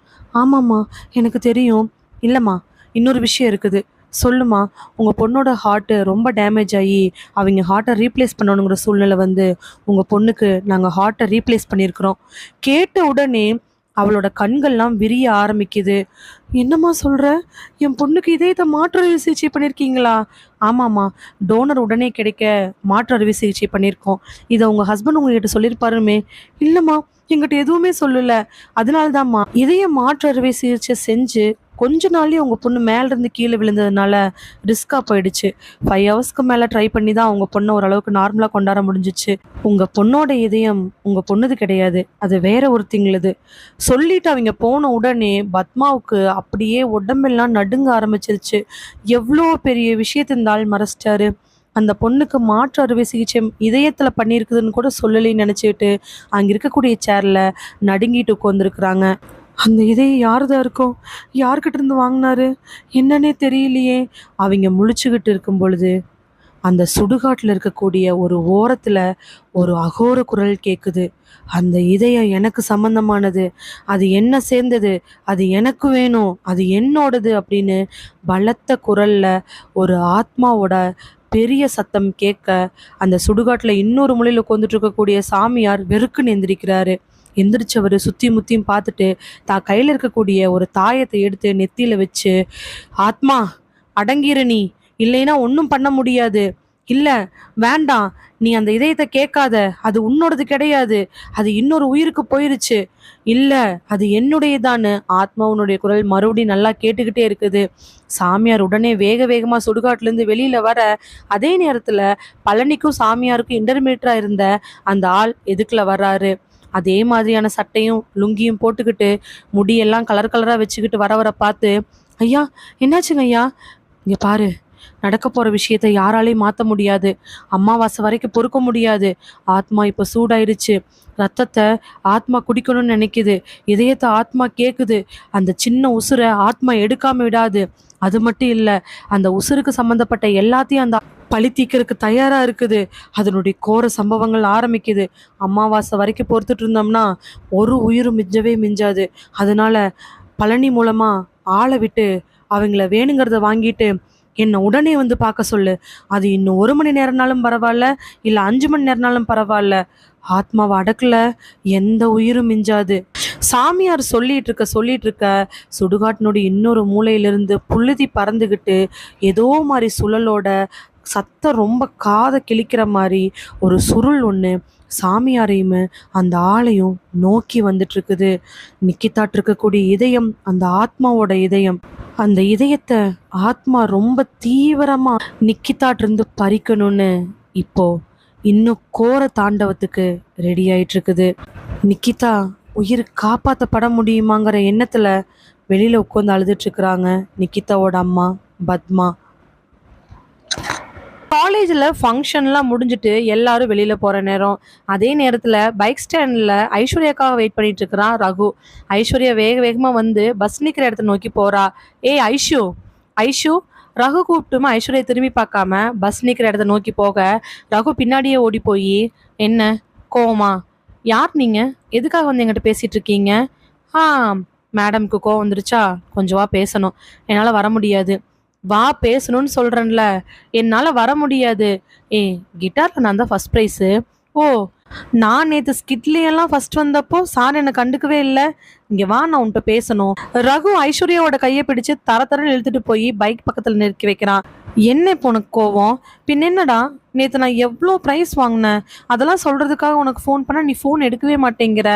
ஆமாம்மா எனக்கு தெரியும். இல்லைம்மா, இன்னொரு விஷயம் இருக்குது, சொல்லுமா. உங்கள் பொண்ணோட ஹார்ட்டு ரொம்ப டேமேஜ் ஆகி அவங்க ஹார்ட்டை ரீப்ளேஸ் பண்ணணுங்கிற சூழ்நிலை வந்து உங்கள் பொண்ணுக்கு நாங்கள் ஹார்ட்டை ரீப்ளேஸ் பண்ணியிருக்கிறோம். கேட்ட உடனே அவளோட கண்கள்லாம் விரிய ஆரம்பிக்குது. என்னம்மா சொல்கிற? என் பொண்ணுக்கு இதயத்தை மாற்று அறுவை சிகிச்சை பண்ணியிருக்கீங்களா? ஆமாம்மா, டோனர் உடனே கிடைக்க மாற்று அறுவை சிகிச்சை பண்ணியிருக்கோம். இதை உங்கள் ஹஸ்பண்ட் உங்ககிட்ட சொல்லியிருப்பாருமே. இல்லைம்மா, எங்கிட்ட எதுவுமே சொல்லலை. அதனால தான்மா இதய மாற்று அறுவை சிகிச்சை செஞ்சு கொஞ்ச நாள்லேயே உங்கள் பொண்ணு மேலேருந்து கீழே விழுந்ததுனால ரிஸ்க்காக போயிடுச்சு. 5 ஹவர்ஸ்க்கு மேலே ட்ரை பண்ணி தான் உங்கள் பொண்ணை ஓரளவுக்கு நார்மலாக கொண்டாட முடிஞ்சிச்சு. உங்கள் பொண்ணோட இதயம் உங்கள் பொண்ணுது கிடையாது, அது வேற ஒருத்திங்களுது. சொல்லிட்டு அவங்க போன உடனே பத்மாவுக்கு அப்படியே உடம்பெல்லாம் நடுங்க ஆரம்பிச்சிருச்சு. எவ்வளோ பெரிய விஷயத்தை இந்த ஆள் மறைச்சிட்டாரு. அந்த பொண்ணுக்கு மாற்று அறுவை சிகிச்சை இதயத்தில் பண்ணியிருக்குதுன்னு கூட சொல்லலைன்னு நினச்சிக்கிட்டு அங்கே இருக்கக்கூடிய சேரில் நடுங்கிட்டு உட்காந்துருக்குறாங்க. அந்த இதயம் யாருதான் இருக்கும்? யார்கிட்ட இருந்து வாங்கினாரு என்னன்னே தெரியலையே. அவங்க முழிச்சுக்கிட்டு இருக்கும் பொழுது அந்த சுடுகாட்டில் இருக்கக்கூடிய ஒரு ஓரத்தில் ஒரு அகோர குரல் கேட்குது. அந்த இதயம் எனக்கு சம்பந்தமானது, அது என்ன சேர்ந்தது, அது எனக்கு வேணும், அது என்னோடது அப்படின்னு பலத்த குரல்ல ஒரு ஆத்மாவோட பெரிய சத்தம் கேட்க அந்த சுடுகாட்டில் இன்னொரு முறையில் உட்காந்துட்டு இருக்கக்கூடிய சாமியார் வெறுக்குன்னு எந்திரிக்கிறாரு. எந்திரிச்சவர் சுற்றி முற்றியும் பார்த்துட்டு தான் கையில் இருக்கக்கூடிய ஒரு தாயத்தை எடுத்து நெத்தியில் வச்சு, ஆத்மா அடங்கிரு, நீ இல்லைன்னா ஒன்றும் பண்ண முடியாது, இல்லை வேண்டாம், நீ அந்த இதயத்தை கேட்காத, அது உன்னோடது கிடையாது, அது இன்னொரு உயிருக்கு போயிருச்சு, இல்லை அது என்னுடையதான்னு ஆத்மாவுனுடைய குரல் மறுபடியும் நல்லா கேட்டுக்கிட்டே இருக்குது. சாமியார் உடனே வேக வேகமாக சுடுகாட்டிலேருந்து வெளியில் வர அதே நேரத்தில் பழனிக்கும் சாமியாருக்கும் இன்டர்மீடியட்டாக இருந்த அந்த ஆள் எதுக்குள்ள வர்றாரு. அதே மாதிரியான சட்டையும் லுங்கியும் போட்டுக்கிட்டு முடியெல்லாம் கலர் கலராக வச்சுக்கிட்டு வர பார்த்து, ஐயா என்னாச்சுங்க ஐயா? இங்கே பாரு, நடக்க போகிற விஷயத்த யாராலையும் மாற்ற முடியாது, அமாவாசை வரைக்கும் பொறுக்க முடியாது. ஆத்மா இப்போ சூடாயிருச்சு, ரத்தத்தை ஆத்மா குடிக்கணும்னு நினைக்குது, இதயத்தை ஆத்மா கேட்குது, அந்த சின்ன உசுரை ஆத்மா எடுக்காம விடாது. அது மட்டும் இல்லை, அந்த உசுருக்கு சம்மந்தப்பட்ட எல்லாத்தையும் அந்த பழி தீக்கிறதுக்கு தயாராக இருக்குது. அதனுடைய கோர சம்பவங்கள் ஆரம்பிக்குது. அமாவாசை வரைக்கும் பொறுத்துட்டு இருந்தோம்னா ஒரு உயிரும் மிஞ்சவே மிஞ்சாது. அதனால பழனி மூலமாக ஆளை விட்டு அவங்கள வேணுங்கிறத வாங்கிட்டு என்னை உடனே வந்து பார்க்க சொல்லு. அது இன்னும் 1 மணி நேரம்னாலும் பரவாயில்ல, இல்லை 5 மணி நேரம்னாலும் பரவாயில்ல. ஆத்மாவை அடக்கல எந்த உயிரும் மிஞ்சாது. சாமியார் சொல்லிட்டு இருக்க சுடுகாட்டினுடைய இன்னொரு மூலையிலிருந்து புழுதி பறந்துகிட்டு ஏதோ மாதிரி சுழலோட சத்தம் ரொம்ப காதை கிழிக்கிற மாதிரி ஒரு சுருள் ஒன்று சாமியாரையும் அந்த ஆளையும் நோக்கி வந்துட்டு இருக்குது. நிக்கித்தாட்டு இருக்கக்கூடிய இதயம் அந்த ஆத்மாவோட இதயம். அந்த இதயத்தை ஆத்மா ரொம்ப தீவிரமா நிக்கித்தாட்டு இருந்து பறிக்கணும்னு இப்போ இன்னும் கோர தாண்டவத்துக்கு ரெடி ஆயிட்டு இருக்குது. நிக்கிதா உயிர் காப்பாற்றப்பட முடியுமாங்கிற எண்ணத்துல வெளியில உட்காந்து அழுதுட்டு இருக்கிறாங்க நிக்கிதாவோட அம்மா பத்மா. காலேஜில் ஃபங்க்ஷன்லாம் முடிஞ்சுட்டு எல்லாரும் வெளியில் போகிற நேரம். அதே நேரத்தில் பைக் ஸ்டாண்டில் ஐஸ்வர்யாக்காக வெயிட் பண்ணிட்டு இருக்கிறான் ரகு. ஐஸ்வர்யா வேக வேகமாக வந்து பஸ் நிற்கிற இடத்த நோக்கி போகிறா. ஏய் ஐஷு, ஐஷு. ரகு கூப்பிட்டுமா ஐஸ்வர்யா திரும்பி பார்க்காம பஸ் நிற்கிற இடத்த நோக்கி போக ரகு பின்னாடியே ஓடி போய், என்ன கோவமா? யார் நீங்கள்? எதுக்காக வந்து எங்கிட்ட பேசிகிட்டு இருக்கீங்க? ஆ, மேடம்க்கு கோவம் வந்துருச்சா? கொஞ்சம் வா பேசணும். என்னால் வர முடியாது. வா பேசணும்னு சொல்கிறேன்ல. என்னால் வர முடியாது. ஏ, கிட்டாரில் நான் தான் ஃபஸ்ட் ப்ரைஸு. ஓ, நான் நேற்று ஸ்கிட்லியெல்லாம் ஃபஸ்ட் வந்தப்போ சார் என்னை கண்டுக்கவே இல்லை. இங்கே வா, நான் உன்கிட்ட பேசணும். ரகு ஐஸ்வர்யாவோட கையை பிடிச்சு தரன்னு இழுத்துட்டு போய் பைக் பக்கத்தில் நிறுத்தி வைக்கிறான். என்ன இப்போ உனக்கு கோவம்? பின் என்னடா, நேற்று நான் எவ்வளோ ப்ரைஸ் வாங்கினேன் அதெல்லாம் சொல்கிறதுக்காக உனக்கு ஃபோன் பண்ணால் நீ ஃபோன் எடுக்கவே மாட்டேங்கிற.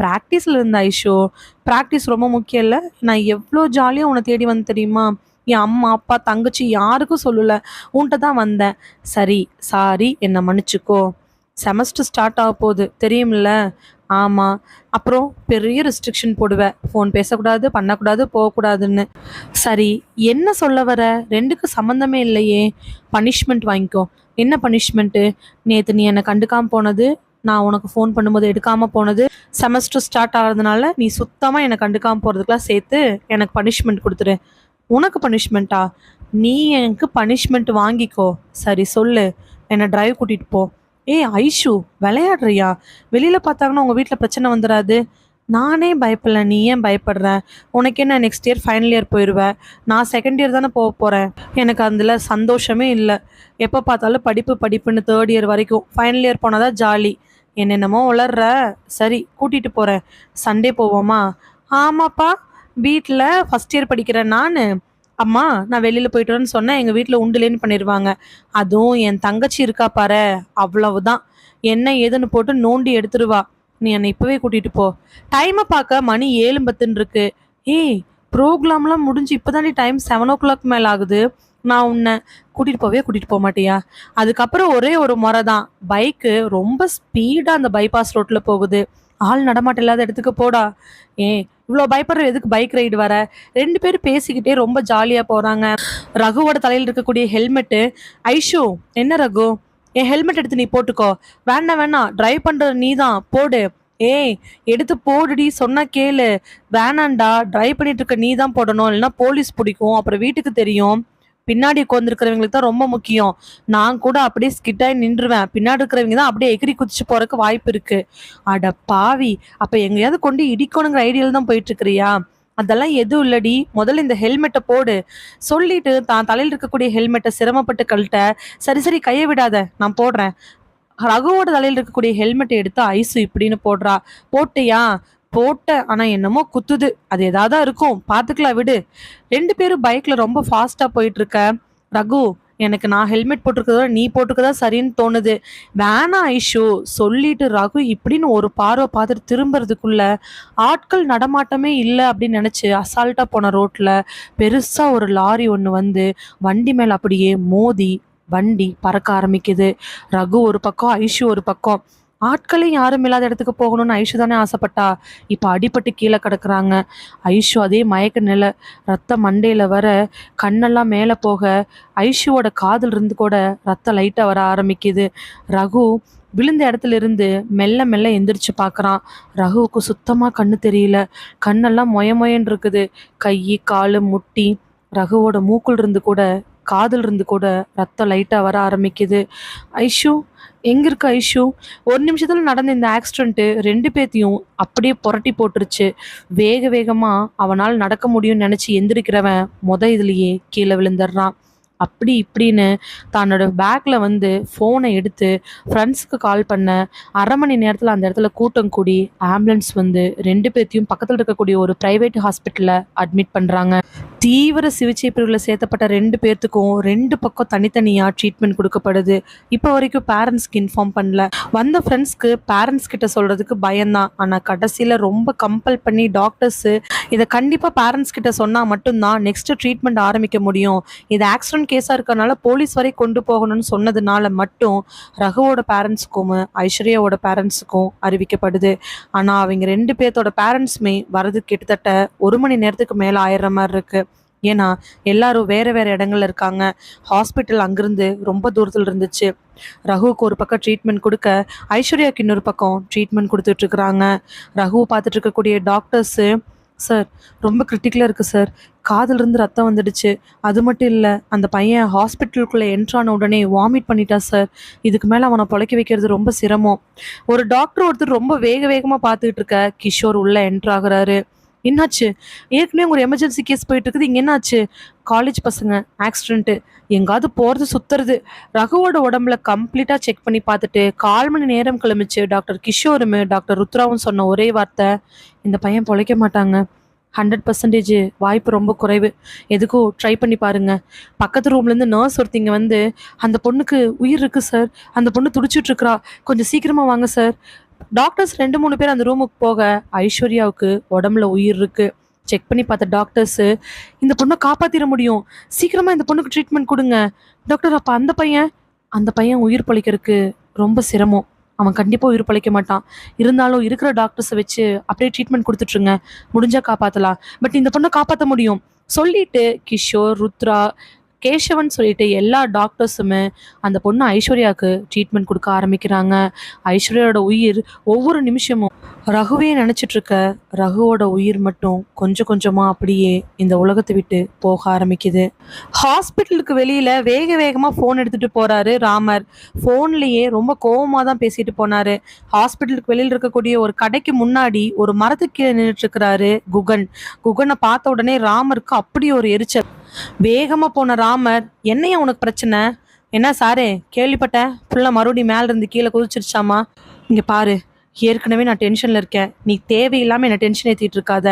ப்ராக்டிஸில் இருந்த ஐஷோ. ப்ராக்டிஸ் ரொம்ப முக்கியம் இல்லை. நான் எவ்வளோ ஜாலியாக உன்னை தேடி வந்து தெரியுமா? என் அம்மா அப்பா தங்கச்சி யாருக்கும் சொல்லலை, உன்கிட்ட தான் வந்தேன். சரி, சாரி, என்னை மன்னிச்சுக்கோ. செமஸ்டர் ஸ்டார்ட் ஆக போகுது தெரியுமில்ல? ஆமாம். அப்புறம் பெரிய ரெஸ்ட்ரிக்ஷன் போடுவேன், ஃபோன் பேசக்கூடாது, பண்ணக்கூடாது, போகக்கூடாதுன்னு. சரி, என்ன சொல்ல வர? ரெண்டுக்கும் சம்மந்தமே இல்லையே. பனிஷ்மெண்ட் வாங்கிக்கோ. என்ன பனிஷ்மெண்ட்டு? நேற்று நீ என்னை கண்டுக்காமல் போனது, நான் உனக்கு ஃபோன் பண்ணும்போது எடுக்காமல் போனது, செமஸ்டர் ஸ்டார்ட் ஆகிறதுனால நீ சுத்தமாக என்னை கண்டுக்காமல் போகிறதுக்கெலாம் சேர்த்து எனக்கு பனிஷ்மெண்ட் கொடுத்துரு. உனக்கு பனிஷ்மெண்ட்டா? நீ எனக்கு பனிஷ்மெண்ட் வாங்கிக்கோ. சரி சொல்லு, என்னை டிரைவ் கூட்டிகிட்டு போ. ஏய் ஐஷு, விளையாடுறியா? வெளியில் பார்த்தாங்கன்னா உங்கள் வீட்டில் பிரச்சனை வந்துடாது. நானே பயப்படல, நீ ஏன் பயப்படுற? உனக்கு என்ன, நெக்ஸ்ட் இயர் ஃபைனல் இயர் போயிடுவேன். நான் செகண்ட் இயர் தானே போக போகிறேன். எனக்கு அதில் சந்தோஷமே இல்லை. எப்போ பார்த்தாலும் படிப்பு படிப்புன்னு தேர்ட் இயர் வரைக்கும். ஃபைனல் இயர் போனால் தான் ஜாலி. என்னென்னமோ வளர்ற. சரி, கூட்டிகிட்டு போகிறேன். சண்டே போவோமா? ஆமாப்பா, வீட்டில் ஃபஸ்ட் இயர் படிக்கிறேன் நான். அம்மா, நான் வெளியில் போயிட்டு வரேன்னு சொன்னேன், எங்கள் வீட்டில் உண்டுலேன்னு பண்ணிடுவாங்க. அதுவும் என் தங்கச்சி இருக்கா பாரு, அவ்வளவுதான். என்ன ஏதுன்னு போட்டு நோண்டி எடுத்துருவா. நீ என்னை இப்போவே கூட்டிகிட்டு போ. டைமை பார்க்க மணி 7:10 இருக்கு. ஏய், ப்ரோக்ராம்லாம் முடிஞ்சு இப்போ தாண்டி டைம் 7 o'clock மேலே ஆகுது. நான் உன்னை கூட்டிகிட்டு போக மாட்டியா? அதுக்கப்புறம் ஒரே ஒரு முறை தான். பைக்கு ரொம்ப ஸ்பீடாக அந்த பைபாஸ் ரோட்டில் போகுது. ஆள் நடமாட்டம் இல்லாத இடத்துக்கு போடா. ஏன் இவ்வளோ பயப்படுற? எதுக்கு பைக் ரைடு வர? 2 பேரும் பேசிக்கிட்டே ரொம்ப ஜாலியாக போகிறாங்க. ரகுவோட தலையில் இருக்கக்கூடிய ஹெல்மெட்டு. ஐஷு, என்ன ரகு, என் ஹெல்மெட் எடுத்து நீ போட்டுக்கோ. வேண்டாம் வேணாம், டிரைவ் பண்ணுற நீ தான், போடு. ஏய், எடுத்து போடுடி, சொன்னா கேளு. வேணாண்டா, டிரைவ் பண்ணிட்டு இருக்க நீ தான் போடணும், இல்லைன்னா போலீஸ் பிடிக்கும், அப்புறம் வீட்டுக்கு தெரியும். பின்னாடி உட்காந்துருக்கிறவங்களுக்கு தான் ரொம்ப முக்கியம். நான் கூட அப்படியே ஸ்கிட்டாகி நின்றுவேன். பின்னாடி இருக்கிறவங்க தான் அப்படியே எகிரி குதிச்சு போறதுக்கு வாய்ப்பு இருக்கு. அட பாவி, அப்ப எங்கேயாவது கொண்டு இடிக்கணுங்கிற ஐடியால தான் போயிட்டு இருக்கிறியா? அதெல்லாம் எதுவும் இல்லடி, முதல்ல இந்த ஹெல்மெட்டை போடு. சொல்லிட்டு தான் தலையில் இருக்கக்கூடிய ஹெல்மெட்டை சிரமப்பட்டு கழட்ட. சரி சரி, கையை விடாத, நான் போடுறேன். ரகுவோட தலையில் இருக்கக்கூடிய ஹெல்மெட்டை எடுத்து ஐசு இப்படின்னு போடுறா. போட்டியா? போட்ட, ஆனா என்னமோ குத்துது. அது ஏதாவது இருக்கும், பாத்துக்கலாம் விடு. 2 பேரும் பைக்ல ரொம்ப ஃபாஸ்டா போயிட்டு இருக்க. ரகு, எனக்கு நான் ஹெல்மெட் போட்டிருக்கதோட நீ போட்டுக்கதா சரின்னு தோணுது. வேணாம் ஐஷு. சொல்லிட்டு ரகு இப்படின்னு ஒரு பார்வை பார்த்துட்டு திரும்புறதுக்குள்ள ஆட்கள் நடமாட்டமே இல்லை அப்படின்னு நினைச்சு அசால்ட்டா போன ரோட்ல பெருசா ஒரு லாரி ஒன்று வந்து வண்டி மேல அப்படியே மோதி வண்டி பறக்க ஆரம்பிக்குது. ரகு ஒரு பக்கம், ஐஷு ஒரு பக்கம். ஆட்களே யாரும் இல்லாத இடத்துக்கு போகணும்னு ஐஷு தானே ஆசைப்பட்டா. இப்போ அடிபட்டு கீழே கிடக்குறாங்க. ஐஷு அதே மயக்க நிலை, ரத்தம் மண்டையில் வர, கண்ணெல்லாம் மேலே போக, ஐஷுவோட காதில் இருந்து கூட ரத்தம் லைட்டாக வர ஆரம்பிக்குது. ரகு விழுந்த இடத்துல இருந்து மெல்ல மெல்ல எந்திரிச்சு பார்க்குறான். ரகுவுக்கு சுத்தமாக கண்ணு தெரியல. கண்ணெல்லாம் மொயன்னு இருக்குது. கை காலு முட்டி, ரகுவோட மூக்குள் இருந்து கூட காதில் இருந்து கூட ரத்தம் லைட்டாக வர ஆரம்பிக்குது. ஐஷு எங்கே இருக்கு ஐஷு? ஒரு நிமிஷத்தில் நடந்த இந்த ஆக்சிடென்ட்டு 2 பேத்தையும் அப்படியே புரட்டி போட்டுருச்சு. வேகமாக அவனால் நடக்க முடியும்னு நினச்சி எந்திரிக்கிறவன் இதுலேயே கீழே விழுந்துடுறான். அப்படி இப்படின்னு தன்னோட பேக்ல வந்து ஃபோனை எடுத்து ஃப்ரெண்ட்ஸுக்கு கால் பண்ண. அரை மணி நேரத்தில் அந்த இடத்துல கூட்டம் கூடி ஆம்புலன்ஸ் வந்து ரெண்டு பேர்த்தையும் பக்கத்தில் இருக்கக்கூடிய ஒரு பிரைவேட் ஹாஸ்பிட்டலில் அட்மிட் பண்ணுறாங்க. தீவிர சிகிச்சை பிரிவில் சேர்த்தப்பட்ட ரெண்டு பேர்த்துக்கும் ரெண்டு பக்கம் தனித்தனியாக ட்ரீட்மெண்ட் கொடுக்கப்படுது. இப்போ வரைக்கும் பேரண்ட்ஸ்க்கு இன்ஃபார்ம் பண்ணல. வந்த ஃப்ரெண்ட்ஸ்க்கு பேரண்ட்ஸ் கிட்ட சொல்கிறதுக்கு பயம்தான். ஆனால் கடைசியில் ரொம்ப கம்பல் பண்ணி டாக்டர்ஸு இதை கண்டிப்பாக பேரண்ட்ஸ் கிட்ட சொன்னால் மட்டும்தான் நெக்ஸ்ட் ட்ரீட்மெண்ட் ஆரம்பிக்க முடியும். இது ஆக்சிடென்ட் கேஸாக இருக்கறனால போலீஸ் வரை கொண்டு போகணும்னு சொன்னதுனால மட்டும் ரகுவோட பேரண்ட்ஸுக்கும் ஐஸ்வர்யாவோட பேரண்ட்ஸுக்கும் அறிவிக்கப்படுது. ஆனால் அவங்க ரெண்டு பேர்த்தோட பேரண்ட்ஸுமே வரது கிட்டத்தட்ட 1 மணி நேரத்துக்கு மேலே ஆயிடுற மாதிரி இருக்கு. ஏன்னா எல்லாரும் வேற வேற இடங்கள்ல இருக்காங்க. ஹாஸ்பிட்டல் அங்கிருந்து ரொம்ப தூரத்தில் இருந்துச்சு. ரகுவுக்கு ஒரு பக்கம் ட்ரீட்மெண்ட் கொடுக்க, ஐஸ்வர்யாவுக்கு இன்னொரு பக்கம் ட்ரீட்மெண்ட் கொடுத்துட்டு இருக்கிறாங்க. ரகுவை பார்த்துட்டு இருக்கக்கூடிய டாக்டர்ஸு, சார் ரொம்ப கிரிட்டிக்கலாக இருக்குது சார், காதிலிருந்து ரத்தம் வந்துடுச்சு, அது மட்டும் இல்லை அந்த பையன் ஹாஸ்பிட்டலுக்குள்ளே என்ட்ரான உடனே வாமிட் பண்ணிட்டா சார், இதுக்கு மேலே அவனை பொழைக்க வைக்கிறது ரொம்ப சிரமம். ஒரு டாக்டர் ஒருத்தர் ரொம்ப வேகமாக பார்த்துக்கிட்டு இருக்க கிஷோர் உள்ளே என்ட்ராகிறாரு. என்னாச்சு? ஏற்கனவே ஒரு எமர்ஜென்சி கேஸ் போயிட்டு இருக்குது, இங்கே என்னாச்சு? காலேஜ் பசங்க ஆக்சிடென்ட்டு, எங்காவது போகிறது சுத்துறது. ரகுவோட உடம்புல கம்ப்ளீட்டாக செக் பண்ணி பார்த்துட்டு 1/4 மணி நேரம் கிளம்பிச்சு டாக்டர் கிஷோரும் டாக்டர் ருத்ராவும் சொன்ன ஒரே வார்த்தை, இந்த பையன் பொழைக்க மாட்டாங்க, 100% வாய்ப்பு ரொம்ப குறைவு, எதுக்கும் ட்ரை பண்ணி பாருங்க. பக்கத்து ரூம்லேருந்து நர்ஸ் ஒருத்திங்க வந்து, அந்த பொண்ணுக்கு உயிர் இருக்கு சார், அந்த பொண்ணு துடிச்சிட்டு இருக்கிறா, கொஞ்சம் சீக்கிரமாக வாங்க சார். டாக்டர்ஸ் 2-3 பேர் அந்த ரூமுக்கு போக ஐஸ்வர்யாவுக்கு உடம்புல உயிர் இருக்கு. செக் பண்ணி பார்த்த டாக்டர்ஸு, இந்த பொண்ணை காப்பாற்றிட முடியும், சீக்கிரமாக இந்த பொண்ணுக்கு ட்ரீட்மெண்ட் கொடுங்க. டாக்டர் அப்போ அந்த பையன் உயிர் பிழைக்கிறதுக்கு ரொம்ப சிரமம், அவன் கண்டிப்பாக உயிர் பிழைக்க மாட்டான், இருந்தாலும் இருக்கிற டாக்டர்ஸை வச்சு அப்படியே ட்ரீட்மெண்ட் கொடுத்துட்ருங்க, முடிஞ்சா காப்பாற்றலாம், பட் இந்த பொண்ணை காப்பாற்ற முடியும் சொல்லிட்டு கிஷோர், ருத்ரா, கேசவன் சொல்லிட்டு எல்லா டாக்டர்ஸுமே அந்த பொண்ணு ஐஸ்வர்யாவுக்கு ட்ரீட்மெண்ட் கொடுக்க ஆரம்பிக்கிறாங்க. ஐஸ்வர்யாவோட உயிர் ஒவ்வொரு நிமிஷமும் ரகுவே நினச்சிட்டு இருக்க. ரகுவோட உயிர் மட்டும் கொஞ்சம் கொஞ்சமாக அப்படியே இந்த உலகத்தை விட்டு போக ஆரம்பிக்குது. ஹாஸ்பிட்டலுக்கு வெளியில் வேகமாக ஃபோன் எடுத்துகிட்டு போகிறாரு ராமர். ஃபோன்லேயே ரொம்ப கோவமாக தான் பேசிட்டு போனார். ஹாஸ்பிட்டலுக்கு வெளியில் இருக்கக்கூடிய ஒரு கடைக்கு முன்னாடி ஒரு மரத்துக்கு கீழே நின்றுட்டு இருக்கிறாரு குகன். குகனை பார்த்த உடனே ராமருக்கு அப்படி ஒரு எரிச்சல். வேகமாக போன ராமர், என்னையா உனக்கு பிரச்சனை? என்ன சாரே கேள்விப்பட்டேன், ஃபுல்லாக மறுபடியும் மேலே இருந்து கீழே குதிச்சிருச்சாமா. இங்கே பாரு, ஏற்கனவே நான் டென்ஷனில் இருக்கேன், நீ தேவையில்லாமல் என்னை டென்ஷன் ஏற்றிட்டு இருக்காத.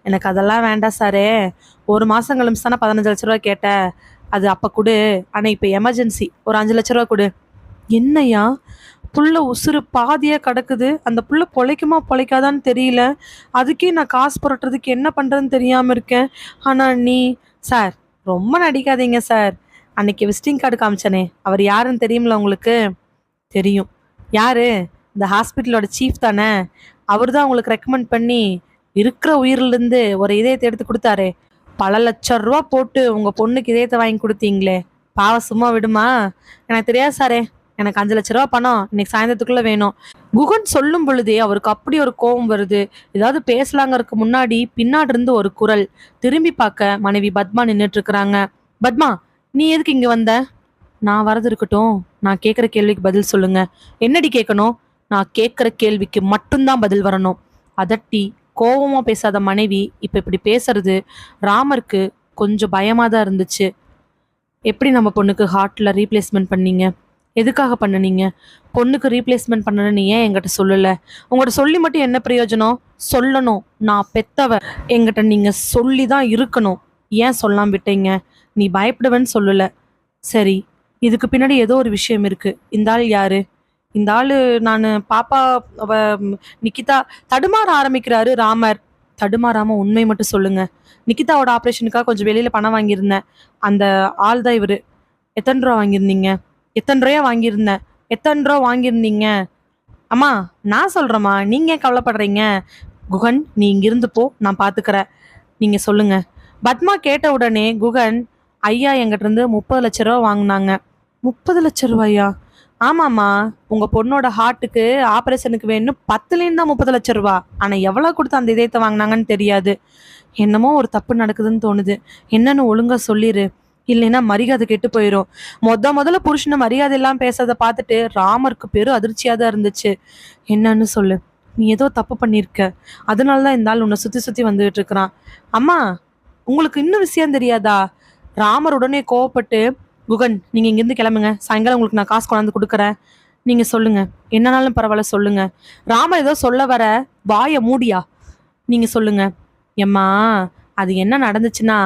எனக்கு அதெல்லாம் வேண்டாம் சாரே, 1 மாதம் கழிச்சு தானே 15 லட்ச ரூபா கேட்டேன், அது அப்போ கொடு, ஆனால் இப்போ எமர்ஜென்சி ஒரு 5 லட்ச ரூபா கொடு. என்னையா புள்ள உசுறு பாதியாக கிடக்குது, அந்த புள்ள பொழைக்குமா பொழைக்காதான்னு தெரியல, அதுக்கே நான் காசு புரட்டுறதுக்கு என்ன பண்ணுறதுன்னு தெரியாமல் இருக்கேன். ஆனால் நீ சார் ரொம்ப நடிக்காதீங்க சார், அன்னைக்கு விசிட்டிங் கார்டு காமிச்சனே அவர் யாருன்னு தெரியுமில்ல உங்களுக்கு? தெரியும். யாரு? இந்த ஹாஸ்பிட்டலோட சீஃப் தானே, அவர் தான் உங்களுக்கு ரெக்கமெண்ட் பண்ணி இருக்கிற உயிரிலேருந்து ஒரு இதயத்தை எடுத்து கொடுத்தாரே, பல லட்சம் ரூபா போட்டு உங்கள் பொண்ணுக்கு இதயத்தை வாங்கி கொடுத்தீங்களே, பாவம் சும்மா விடுமா? எனக்கு தெரியாது சாரே, எனக்கு 5 லட்ச ரூபா பணம் இன்னைக்கு சாயந்தரத்துக்குள்ளே வேணும். குகன் சொல்லும் பொழுதே அவருக்கு அப்படி ஒரு கோபம் வருது. ஏதாவது பேசலாங்கிறதுக்கு முன்னாடி பின்னாடி இருந்து ஒரு குரல். திரும்பி பார்க்க மனைவி பத்மா நின்றுட்டு இருக்கிறாங்க. பத்மா, நீ எதுக்கு இங்கே வந்த? நான் வரது இருக்கட்டும், நான் கேட்குற கேள்விக்கு பதில் சொல்லுங்க. என்னடி கேட்கணும்? நான் கேட்குற கேள்விக்கு மட்டும்தான் பதில் வரணும். அதட்டி கோபமாக பேசாத மனைவி இப்போ இப்படி பேசுறது ராமருக்கு கொஞ்சம் பயமாக தான் இருந்துச்சு. எப்படி நம்ம பொண்ணுக்கு ஹார்ட்டில் ரீப்ளேஸ்மெண்ட் பண்ணீங்க? எதுக்காக பண்ணினீங்க? பொண்ணுக்கு ரீப்ளேஸ்மெண்ட் பண்ணணும்னு ஏன் என்கிட்ட சொல்லலை? உங்கள்கிட்ட சொல்லி மட்டும் என்ன பிரயோஜனம்? சொல்லணும், நான் பெத்தவ, என்கிட்ட நீங்கள் சொல்லி தான் இருக்கணும். ஏன் சொல்லாமல் விட்டீங்க? நீ பயப்படுவேன்னு சொல்லலை. சரி, இதுக்கு பின்னாடி ஏதோ ஒரு விஷயம் இருக்குது. இந்த ஆள் யாரு? இந்த ஆள் நான் பாப்பா அவ நிக்கிதா. தடுமாற ஆரம்பிக்கிறாரு ராமர். தடுமாறாம உண்மை மட்டும் சொல்லுங்க. நிக்கிதாவோட ஆப்ரேஷனுக்காக கொஞ்சம் வெளியில் பணம் வாங்கியிருந்தேன், அந்த ஆள் தான் இவர். எத்தனை ரூபா வாங்கியிருந்தீங்க? எத்தனை ரூபாயா வாங்கியிருந்தேன்? எத்தனை ரூபா வாங்கியிருந்தீங்க? அம்மா நான் சொல்கிறேம்மா, நீங்கள் ஏன் கவலைப்படுறீங்க? குகன், நீ இங்கிருந்து போ, நான் பார்த்துக்கிறேன், நீங்கள் சொல்லுங்க. பத்மா கேட்ட உடனே குகன், ஐயா என்கிட்ட இருந்து 30 லட்ச ரூபா வாங்கினாங்க. 30 லட்ச ரூபாயா? ஆமாம்மா, உங்கள் பொண்ணோட ஹார்ட்டுக்கு ஆப்ரேஷனுக்கு வேணும் 10லேருந்து தான் 30 லட்ச ரூபா. ஆனால் எவ்வளோ கொடுத்து அந்த இதயத்தை வாங்கினாங்கன்னு தெரியாது. என்னமோ ஒரு தப்பு நடக்குதுன்னு தோணுது, என்னன்னு ஒழுங்காக சொல்லிடு, இல்லைன்னா மரியாதை கெட்டு போயிடும். முதல்ல புருஷனை மரியாதை எல்லாம் பேசுறதை பார்த்துட்டு ராமருக்கு பெரும் அதிர்ச்சியாக தான் இருந்துச்சு. என்னன்னு சொல்லு, நீ ஏதோ தப்பு பண்ணியிருக்க, அதனால தான் இந்த ஆள் உன்னை சுற்றி சுற்றி வந்துகிட்டு இருக்கிறான். அம்மா, உங்களுக்கு இன்னும் விஷயம் தெரியாதா? ராமர் உடனே கோவப்பட்டு, குகன், நீங்க இங்கிருந்து கிளம்புங்க. சாயங்காலம் உங்களுக்கு நான் காசு கொண்டாந்து கொடுக்குறேன். நீங்க சொல்லுங்க. என்னனாலும் பரவாயில்ல சொல்லுங்க. ராமர் ஏதோ சொல்ல வர, வாய மூடியா? நீங்க சொல்லுங்க. எம்மா, அது என்ன நடந்துச்சுன்னா,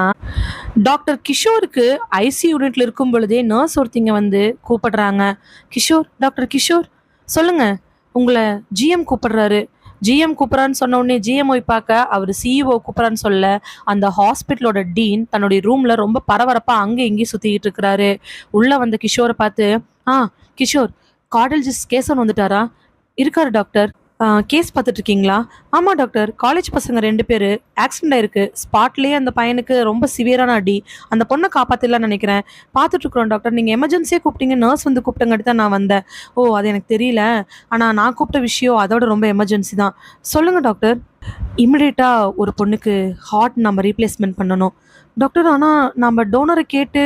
டாக்டர் கிஷோருக்கு ஐசி யூனிட்ல இருக்கும் பொழுதே நர்ஸ் ஒருத்திங்க வந்து கூப்பிடுறாங்க. கிஷோர், டாக்டர் கிஷோர், சொல்லுங்க. உங்களை ஜிஎம் கூப்பிடுறாரு. ஜிஎம் கூப்பிட்றான்னு சொன்ன உடனே ஜிஎம் போய் பார்க்க அவர் சிஇஓ கூப்பிட்றான்னு சொல்ல அந்த ஹாஸ்பிட்டலோட டீன் தன்னுடைய ரூம்ல ரொம்ப பரபரப்பா அங்கே இங்கேயும் சுத்திக்கிட்டு இருக்கிறாரு. உள்ள வந்த கிஷோரை பார்த்து, ஆ கிஷோர், கார்டியாலஜிஸ்ட் கேசவன் வந்துட்டாரா? இருக்காரு டாக்டர். கேஸ் பார்த்துட்டு இருக்கீங்களா? ஆமா டாக்டர், காலேஜ் பசங்க 2 பேர் ஆக்சிடென்ட் ஆயிருக்கு. ஸ்பாட்லயே அந்த பையனுக்கு ரொம்ப சிவியரான அடி. அந்த பொண்ணை காப்பாத்திடலாம்னு நினைக்கிறேன். பார்த்துட்டு இருக்கிறோம் டாக்டர். நீங்க எமர்ஜென்சியே கூப்பிட்டீங்க, நர்ஸ் வந்து கூப்பிட்டங்காட்டி தான் நான் வந்தேன். ஓ, அது எனக்கு தெரியல. ஆனா நான் கூப்பிட்ட விஷயம் அதோட ரொம்ப எமர்ஜென்சி தான். சொல்லுங்க டாக்டர். இமிடியேட்டா ஒரு பொண்ணுக்கு ஹார்ட் நம்ம ரீப்ளேஸ்மெண்ட் பண்ணணும் டாக்டர். ஆனால் நம்ம டோனரை கேட்டு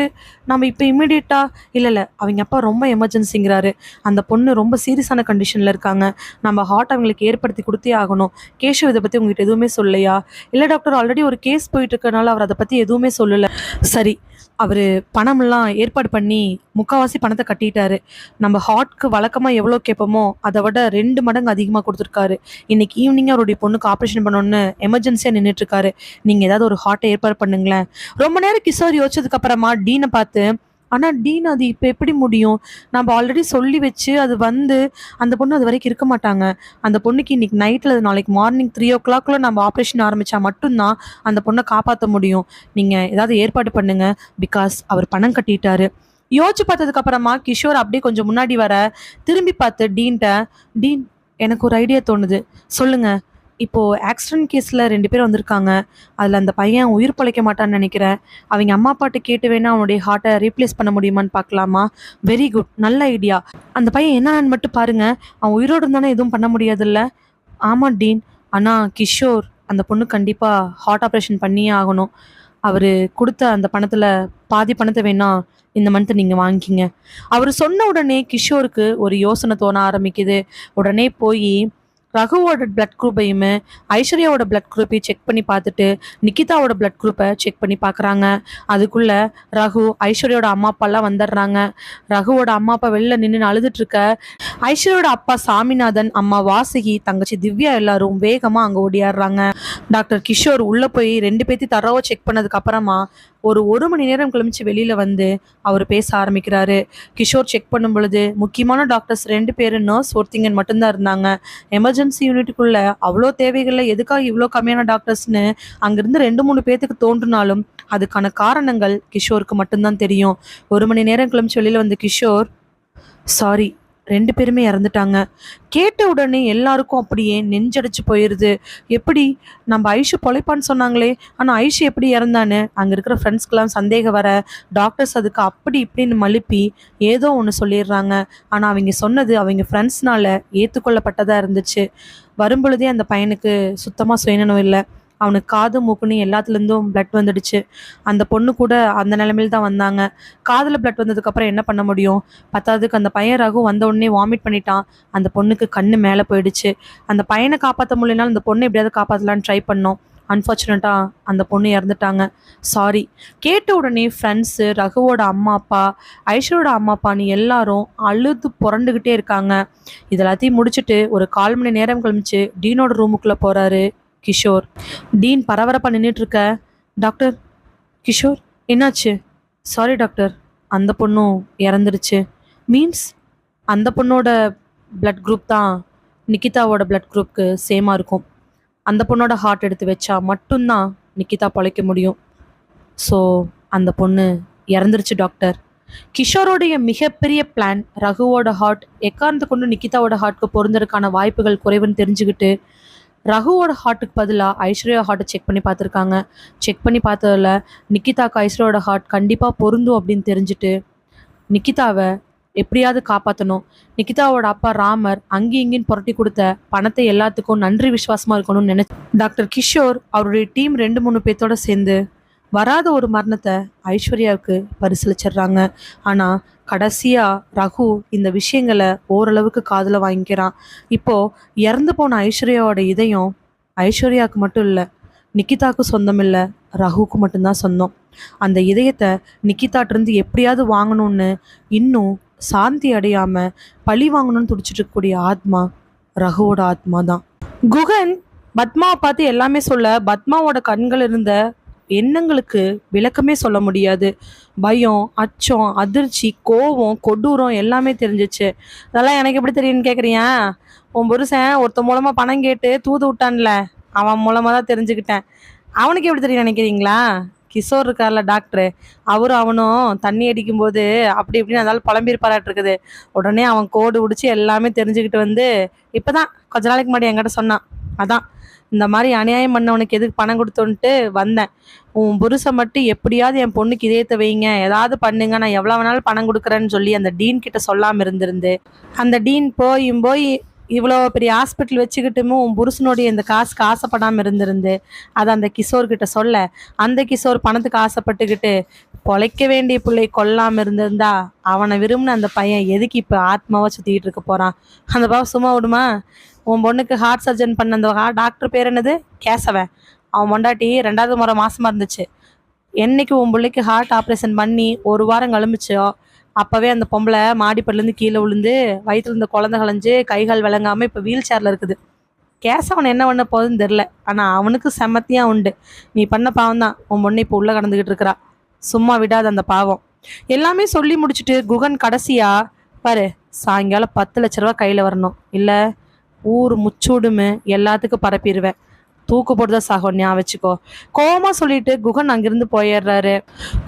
நம்ம இப்போ இம்மிடியேட்டா இல்லை அவங்க அப்பா ரொம்ப எமர்ஜென்சிங்கிறாரு. அந்த பொண்ணு ரொம்ப சீரியஸான கண்டிஷனில் இருக்காங்க. நம்ம ஹார்ட் அவங்களுக்கு ஏற்படுத்தி கொடுத்தே ஆகணும். கேஷவ் இதை பற்றி உங்ககிட்ட எதுவுமே சொல்லலையா? இல்லை டாக்டர், ஆல்ரெடி ஒரு கேஸ் போயிட்டு இருக்கனால அவர் அதை பற்றி எதுவுமே சொல்லலை. சரி, அவர் பணமெல்லாம் ஏற்பாடு பண்ணி முக்கால்வாசி பணத்தை கட்டிட்டாரு. நம்ம ஹார்ட்க்கு வழக்கமாக எவ்வளோ கேட்போமோ அதை விட 2 மடங்கு அதிகமாக கொடுத்துருக்காரு. இன்னைக்கு ஈவினிங் அவருடைய பொண்ணுக்கு ஆப்ரேஷன் பண்ணணும்னு எமர்ஜென்சியாக நின்றுட்டு இருக்காரு. நீங்கள் ஏதாவது ஒரு ஹார்ட்டை ஏற்பாடு பண்ணுங்களேன். ரொம்ப நேரம் கிஷோர் யோசிச்சதுக்கு அப்புறமா டீனை பார்த்து, ஆனால் டீன், அது இப்போ எப்படி முடியும்? நம்ம ஆல்ரெடி சொல்லி வச்சு அது வந்து அந்த பொண்ணு அது வரைக்கும் இருக்க மாட்டாங்க. அந்த பொண்ணுக்கு இன்னைக்கு நைட்டில் நாளைக்கு மார்னிங் 3 o'clock நம்ம ஆப்ரேஷன் ஆரம்பித்தா மட்டும்தான் அந்த பொண்ணை காப்பாற்ற முடியும். நீங்கள் ஏதாவது ஏற்பாடு பண்ணுங்க. பிகாஸ் அவர் பணம் கட்டிட்டாரு. யோசிச்சு பார்த்ததுக்கு அப்புறமா கிஷோர் அப்படியே கொஞ்சம் முன்னாடி வர திரும்பி பார்த்து டீன்ட்ட, டீன், எனக்கு ஒரு ஐடியா தோணுது. சொல்லுங்க. இப்போ ஆக்சிடென்ட் கேஸில் 2 பேர் வந்திருக்காங்க. அதில் அந்த பையன் உயிர் பிழைக்க மாட்டான்னு நினைக்கிறேன். அவங்க அம்மா அப்பாட்ட கேட்டு வேணா அவனுடைய ஹார்ட்டை ரீப்ளேஸ் பண்ண முடியுமான்னு பார்க்கலாமா? வெரி குட், நல்ல ஐடியா. அந்த பையன் என்னன்னு மட்டும் பாருங்க. அவன் உயிரோடு இருந்தானே எதுவும் பண்ண முடியாதுல்ல? ஆமாம் டீன். ஆனால் கிஷோர், அந்த பொண்ணு கண்டிப்பாக ஹார்ட் ஆப்ரேஷன் பண்ணியே ஆகணும். அவர் கொடுத்த அந்த பணத்தில் பாதி பணத்தை வேணா இந்த மந்த் நீங்கள் வாங்கிக்கிங்க. அவர் சொன்ன உடனே கிஷோருக்கு ஒரு யோசனை தோண ஆரம்பிக்குது. உடனே போய் ரகுவோட பிளட் குரூப்பையுமே ஐஸ்வர்யாவோட பிளட் குரூப்பையும் செக் பண்ணி பார்த்துட்டு நிக்கிதாவோட பிளட் குரூப்பை செக் பண்ணி பார்க்குறாங்க. அதுக்குள்ள ரகு ஐஸ்வர்யோட அம்மா அப்பாலாம் வந்துடுறாங்க. ரகுவோட அம்மா அப்பா வெளில நின்று அழுதுட்டு இருக்க ஐஸ்வர்யோட அப்பா சாமிநாதன், அம்மா வாசுகி, தங்கச்சி திவ்யா எல்லாரும் வேகமாக அங்கே ஓடியாடுறாங்க. டாக்டர் கிஷோர் உள்ளே போய் 2 பேர்த்தையும் தரவா செக் பண்ணதுக்கு அப்புறமா ஒரு மணி நேரம் கிளம்பிச்சு வெளியில வந்து அவர் பேச ஆரம்பிக்கிறாரு. கிஷோர் செக் பண்ணும் பொழுது முக்கியமான டாக்டர்ஸ் 2 பேர், நர்ஸ் ஒருத்திங்கன் மட்டும்தான் இருந்தாங்க. எமர்ஜென்சி யூனிட்டுக்குள்ள அவ்வளோ தேவைகள்ல எதுக்காக இவ்வளோ கம்மியான டாக்டர்ஸ்னு அங்கிருந்து 2-3 பேர்த்துக்கு தோன்றினாலும் அதுக்கான காரணங்கள் கிஷோருக்கு மட்டும்தான் தெரியும். 1 மணி நேரம் கிளம்பிச்சு வெளியில வந்து கிஷோர், சாரி, 2 பேருமே இறந்துட்டாங்க. கேட்ட உடனே எல்லாருக்கும் அப்படியே நெஞ்சடிச்சு போயிடுது. எப்படி? நம்ம ஐஷு பொழைப்பான்னு சொன்னாங்களே, ஆனால் ஐஷு எப்படி இறந்தான்னு அங்கே இருக்கிற ஃப்ரெண்ட்ஸ்க்கெல்லாம் சந்தேகம் வர டாக்டர்ஸ் அதுக்கு அப்படி இப்படின்னு மழுப்பி ஏதோ ஒன்று சொல்லிடுறாங்க. ஆனால் அவங்க சொன்னது அவங்க ஃப்ரெண்ட்ஸ்னால ஏற்றுக்கொள்ளப்பட்டதாக இருந்துச்சு. வரும்பொழுதே அந்த பையனுக்கு சுத்தமாக சுயநலம் இல்லை. அவனுக்கு காது மூக்குன்னு எல்லாத்துலேருந்தும் பிளட் வந்துடுச்சு. அந்த பொண்ணு கூட அந்த நிலைமையில் தான் வந்தாங்க. காதில் பிளட் வந்ததுக்கப்புறம் என்ன பண்ண முடியும்? பத்தாவதுக்கு அந்த பையன் ரகு வந்த உடனே வாமிட் பண்ணிட்டான். அந்த பொண்ணுக்கு கண்ணு மேலே போயிடுச்சு. அந்த பையனை காப்பாற்ற முடியலனாலும் அந்த பொண்ணை எப்படியாவது காப்பாற்றலான்னு ட்ரை பண்ணோம். அன்ஃபார்ச்சுனேட்டாக அந்த பொண்ணு இறந்துட்டாங்க. சாரி. கேட்ட உடனே ஃப்ரெண்ட்ஸு, ரகுவோட அம்மா அப்பா, ஐஸ்வரோட அம்மா அப்பான்னு எல்லாரும் அழுது புரண்டுக்கிட்டே இருக்காங்க. இதெல்லாத்தையும் முடிச்சுட்டு ஒரு 1/4 மணி நேரம் கழிச்சு டீனோட ரூமுக்குள்ளே போகிறாரு கிஷோர். டீன் பரபரப்பாக நின்றுட்டு இருக்க, டாக்டர் கிஷோர் என்னாச்சு? சாரி டாக்டர், அந்த பொண்ணும் இறந்துருச்சு. மீன்ஸ் அந்த பொண்ணோட பிளட் குரூப் தான் நிக்கிதாவோட பிளட் குரூப்க்கு சேமாக இருக்கும். அந்த பொண்ணோட ஹார்ட் எடுத்து வச்சா மட்டும்தான் நிக்கிதா பொழைக்க முடியும். ஸோ அந்த பொண்ணு இறந்துருச்சு டாக்டர். கிஷோரோடைய மிகப்பெரிய பிளான் ரகுவோட ஹார்ட் எக்காரணத்தை கொண்டு நிக்கிதாவோட ஹார்ட்க்கு பொருந்ததுக்கான வாய்ப்புகள் குறைவுன்னு தெரிஞ்சுக்கிட்டு ரகுவோட ஹார்ட்டுக்கு பதிலாக ஐஸ்வர்யா ஹார்ட்டை செக் பண்ணி பார்த்துருக்காங்க. செக் பண்ணி பார்த்ததில் நிக்கிதாக்கு ஐஸ்வர்யோட ஹார்ட் கண்டிப்பாக பொருந்தும் அப்படின்னு தெரிஞ்சுட்டு நிக்கிதாவை எப்படியாவது காப்பாற்றணும். நிக்கிதாவோட அப்பா ராமர் அங்கேயும் இங்கேயும் புரட்டி கொடுத்த பணத்தை எல்லாத்துக்கும் நன்றி விசுவாசமாக இருக்கணும்னு நினைச்சு டாக்டர் கிஷோர் அவருடைய டீம் 2-3 பேர்த்தோட சேர்ந்து வராத ஒரு மரணத்தை ஐஸ்வர்யாவுக்கு பரிசளிச்சிடுறாங்க. ஆனால் கடைசியாக ரகு இந்த விஷயங்களை ஓரளவுக்கு காதில் வாங்கிக்கிறான். இப்போது இறந்து போன ஐஸ்வர்யாவோட இதயம் ஐஸ்வர்யாவுக்கு மட்டும் இல்லை, நிக்கிதாக்கு சொந்தம் இல்லை, ரகுவுக்கு மட்டும்தான் சொந்தம். அந்த இதயத்தை நிக்கிதாட்டிருந்து எப்படியாவது வாங்கணும்னு இன்னும் சாந்தி அடையாம பழி வாங்கணும்னு துடிச்சிட்டு இருக்கக்கூடிய ஆத்மா ரகுவோட ஆத்மா தான். குகன் பத்மாவை பார்த்து எல்லாமே சொல்ல பத்மாவோட கண்கள் இருந்த எண்ணங்களுக்கு விளக்கமே சொல்ல முடியாது. பயம், அச்சம், அதிர்ச்சி, கோபம், கொடூரம் எல்லாமே தெரிஞ்சிச்சு. அதெல்லாம் எனக்கு எப்படி தெரியும்னு கேட்குறியா? உன் புருஷன் ஒருத்த மூலமா பணம் கேட்டு தூது விட்டான்ல, அவன் மூலமா தான் தெரிஞ்சுக்கிட்டேன். அவனுக்கு எப்படி தெரியும் நினைக்கிறீங்களா? கிஷோர் இருக்கார்ல டாக்டரு, அவரும் அவனும் தண்ணி அடிக்கும்போது அப்படி இப்படின்னு அதனால புலம்பியிருப்பாராட்டு இருக்குது. உடனே அவன் கோடு பிடிச்சி எல்லாமே தெரிஞ்சுக்கிட்டு வந்து இப்பதான் கொஞ்ச நாளைக்கு முன்னாடி என்கிட்ட சொன்னான். அதான் இந்த மாதிரி அநியாயம் பண்ணவனுக்கு எதுக்கு பணம் கொடுத்தோன்ட்டு வந்தேன். உன் புருஷன் மட்டும் எப்படியாவது என் பொண்ணுக்கு இதயத்தை வைங்க, ஏதாவது பண்ணுங்க, நான் எவ்வளோ வேணாலும் பணம் கொடுக்குறேன்னு சொல்லி அந்த டீன் கிட்ட சொல்லாமல் இருந்திருந்து அந்த டீன் போய் இவ்வளோ பெரிய ஹாஸ்பிட்டல் வச்சுக்கிட்டுமோ உன் புருஷனுடைய இந்த காசுக்கு ஆசைப்படாமல் இருந்திருந்து அதை அந்த கிஷோர்கிட்ட சொல்ல, அந்த கிஷோர் பணத்துக்கு ஆசைப்பட்டுக்கிட்டு பொழைக்க வேண்டிய பிள்ளை கொல்லாமல் இருந்திருந்தா அவனை விரும்பின அந்த பையன் எதுக்கு இப்போ ஆத்மாவை சுற்றிக்கிட்டு இருக்க போகிறான்? அந்த பாவம் சும்மா விடுமா? உன் பொண்ணுக்கு ஹார்ட் சர்ஜன் பண்ண அந்த டாக்டர் பேர் என்னது? கேசவன். அவன் பொண்டாட்டி 2வது முறை மாசமா இருந்துச்சு. என்னைக்கு உன் பிள்ளைக்கு ஹார்ட் ஆப்ரேஷன் பண்ணி 1 வாரம் கழிமிச்சோ அப்பவே அந்த பொம்பளை மாடிப்படிலேருந்து கீழே விழுந்து வயிற்றுல இருந்த குழந்தை கலைஞ்சு கைகால் விளங்காம இப்போ வீல் சேரில் இருக்குது. கேசவன் என்ன பண்ண போகுதுன்னு தெரில, ஆனால் அவனுக்கு செம்மத்தியா உண்டு. நீ பண்ண பாவம் தான் உன் பொண்ணு இப்போ உள்ள கடந்துக்கிட்டு இருக்கிறா. சும்மா விடாது அந்த பாவம். எல்லாமே சொல்லி முடிச்சுட்டு குகன் கடைசியா பாரு, சாயங்காலம் 10 லட்ச ரூபா கையில் வரணும், இல்லை ஊர் முச்சூடுமே எல்லாத்துக்கும் பரப்பிடுவேன், தூக்கு போட்டுதான் சாகும், ஞாபகம் வச்சுக்கோ. கோவமா சொல்லிட்டு குகன் அங்கிருந்து போயிடுறாரு.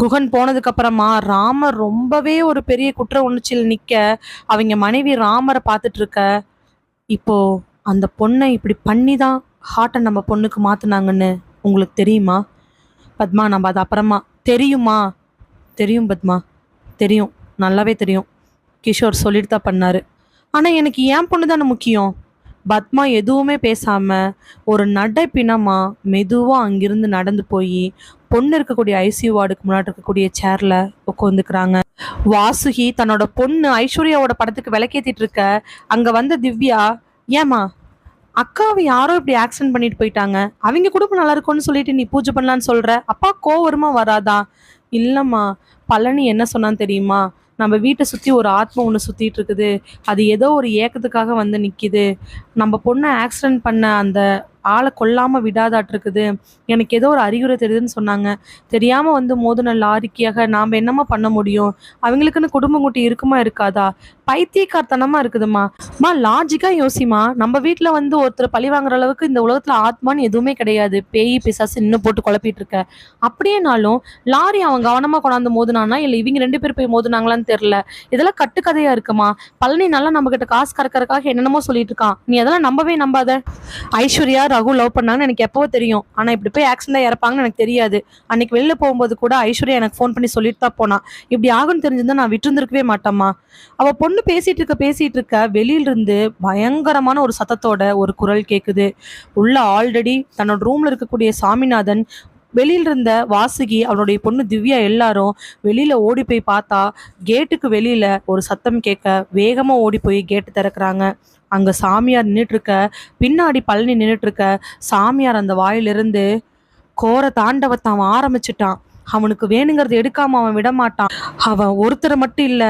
குகன் போனதுக்கு அப்புறமா ராமர் ரொம்பவே ஒரு பெரிய குற்ற உணர்ச்சியில் நிக்க அவங்க மனைவி ராமரை பார்த்துட்டு இருக்க, இப்போ அந்த பொண்ணை இப்படி பண்ணி தான் ஹார்ட்டை நம்ம பொண்ணுக்கு மாத்தினாங்கன்னு உங்களுக்கு தெரியுமா பத்மா? நம்ம அது அப்புறமா தெரியுமா? தெரியும் பத்மா, தெரியும், நல்லாவே தெரியும். கிஷோர் சொல்லிட்டு தான் பண்ணாரு. ஆனா எனக்கு ஏன் பொண்ணு தானே முக்கியம். பத்மா எதுவுமே பேசாம ஒரு நடைப்பிணமா மெதுவா அங்கிருந்து நடந்து போய் பொண்ணு இருக்கக்கூடிய ஐசியூ வார்டுக்கு முன்னாடி இருக்கக்கூடிய சேர்ல உட்காந்துக்கிறாங்க. வாசுகி தன்னோட பொண்ணு ஐஸ்வர்யாவோட படத்துக்கு விளக்கேத்திட்டு இருக்க அங்க வந்த திவ்யா, ஏமா அக்காவை யாரோ இப்படி ஆக்சிடென்ட் பண்ணிட்டு போயிட்டாங்க, அவங்க குடும்பம் நல்லா இருக்கும்னு சொல்லிட்டு நீ பூஜை பண்ணலான்னு சொல்ற, அப்பா கோவருமா வராதா? இல்லம்மா, பழனி என்ன சொன்னான்னு தெரியுமா? நம்ம வீட்டை சுற்றி ஒரு ஆத்மா ஒன்று சுற்றிட்டு இருக்குது, அது ஏதோ ஒரு ஏக்கத்துக்காக வந்து நிற்கிது, நம்ம பொண்ணை ஆக்சிடென்ட் பண்ண அந்த ஆளை கொல்லாமல் விடாதாட்டு இருக்குது, எனக்கு ஏதோ ஒரு அறிகுறி தெரியுதுன்னு சொன்னாங்க. தெரியாமல் வந்து மோதின லாரிக்காக நாம் என்னம்மா பண்ண முடியும்? அவங்களுக்குன்னு குடும்பம் குட்டி இருக்குமா இருக்காதா? பைத்தியக்காரத்தனமாக இருக்குதுமா. லாஜிக்காக யோசிமா. நம்ம வீட்டில் வந்து ஒருத்தர் பழி வாங்குற அளவுக்கு இந்த உலகத்தில் ஆத்மான்னு எதுவுமே கிடையாது. பேய் பிசாசு இன்னும் போட்டு குழப்பிட்டு இருக்க. அப்படியேனாலும் லாரி அவன் கவனமாக கொண்டாந்து மோதுனானா இல்லை இவங்க 2 பேர் போய் மோதுனாங்களான்னு தெரியல. இதெல்லாம் கட்டுக்கதையா இருக்குமா? பழனி நல்லா நம்ம கிட்ட காசு கறக்கறதுக்காக என்னென்னமோ சொல்லிட்டு இருக்கான். நீ அதெல்லாம் நம்பவே நம்பாத. ஐஸ்வர்யா ரகு லவ் பண்ணாங்கன்னு எனக்கு எப்பவோ தெரியும், ஆனா இப்படி போய் ஆக்சிடென்டா இறப்பாங்கன்னு எனக்கு தெரியாது. அன்னைக்கு வெளில போகும்போது கூட ஐஸ்வர்யா எனக்கு ஃபோன் பண்ணி சொல்லிட்டு தான் போனா. இப்படி ஆகும்னு தெரிஞ்சிருந்தா நான் விட்டுருந்துருக்கவே மாட்டேம்மா. அவ பொண்ணு பேசிட்டு இருக்க வெளியில இருந்து பயங்கரமான ஒரு சத்தத்தோட ஒரு குரல் கேக்குது. உள்ள ஆல்ரெடி தன்னோட ரூம்ல இருக்கக்கூடிய சாமிநாதன், வெளியில இருந்த வாசுகி, அவனுடைய பொண்ணு திவ்யா எல்லாரும் வெளியில ஓடி போய் பார்த்தா கேட்டுக்கு வெளியில ஒரு சத்தம் கேட்க வேகமா ஓடி போய் கேட்டு திறக்கிறாங்க. அங்க சாமியார் நின்றுட்டு இருக்க, பின்னாடி பழனி நின்றுட்டு இருக்க. சாமியார் அந்த வாயிலிருந்து கோர தாண்டவத்தை அவன் ஆரம்பிச்சுட்டான். அவனுக்கு வேணுங்கிறது எடுக்காம அவன் விடமாட்டான். அவன் ஒருத்தரை மட்டும் இல்ல,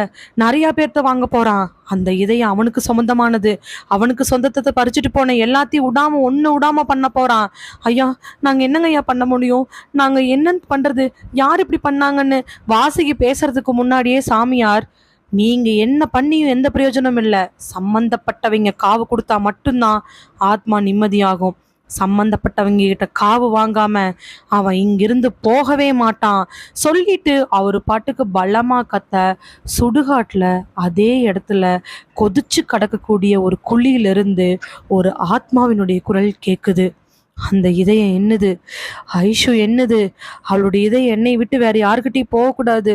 நிறைய பேர்த்த வாங்க போறான். அந்த இதயம் அவனுக்கு சொந்தமானது. அவனுக்கு சொந்தத்தை பறிச்சுட்டு போன எல்லாத்தையும் ஒண்ணு விடாம பண்ண போறான். ஐயா, நாங்க என்னங்க ஐயா பண்ண முடியும்? நாங்க என்னன்னு பண்றது? யார் இப்படி பண்ணாங்கன்னு வாசுகி பேசுறதுக்கு முன்னாடியே சாமியார், நீங்க என்ன பண்ணியும் எந்த பிரயோஜனம் இல்லை, சம்பந்தப்பட்டவங்க காவு கொடுத்தா மட்டும்தான் ஆத்மா நிம்மதியாகும். சம்பந்தப்பட்டவங்க கிட்ட காவு வாங்காம அவன் இங்கிருந்து போகவே மாட்டான் சொல்லிட்டு அவரு பாட்டுக்கு பலமா கத்த, சுடுகாட்டுல அதே இடத்துல கொதிச்சு கடக்கக்கூடிய ஒரு குழியிலிருந்து ஒரு ஆத்மாவினுடைய குரல் கேக்குது. அந்த இதயம் என்னது? ஐஷு என்னது? அவளுடைய இதயம் என்னை விட்டு வேற யாருக்கிட்டையும் போகக்கூடாது,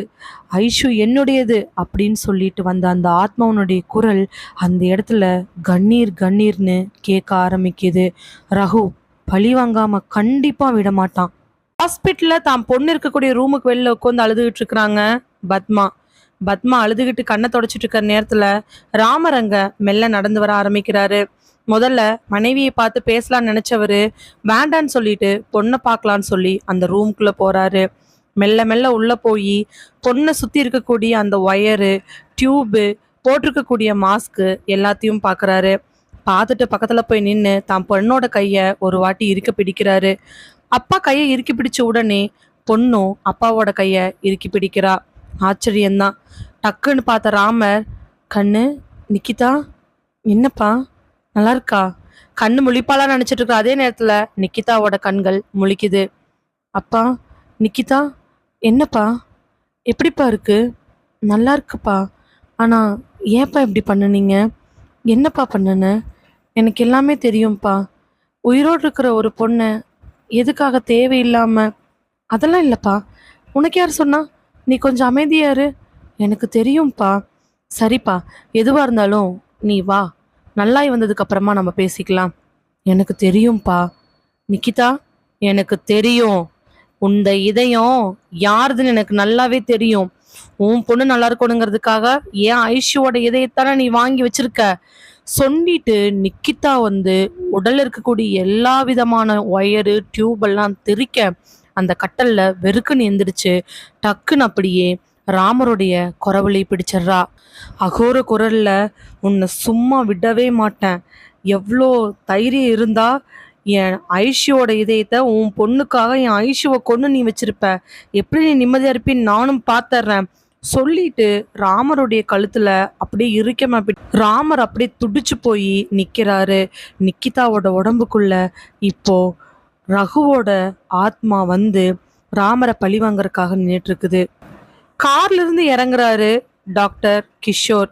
ஐஷு என்னுடையது அப்படின்னு சொல்லிட்டு வந்த அந்த ஆத்மாவனுடைய குரல் அந்த இடத்துல கண்ணீர் கண்ணீர்னு கேட்க ஆரம்பிக்குது. ரகு பழி வாங்காம கண்டிப்பா விட மாட்டான். ஹாஸ்பிட்டல்ல தான் பொண்ணு இருக்கக்கூடிய ரூமுக்கு வெளில உட்காந்து அழுதுகிட்டு இருக்கிறாங்க பத்மா அழுதுகிட்டு கண்ணை தொடச்சிட்டு இருக்கிற நேரத்துல ராமரங்க மெல்ல நடந்து வர ஆரம்பிக்கிறாரு. முதல்ல மனைவியை பார்த்து பேசலாம்னு நினைச்சவரு வேண்டான்னு சொல்லிட்டு பொண்ணை பார்க்கலான்னு சொல்லி அந்த ரூம்குள்ள போறாரு. மெல்ல மெல்ல உள்ள போய் பொண்ணை சுத்தி இருக்கக்கூடிய அந்த ஒயரு, டியூபு, போட்டிருக்கக்கூடிய மாஸ்க்கு எல்லாத்தையும் பார்க்கறாரு. பார்த்துட்டு பக்கத்துல போய் நின்று தான் பொண்ணோட கைய ஒரு வாட்டி இறுக்க பிடிக்கிறாரு. அப்பா கையை இறுக்கி பிடிச்ச உடனே பொண்ணும் அப்பாவோட கைய இறுக்கி பிடிக்கிறா. ஆச்சரியம்தான். டக்குன்னு பார்த்த ராமர், கண்ணு, நிக்கிதா, என்னப்பா, நல்லா இருக்கா? கண்ணு முழிப்பாளா நினைச்சிட்டு இருக்கிற அதே நேரத்துல நிக்கிதாவோட கண்கள் முழிக்குது. அப்பா, நிக்கிதா, என்னப்பா, எப்படிப்பா இருக்கு? நல்லா இருக்குப்பா. ஆனா ஏன்ப்பா இப்படி பண்ணுனீங்க? என்னப்பா பண்ணுன? எனக்கு எல்லாமே தெரியும்ப்பா. உயிரோடு இருக்கிற ஒரு பொண்ணை எதுக்காக தேவையில்லாம? அதெல்லாம் இல்லைப்பா. உனக்கு யார் சொன்னா? நீ கொஞ்சம் அமைதியா இரு. எனக்கு தெரியும்ப்பா. சரிப்பா, எதுவா இருந்தாலும் நீ வா, நல்லாய் வந்ததுக்கு அப்புறமா நம்ம பேசிக்கலாம். எனக்கு தெரியும்ப்பா. நிக்கிதா, எனக்கு தெரியும். உந்த இதயம் யாருதுன்னு எனக்கு நல்லாவே தெரியும். உன் பொண்ணு நல்லா இருக்கணுங்கிறதுக்காக ஏன் ஐஷுவோட இதயத்தானே நீ வாங்கி வச்சிருக்க. சொல்லிட்டு நிக்கிதா உடல்ல இருக்கக்கூடிய எல்லா விதமான ஒயரு, டியூப் எல்லாம் தெறிக்க அந்த கட்டல்ல வெறுக்குன்னு எந்திரிச்சு டக்குன்னு அப்படியே ராமருடைய குரவலை பிடிச்சிடுறா. அகோர குரல்ல, உன்னை சும்மா விடவே மாட்டேன். எவ்வளோ தைரியம் இருந்தா என் ஐஷுவோட இதயத்தை உன் பொண்ணுக்காக என் ஐஷுவை கொண்டு நீ வச்சிருப்ப. எப்படி நீ நிம்மதியா இருப்பின்னு நானும் பார்த்துட்றேன் சொல்லிட்டு ராமருடைய கழுத்துல அப்படியே இறுக்கமா ராமர் அப்படியே துடிச்சு போய் நிக்கிறாரு. நிக்கிதாவோட உடம்புக்குள்ள இப்போ ரகுவோட ஆத்மா ராமரை பழி வாங்கறதுக்காக நின்றுட்டு இருக்குது. கார்ல இருந்து இறங்குறாரு டாக்டர் கிஷோர்.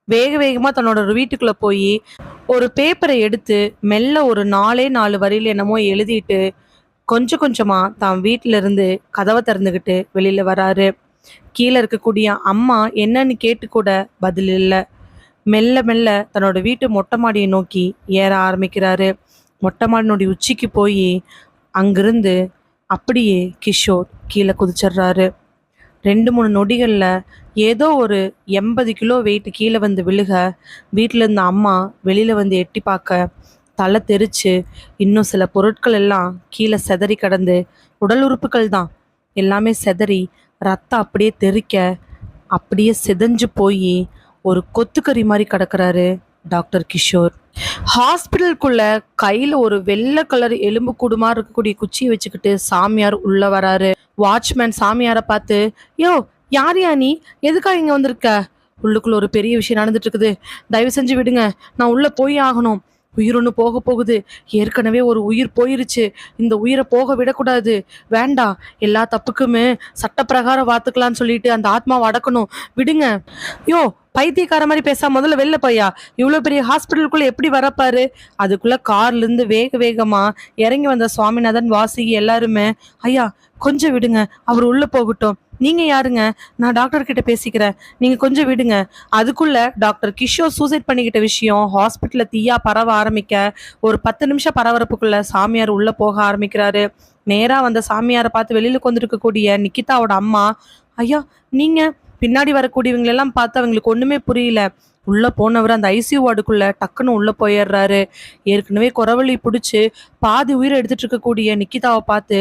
வேக வேகமா தன்னோட வீட்டுக்குள்ள போய் ஒரு பேப்பரை எடுத்து மெல்ல ஒரு 4 வரியில என்னமோ எழுதிட்டு கொஞ்சம் கொஞ்சமா தான் வீட்டுல இருந்து கதவை திறந்துகிட்டு வெளியில வராரு. கீழே இருக்கக்கூடிய அம்மா என்னன்னு கேட்டு கூட பதில் இல்லை. மெல்ல மெல்ல தன்னோட வீட்டு மொட்டை மாடியை நோக்கி ஏற ஆரம்பிக்கிறாரு. மொட்டை மாடினுடைய உச்சிக்கு போய் அங்கிருந்து அப்படியே கிஷோர் கீழே குதிச்சிடுறாரு. 2-3 நொடிகள்ல ஏதோ ஒரு 80 கிலோ வெயிட் கீழே விழுக வீட்டில் இருந்த அம்மா வெளியில எட்டி பார்க்க தலை தெரிச்சு இன்னும் சில பொருட்கள் எல்லாம் கீழே செதறி கிடந்து, உடல் உறுப்புகள் தான் எல்லாமே செதறி ரத்தம் அப்படியே தெறிக்க அப்படியே சிதைஞ்சு போய் ஒரு கொத்துக்கறி மாதிரி கிடக்குறாரு டாக்டர் கிஷோர். ஹாஸ்பிட்டலுக்குள்ள கையில ஒரு வெள்ளை கலர் எலும்பு கூடுமா இருக்கக்கூடிய குச்சியை வச்சுக்கிட்டு சாமியார் உள்ள வராரு. வாட்ச்மேன் சாமியாரை பார்த்து, யோ, யாரையா நீ, எதுக்காக இங்க வந்திருக்க? உள்ளுக்குள்ள ஒரு பெரிய விஷயம் நடந்துட்டு இருக்குது, தயவு செஞ்சு விடுங்க, நான் உள்ள போய் ஆகணும். உயிர் ஒன்று போக போகுது. ஏற்கனவே ஒரு உயிர் போயிருச்சு, இந்த உயிரை போக விடக்கூடாது. வேண்டாம், எல்லா தப்புக்குமே சட்டப்பிரகாரம் வாத்துக்கலான்னு சொல்லிட்டு அந்த ஆத்மாவை அடக்கணும், விடுங்க. யோ, பைத்தியக்கார மாதிரி பேச முதல்ல வெளில போயா. இவ்வளோ பெரிய ஹாஸ்பிட்டலுக்குள்ள எப்படி வரப்பாரு? அதுக்குள்ள கார்ல இருந்து வேக வேகமா இறங்கி வந்த சுவாமிநாதன், வாசுகி எல்லாருமே, ஐயா கொஞ்சம் விடுங்க, அவர் உள்ள போகட்டும். நீங்க யாருங்க? நான் டாக்டர் கிட்ட பேசிக்கிறேன், நீங்க கொஞ்சம் விடுங்க. அதுக்குள்ள டாக்டர் கிஷோர் சூசைட் பண்ணிக்கிட்ட விஷயம் ஹாஸ்பிட்டல்ல தீயா பரவ ஆரம்பிக்க ஒரு 10 நிமிஷம் பரபரப்புக்குள்ள சாமியார் உள்ள போக ஆரம்பிக்கிறாரு. நேரா வந்த சாமியாரை பார்த்து வெளியில கொண்டிருக்கக்கூடிய நிக்கிதாவோட அம்மா, ஐயா நீங்க? பின்னாடி வரக்கூடியவங்களெல்லாம் பார்த்து அவங்களுக்கு ஒண்ணுமே புரியல. உள்ள போனவர் அந்த ஐசியூ வார்டுக்குள்ள டக்குன்னு உள்ள போயிடுறாரு. ஏற்கனவே குறவழி பிடிச்சு பாதி உயிரை எடுத்துட்டு இருக்கக்கூடிய நிக்கிதாவை பார்த்து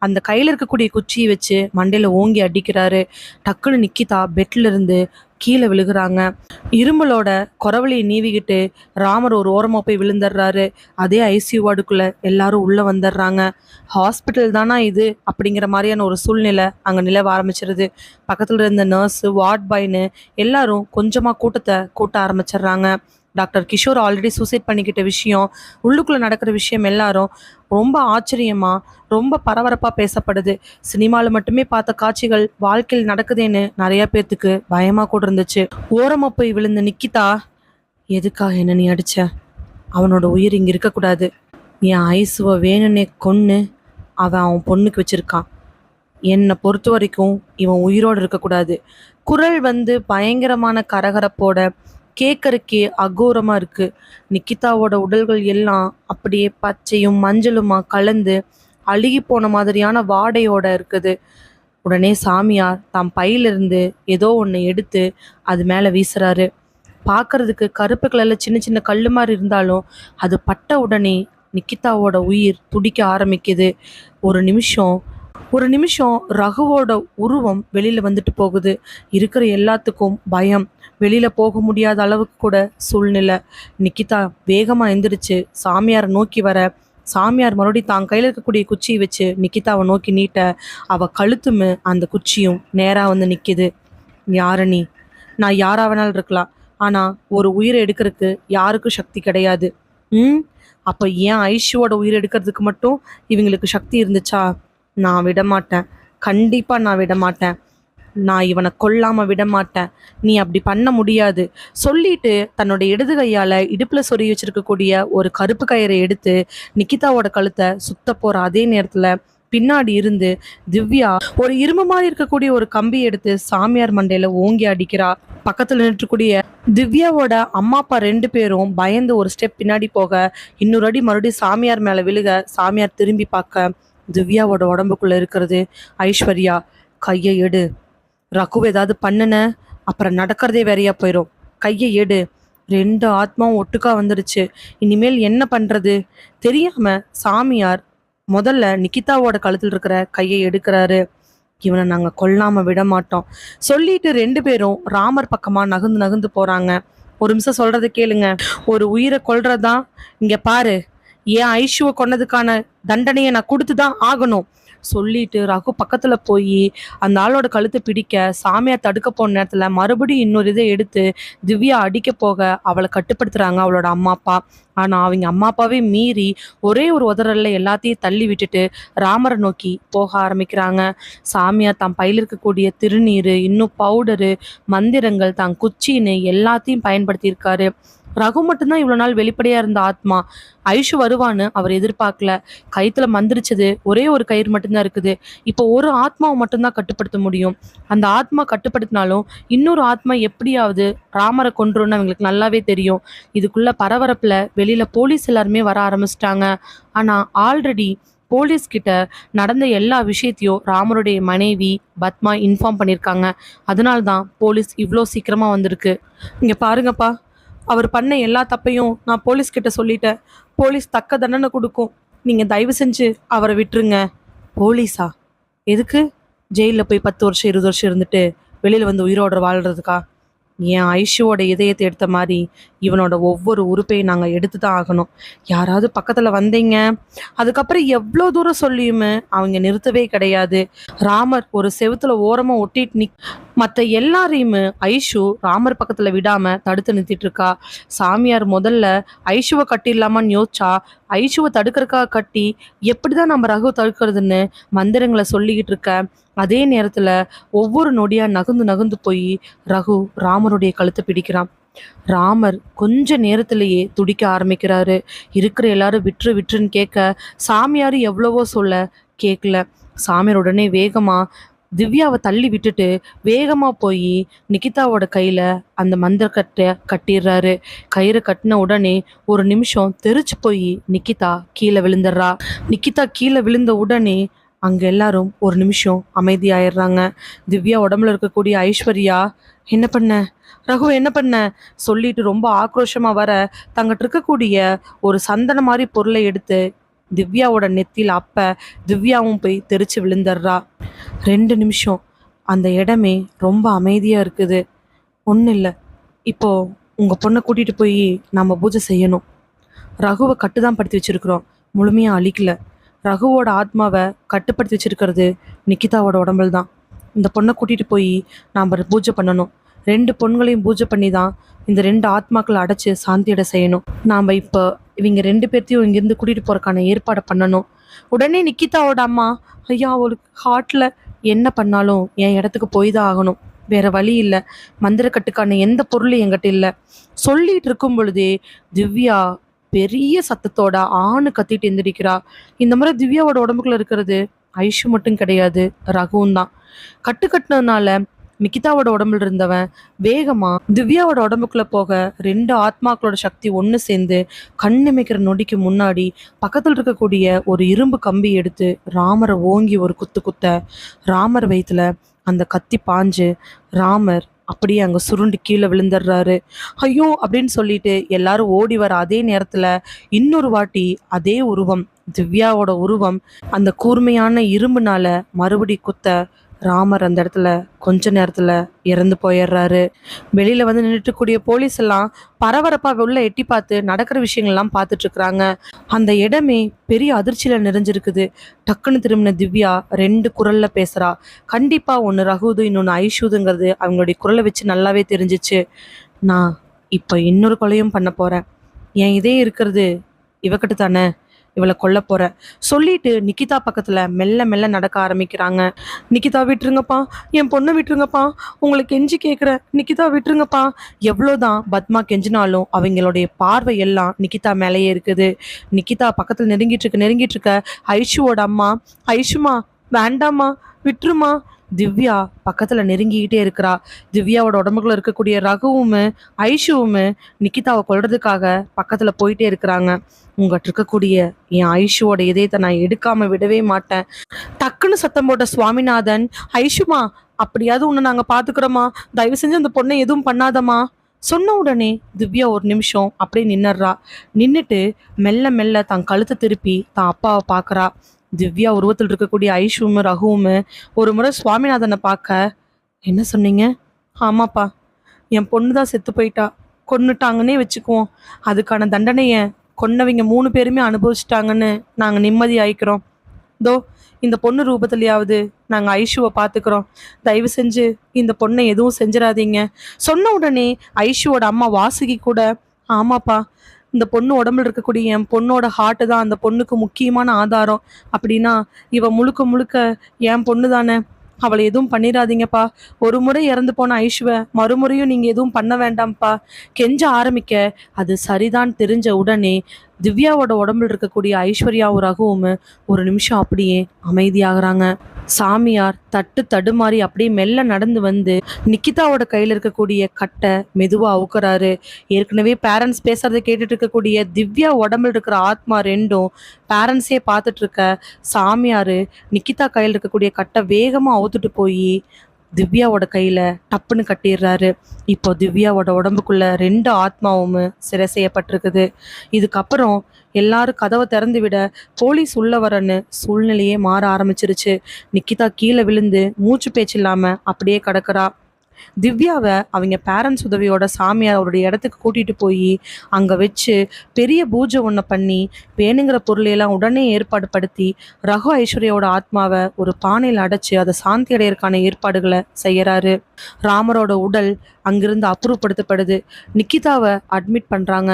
அந்த கையில இருக்கக்கூடிய குச்சியை வச்சு மண்டையில ஓங்கி அடிக்கிறாரு. டக்குன்னு நிக்கிதா பெட்ல இருந்து கீழே விழுகிறாங்க. இரும்பலோட குறவழியை நீவிக்கிட்டு ராமர் ஒரு ஓரமா போய் விழுந்துடுறாரு. அதே ஐசியூ வார்டுக்குள்ள எல்லாரும் உள்ள வந்துடுறாங்க. ஹாஸ்பிட்டல் தானா இது அப்படிங்கிற மாதிரியான ஒரு சூழ்நிலை அங்க நிலவ ஆரம்பிச்சிருது. பக்கத்துல இருந்த நர்ஸ், வார்ட் பாய்னு எல்லாரும் கொஞ்சமா கூட்டத்தை கூட்ட ஆரம்பிச்சிடுறாங்க. டாக்டர் கிஷோர் ஆல்ரெடி சூசைட் பண்ணிக்கிட்ட விஷயம், உள்ளுக்குள்ள நடக்கிற விஷயம் எல்லாரும் ரொம்ப ஆச்சரியமா ரொம்ப பரபரப்பா பேசப்படுது. சினிமாவில் மட்டுமே பார்த்த காட்சிகள் வாழ்க்கையில் நடக்குதேன்னு நிறைய பேர்த்துக்கு பயமா கூட இருந்துச்சு. ஓரமா போய் விழுந்த நிக்கிதா, எதுக்காக என்ன நீ அடிச்ச? அவனோட உயிர் இங்க இருக்கக்கூடாது. என் ஐசுவை வேணுன்னே கொன்னு அவன் பொண்ணுக்கு வச்சிருக்கான். என்னை பொறுத்த வரைக்கும் இவன் உயிரோடு இருக்கக்கூடாது. குரல் பயங்கரமான கரகரப்போட கேட்கறக்கே அகோரமா இருக்கு. நிக்கிதாவோட உடல்கள் எல்லாம் அப்படியே பச்சையும் மஞ்சளுமா கலந்து அழுகி போன மாதிரியான வாடையோட இருக்குது. உடனே சாமியார் தாம் பையிலிருந்து ஏதோ ஒன்று எடுத்து அது மேலே வீசுறாரு. பார்க்கறதுக்கு கருப்பு கலர்ல சின்ன சின்ன கல்லு மாதிரி இருந்தாலும் அது பட்ட உடனே நிக்கிதாவோட உயிர் துடிக்க ஆரம்பிக்குது. ஒரு நிமிஷம் ஒரு நிமிஷம் ரகுவோட உருவம் வெளியில வந்துட்டு போகுது. இருக்கிற எல்லாத்துக்கும் பயம். வெளியில போக முடியாத அளவுக்கு கூட சூழ்நிலை. நிக்கிதா வேகமா எந்திரிச்சு சாமியாரை நோக்கி வர, சாமியார் மறுபடியும் தான் கையில இருக்கக்கூடிய குச்சியை வச்சு நிக்கிதாவை நோக்கி நீட்ட, அவ கழுத்தும் அந்த குச்சியும் நேரா வந்து நிக்குது. யாரு நீ? நான் யாரா வேணாலும் இருக்கலாம், ஆனா ஒரு உயிரை எடுக்கிறதுக்கு யாருக்கும் சக்தி கிடையாது. ம் அப்ப ஏன் ஐஷுவோட உயிரை எடுக்கிறதுக்கு மட்டும் இவங்களுக்கு சக்தி இருந்துச்சா? நான் விட மாட்டேன். கண்டிப்பா நான் விட மாட்டேன். நான் இவனை கொல்லாம விட மாட்டேன். நீ அப்படி பண்ண முடியாது சொல்லிட்டு தன்னோட இடது கையால இடுப்புல சொருகி வச்சிருக்கக்கூடிய ஒரு கருப்பு கயிறை எடுத்து நிக்கிதாவோட கழுத்தை சுத்த போற அதே நேரத்துல பின்னாடி இருந்து திவ்யா ஒரு இரும்பு மாதிரி இருக்கக்கூடிய ஒரு கம்பி எடுத்து சாமியார் மண்டையில ஓங்கி அடிக்கிறா. பக்கத்துல நின்றுக்கூடிய திவ்யாவோட அம்மா அப்பா 2 பேரும் பயந்து ஒரு ஸ்டெப் பின்னாடி போக, இன்னொரு அடி மறுபடியும் சாமியார் மேல விழுக, சாமியார் திரும்பி பார்க்க திவ்யாவோட உடம்புக்குள்ள இருக்கிறது ஐஸ்வர்யா. கையை எடு. ரகு ஏதாவது பண்ணுன அப்புறம் நடக்கிறதே வேறையா போயிடும். கையை எடு. 2 ஆத்மாவும் ஒட்டுக்கா வந்துடுச்சு. இனிமேல் என்ன பண்றது தெரியாம சாமியார் முதல்ல நிக்கிதாவோட கழுத்தில் இருக்கிற கையை எடுக்கிறாரு. இவனை நாங்க கொல்லாம விட மாட்டோம் சொல்லிட்டு 2 பேரும் ராமர் பக்கமா நகர்ந்து நகர்ந்து போறாங்க. ஒரு நிமிஷம் சொல்றதை கேளுங்க. ஒரு உயிரை கொல்றதுதான் இங்க பாரு. ஏன் ஐஷுவை கொன்னதுக்கான தண்டனையை நான் கொடுத்துதான் ஆகணும் சொல்லிட்டு ரகு பக்கத்துல போய் அந்த ஆளோட கழுத்தை பிடிக்க, சாமியார் தடுக்க போன நேரத்துல மறுபடியும் இன்னொரு இதை எடுத்து திவ்யா அடிக்க போக அவளை கட்டுப்படுத்துறாங்க அவளோட அம்மா அப்பா. ஆனா அவங்க அம்மா அப்பாவே மீறி ஒரே ஒரு உதறல்ல எல்லாத்தையும் தள்ளி விட்டுட்டு ராமரை நோக்கி போக ஆரம்பிக்கிறாங்க. சாமியார் தான் பையில இருக்கக்கூடிய திருநீர், இன்னும் பவுடரு, மந்திரங்கள், தான் குச்சின்னு எல்லாத்தையும் பயன்படுத்தியிருக்காரு. ரகு மட்டும்தான் இவ்வளவு நாள் வெளிப்படையா இருந்த ஆத்மா. ஐஷு வருவான்னு அவர் எதிர்பார்க்கல. கயித்துல மந்திரிச்சது ஒரே ஒரு கயிறு மட்டும்தான் இருக்குது. இப்போ ஒரு ஆத்மாவை மட்டும்தான் கட்டுப்படுத்த முடியும். அந்த ஆத்மா கட்டுப்படுத்தினாலும் இன்னொரு ஆத்மா எப்படியாவது ராமரை கொன்றுன்னு அவங்களுக்கு நல்லாவே தெரியும். இதுக்குள்ள பரபரப்புல வெளியில போலீஸ் எல்லாருமே வர ஆரம்பிச்சிட்டாங்க. ஆனா ஆல்ரெடி போலீஸ் கிட்ட நடந்த எல்லா விஷயத்தையும் ராமருடைய மனைவி பத்மா இன்ஃபார்ம் பண்ணியிருக்காங்க. அதனால்தான் போலீஸ் இவ்வளோ சீக்கிரமா வந்திருக்கு. இங்க பாருங்கப்பா, அவர் பண்ண எல்லா தப்பையும் நான் போலீஸ் கிட்ட சொல்லிட்டேன். போலீஸ் தக்க தண்டனை கொடுக்கும். நீங்க தயவு செஞ்சு அவரை விட்டுருங்க. போலீஸா? எதுக்கு? ஜெயிலில் போய் 10 வருஷம் 20 வருஷம் இருந்துட்டு வெளியில வந்து உயிரோட வாழ்றதுக்கா? என் ஐஷுவோட இதயத்தை எடுத்த மாதிரி இவனோட ஒவ்வொரு உறுப்பையும் நாங்கள் எடுத்து தான் ஆகணும். யாராவது பக்கத்தில் வந்தீங்க, அதுக்கப்புறம் எவ்வளோ தூரம் சொல்லியுமே அவங்க நிறுத்தவே கிடையாது. ராமர் ஒரு செவுத்துல ஓரமாக ஒட்டிட்டு மற்ற எல்லாரையுமே ஐஷு ராமர் பக்கத்தில் விடாமல் தடுத்து நிறுத்திட்டு இருக்கா. சாமியார் முதல்ல ஐஷுவை கட்டிடலாமான்னு யோசிச்சா, ஐஷுவை தடுக்கிறதுக்காக கட்டி எப்படிதான் நம்ம ரகு தடுக்கிறதுன்னு மந்திரங்களை சொல்லிக்கிட்டு இருக்க அதே நேரத்துல ஒவ்வொரு நொடியா நகர்ந்து நகர்ந்து போய் ரகு ராமருடைய கழுத்தை பிடிக்கிறான். ராமர் கொஞ்ச நேரத்திலேயே துடிக்க ஆரம்பிக்கிறாரு. இருக்கிற எல்லாரும் விட்டுரு விட்டுருன்னு கேட்க, சாமியார் எவ்வளவோ சொல்ல கேட்கல. சாமியார் உடனே வேகமா திவ்யாவை தள்ளி விட்டுட்டு வேகமா போய் நிக்கிதாவோட கையில அந்த மந்திரக்கட்டை கட்டிடுறாரு. கயிறு கட்டின உடனே ஒரு நிமிஷம் தெரிச்சு போய் நிக்கிதா கீழே விழுந்துடுறா. நிக்கிதா கீழே விழுந்த உடனே அங்க எல்லாரும் ஒரு நிமிஷம் அமைதியாயிடுறாங்க. திவ்யா உடம்புல இருக்கக்கூடிய ஐஸ்வர்யா, என்ன பண்ண ரகு, என்ன பண்ண சொல்லிட்டு ரொம்ப ஆக்ரோஷமா வர, தங்கிட்ட இருக்கக்கூடிய ஒரு சந்தன மாதிரி பொருளை எடுத்து திவ்யாவோட நெத்தியில் அப்ப திவ்யாவும் போய் தெரிச்சு விழுந்துடுறா. 2 நிமிஷம் அந்த இடமே ரொம்ப அமைதியா இருக்குது. ஒன்றும் இல்லை, இப்போ உங்க பொண்ணை கூட்டிட்டு போய் நம்ம பூஜை செய்யணும். ரகுவை கட்டுதான் படுத்தி வச்சிருக்கிறோம், முழுமையா அழிக்கல. ரகுவோட ஆத்மாவை கட்டுப்படுத்தி வச்சிருக்கிறது நிக்கிதாவோட உடம்புல தான். இந்த பொண்ணை கூட்டிட்டு போய் நாம் பூஜை பண்ணணும். 2 பொண்களையும் பூஜை பண்ணி தான் இந்த 2 ஆத்மாக்களை அடைச்சு சாந்தியடை செய்யணும். நாம் இப்போ இவங்க 2 பேர்த்தையும் இங்கிருந்து கூட்டிட்டு போறதுக்கான ஏற்பாடை பண்ணணும். உடனே நிக்கிதாவோட அம்மா, ஐயா அவளுக்கு ஹார்ட்ல என்ன பண்ணாலும் என் இடத்துக்கு போய் தான் ஆகணும், வேற வழி இல்லை, மந்திரக்கட்டுக்கான எந்த பொருளும் என்கிட்ட இல்லை சொல்லிட்டு இருக்கும் பொழுதே திவ்யா பெரிய சத்தத்தோட ஆணு கத்திட்டு எந்திரிக்கிறா. இந்த முறை திவ்யாவோட உடம்புக்குள்ள இருக்கிறது ஐஷு மட்டும் கிடையாது, ரகுவும் தான். கட்டுனதுனால நிக்கிதாவோட உடம்புல இருந்தவன் வேகமா திவ்யாவோட உடம்புக்குள்ள போக 2 ஆத்மாக்களோட சக்தி ஒன்று சேர்ந்து கண்ணிமைக்கிற நொடிக்கு முன்னாடி பக்கத்தில் இருக்கக்கூடிய ஒரு இரும்பு கம்பி எடுத்து ராமரை ஓங்கி ஒரு குத்து குத்த ராமர் வயிற்றுல அந்த கத்தி பாஞ்சு ராமர் அப்படியே அங்க சுருண்டு கீழே விழுந்துடுறாரு. ஐயோ அப்படின்னு சொல்லிட்டு எல்லாரும் ஓடி வர அதே நேரத்துல இன்னொரு வாட்டி அதே உருவம், திவ்யாவோட உருவம் அந்த கூர்மையான இரும்புனால மறுபடி குத்த ராமர் அந்த இடத்துல கொஞ்ச நேரத்துல இறந்து போயிடுறாரு. வெளியில வந்து நின்றுட்டு கூடிய போலீஸ் எல்லாம் பரபரப்பா உள்ள எட்டி பார்த்து நடக்கிற விஷயங்கள்லாம் பார்த்துட்டு இருக்கிறாங்க. அந்த இடமே பெரிய அதிர்ச்சியில நிறைஞ்சிருக்குது. டக்குன்னு திரும்பின திவ்யா ரெண்டு குரல்ல பேசுறா. கண்டிப்பா ஒன்று ரகுது, இன்னொன்று ஐஷுதுங்கிறது அவங்களுடைய குரலை வச்சு நல்லாவே தெரிஞ்சிச்சு. நான் இப்ப இன்னொரு கொலையும் பண்ண போறேன். என் இதே இருக்கிறது இவகிட்ட தானே, இவளை கொல்ல போற சொல்லிட்டு நிக்கிதா பக்கத்துல மெல்ல மெல்ல நடக்க ஆரம்பிக்கிறாங்க. நிக்கிதா விட்டுருங்கப்பா, என் பொண்ணை விட்டுருங்கப்பா, உங்களுக்கு கெஞ்சி கேட்குறேன், நிக்கிதா விட்டுருங்கப்பா. எவ்வளோதான் பத்மா கெஞ்சினாலும் அவங்களுடைய பார்வை எல்லாம் நிக்கிதா மேலேயே இருக்குது. நிக்கிதா பக்கத்துல நெருங்கிட்டு இருக்க ஐஷுவோட அம்மா, ஐஷுமா வேண்டாமா விட்டுருமா. திவ்யா பக்கத்துல நெருங்கிக்கிட்டே இருக்கிறா. திவ்யாவோட உடம்புக்குள்ள இருக்கக்கூடிய ரகுவும் ஐஷுவும் நிக்கிதாவை கொல்றதுக்காக பக்கத்துல போயிட்டே இருக்கிறாங்க. உங்ககிட்ட இருக்கக்கூடிய என் ஐஷுவோட இதயத்தை நான் எடுக்காம விடவே மாட்டேன். டக்குன்னு சத்தம் போட்ட சுவாமிநாதன், ஐஷுமா அப்படியாவது உன்னை நாங்க பாத்துக்கிறோமா, தயவு செஞ்சு அந்த பொண்ணை எதுவும் பண்ணாதமா. சொன்ன உடனே திவ்யா ஒரு நிமிஷம் அப்படியே நின்னுறா. நின்னுட்டு மெல்ல மெல்ல தன் கழுத்தை திருப்பி தான் அப்பாவை பாக்குறா. திவ்யா உருவத்தில் இருக்கக்கூடிய ஐஷுவும் ரகுவும் ஒரு முறை சுவாமிநாதனை பார்க்க, என்ன சொன்னீங்க? ஆமாப்பா, என் பொண்ணு தான் செத்து போயிட்டா, கொன்னுட்டாங்கன்னே வச்சுக்குவோம். அதுக்கான தண்டனைய கொன்னவங்க 3 பேருமே அனுபவிச்சிட்டாங்கன்னு நாங்கள் நிம்மதி ஆயிக்கிறோம். தோ இந்த பொண்ணு ரூபத்திலேயாவது நாங்கள் ஐஷுவை பார்த்துக்கிறோம். தயவு செஞ்சு இந்த பொண்ணை எதுவும் செஞ்சிடாதீங்க. சொன்ன உடனே ஐஷுவோட அம்மா வாசுகி கூட, ஆமாப்பா, இந்த பொண்ணு உடம்புல இருக்கக்கூடிய என் பொண்ணோட ஹார்ட்டு தான் அந்த பொண்ணுக்கு முக்கியமான ஆதாரம். அப்படின்னா இவ முழுக்க முழுக்க என் பொண்ணு தானே, அவளை எதுவும் பண்ணிடாதீங்கப்பா. ஒரு முறை இறந்து போன ஐஷுவை மறுமுறையும் நீங்க எதுவும் பண்ண வேண்டாம்ப்பா. கெஞ்ச ஆரம்பிக்க அது சரிதான் தெரிஞ்ச உடனே திவ்யாவோட உடம்புல இருக்கக்கூடிய ஐஸ்வர்யாவும் ரகுவும் ஒரு நிமிஷம் அப்படியே அமைதியாகிறாங்க. சாமியார் தட்டு தடுமாறி அப்படியே மெல்ல நடந்து வந்து நிக்கிதாவோட கையில இருக்கக்கூடிய கட்டை மெதுவா அவுக்குறாரு. ஏற்கனவே பேரண்ட்ஸ் பேசுறதை கேட்டுட்டு இருக்கக்கூடிய திவ்யா உடம்புல இருக்கிற ஆத்மா ரெண்டும் பேரண்ட்ஸே பார்த்துட்டு இருக்க சாமியாரு நிக்கிதா கையில் இருக்கக்கூடிய கட்டை வேகமா அவுத்துட்டு போய் திவ்யாவோட கையில டப்புன்னு கட்டிடுறாரு. இப்போ திவ்யாவோட உடம்புக்குள்ள 2 ஆத்மாவும் சிறை செய்யப்பட்டிருக்குது. இதுக்கப்புறம் எல்லாரும் கதவை திறந்து விட போலீஸ் உள்ள வரன்னு சூழ்நிலையே மாற ஆரம்பிச்சிருச்சு. நிக்கிதா கீழே விழுந்து மூச்சு பேச்சு இல்லாம அப்படியே கிடக்குறா. திவ்யாவை அவங்க பேரண்ட்ஸ் உதவியோட சாமியார் அவருடைய இடத்துக்கு கூட்டிட்டு போய் அங்க வச்சு பெரிய பூஜை ஒன்றை பண்ணி வேணுங்கிற பொருளையெல்லாம் உடனே ஏற்பாடு படுத்தி ரகு ஐஸ்வர்யாவோட ஆத்மாவை ஒரு பானையில் அடைச்சு அதை சாந்தி அடையறதுக்கான ஏற்பாடுகளை செய்யறாரு. ராமரோட உடல் அங்கிருந்து அப்புறப்படுத்தப்படுது. நிக்கிதாவை அட்மிட் பண்றாங்க.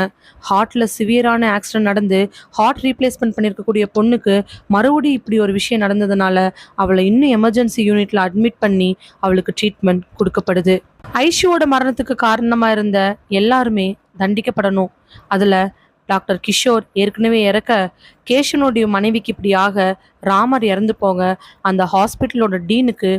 ஹார்ட்ல சிவியரான ஆக்சிடென்ட் நடந்து ஹார்ட் ரீப்ளேஸ்மெண்ட் பண்ணியிருக்கக்கூடிய பொண்ணுக்கு மறுபடியும் இப்படி ஒரு விஷயம் நடந்ததுனால அவளை இன்னும் எமர்ஜென்சி யூனிட்ல அட்மிட் பண்ணி அவளுக்கு ட்ரீட்மெண்ட் கொடுக்கப்படுது. ஐஷுவோட மரணத்துக்கு காரணமா இருந்த எல்லாருமே தண்டிக்கப்படணும். அதுல டாக்டர் கிஷோர் ஏற்கனவே இறக்க, கேஷனுடைய மனைவிக்கு இப்படியாக ராமர் இறந்து போக அந்த ஹாஸ்பிட்டலோட டீனுக்கு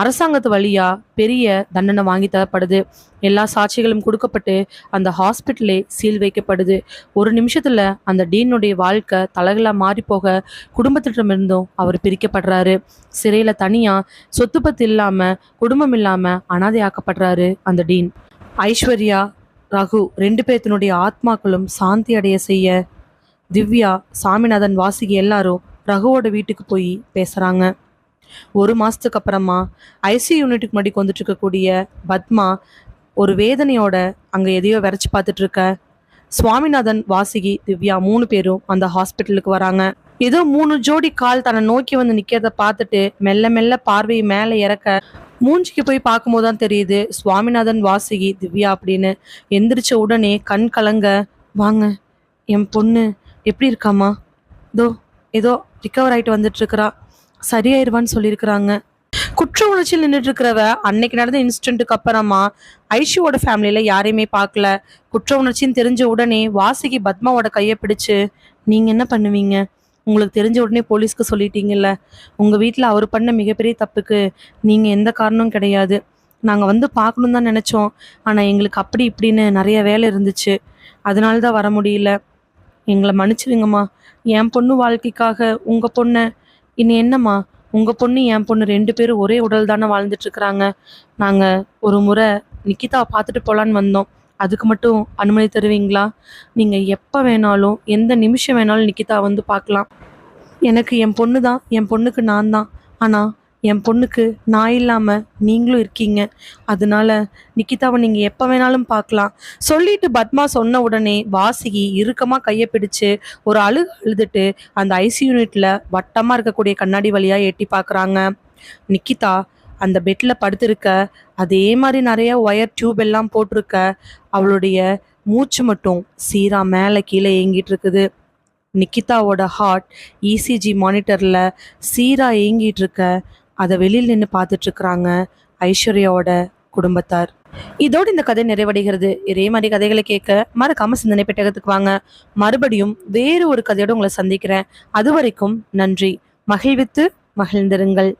அரசாங்கத்து வழியா பெரிய தண்டனை வாங்கி தரப்படுது. எல்லா சாட்சிகளும் கொடுக்கப்பட்டு அந்த ஹாஸ்பிட்டலே சீல் வைக்கப்படுது. ஒரு நிமிஷத்துல அந்த டீனுடைய வாழ்க்கை தலைகளா மாறி போக குடும்பத்திடமிருந்தும் அவர் பிரிக்கப்படுறாரு. சிறையில தனியா சொத்து பத்து இல்லாம குடும்பம் இல்லாம அனாதையாக்கப்படுறாரு அந்த டீன். ஐஸ்வர்யா ரகு 2 பேர்த்தினுடைய ஆத்மாக்களும் சாந்தி அடைய செய்ய திவ்யா, சாமிநாதன், வாசுகி எல்லாரும் ரகுவோட வீட்டுக்கு போய் பேசுறாங்க. 1 மாசத்துக்கு அப்புறமா ஐசி யூனிட்டுக்கு முன்னாடி வந்துட்டு இருக்கக்கூடிய பத்மா ஒரு வேதனையோட அங்க எதையோ விரைச்சு பார்த்துட்டு இருக்க சுவாமிநாதன், வாசுகி, திவ்யா 3 பேரும் அந்த ஹாஸ்பிட்டலுக்கு வராங்க. ஏதோ 3 ஜோடி கால் தன்னை நோக்கி வந்து நிக்கிறத பார்த்துட்டு மெல்ல மெல்ல பார்வையை மேலே இறக்க மூஞ்சிக்கு போய் பார்க்கும்போது தான் தெரியுது சுவாமிநாதன், வாசுகி, திவ்யா அப்படின்னு. எந்திரிச்ச உடனே கண் கலங்க, வாங்க, என் பொண்ணு எப்படி இருக்காமா? ஏதோ ரிகவர் ஆயிட்டு வந்துட்டு இருக்கிறா, சரியாயிருவான்னு சொல்லியிருக்கிறாங்க. குற்ற உணர்ச்சியில் நின்றுட்டு இருக்கிறவ அன்னைக்கு நடந்த இன்சிடென்ட்டுக்கு அப்புறமா ஐஷுவோட ஃபேமிலியில யாரையுமே பார்க்கல. குற்ற உணர்ச்சின்னு தெரிஞ்ச உடனே வாசுகி பத்மாவோட கையை பிடிச்சு, நீங்க என்ன பண்ணுவீங்க? உங்களுக்கு தெரிஞ்ச உடனே போலீஸ்க்கு சொல்லிட்டீங்கல்ல, உங்க வீட்டில் அவர் பண்ண மிகப்பெரிய தப்புக்கு நீங்க எந்த காரணமும் கிடையாது. நாங்க வந்து பார்க்கணும் தான் நினைச்சோம், ஆனா எங்களுக்கு அப்படி இப்படின்னு நிறைய வேலை இருந்துச்சு, அதனால தான் வர முடியல. எங்களை மன்னிச்சிடுங்கம்மா. என் பொண்ணு வாழ்க்கைக்காக உங்க பொண்ணை இனி என்னம்மா உங்க பொண்ணு என் பொண்ணு 2 பேரும் ஒரே உடல் தானே வாழ்ந்துட்டு இருக்கிறாங்க. நாங்க ஒரு முறை நிக்கிதாவை பார்த்துட்டு போலான்னு வந்தோம். அதுக்கு மட்டும் அனுமதி தருவீங்களா? நீங்க எப்ப வேணாலும் எந்த நிமிஷம் வேணாலும் நிக்கிதா வந்து பார்க்கலாம். எனக்கு என் பொண்ணு தான், என் பொண்ணுக்கு நான் தான். ஆனா என் பொண்ணுக்கு நான் இல்லாம நீங்களும் இருக்கீங்க. அதனால நிக்கிதாவை நீங்க எப்ப வேணாலும் பார்க்கலாம். சொல்லிட்டு பத்மா சொன்ன உடனே வாசுகி இறுக்கமா கையை பிடிச்சு ஒரு அழுதுட்டு அந்த ஐசி யூனிட்ல வட்டமா இருக்கக்கூடிய கண்ணாடி வழியா எட்டி பார்க்கறாங்க. நிக்கிதா அந்த பெட்ல படுத்திருக்க, அதே மாதிரி நிறைய ஒயர் டியூப் எல்லாம் போட்டிருக்க, அவளுடைய மூச்சு மட்டும் சீரா மேலே கீழே ஏங்கிட்டு இருக்குது. நிக்கிதாவோட ஹார்ட் இசிஜி மானிட்டர்ல சீரா ஏங்கிட்டு இருக்க, அதை வெளியில் நின்று பார்த்துட்டு இருக்கிறாங்க ஐஸ்வர்யாவோட குடும்பத்தார். இதோடு இந்த கதை நிறைவடைகிறது. இதே மாதிரி கதைகளை கேட்க மறக்காம சிந்தனை பெட்டகத்துக்கு வாங்க. மறுபடியும் வேறு ஒரு கதையோடு உங்களை சந்திக்கிறேன். அது வரைக்கும் நன்றி. மகிழ்வித்து மகிழ்ந்திருங்கள்.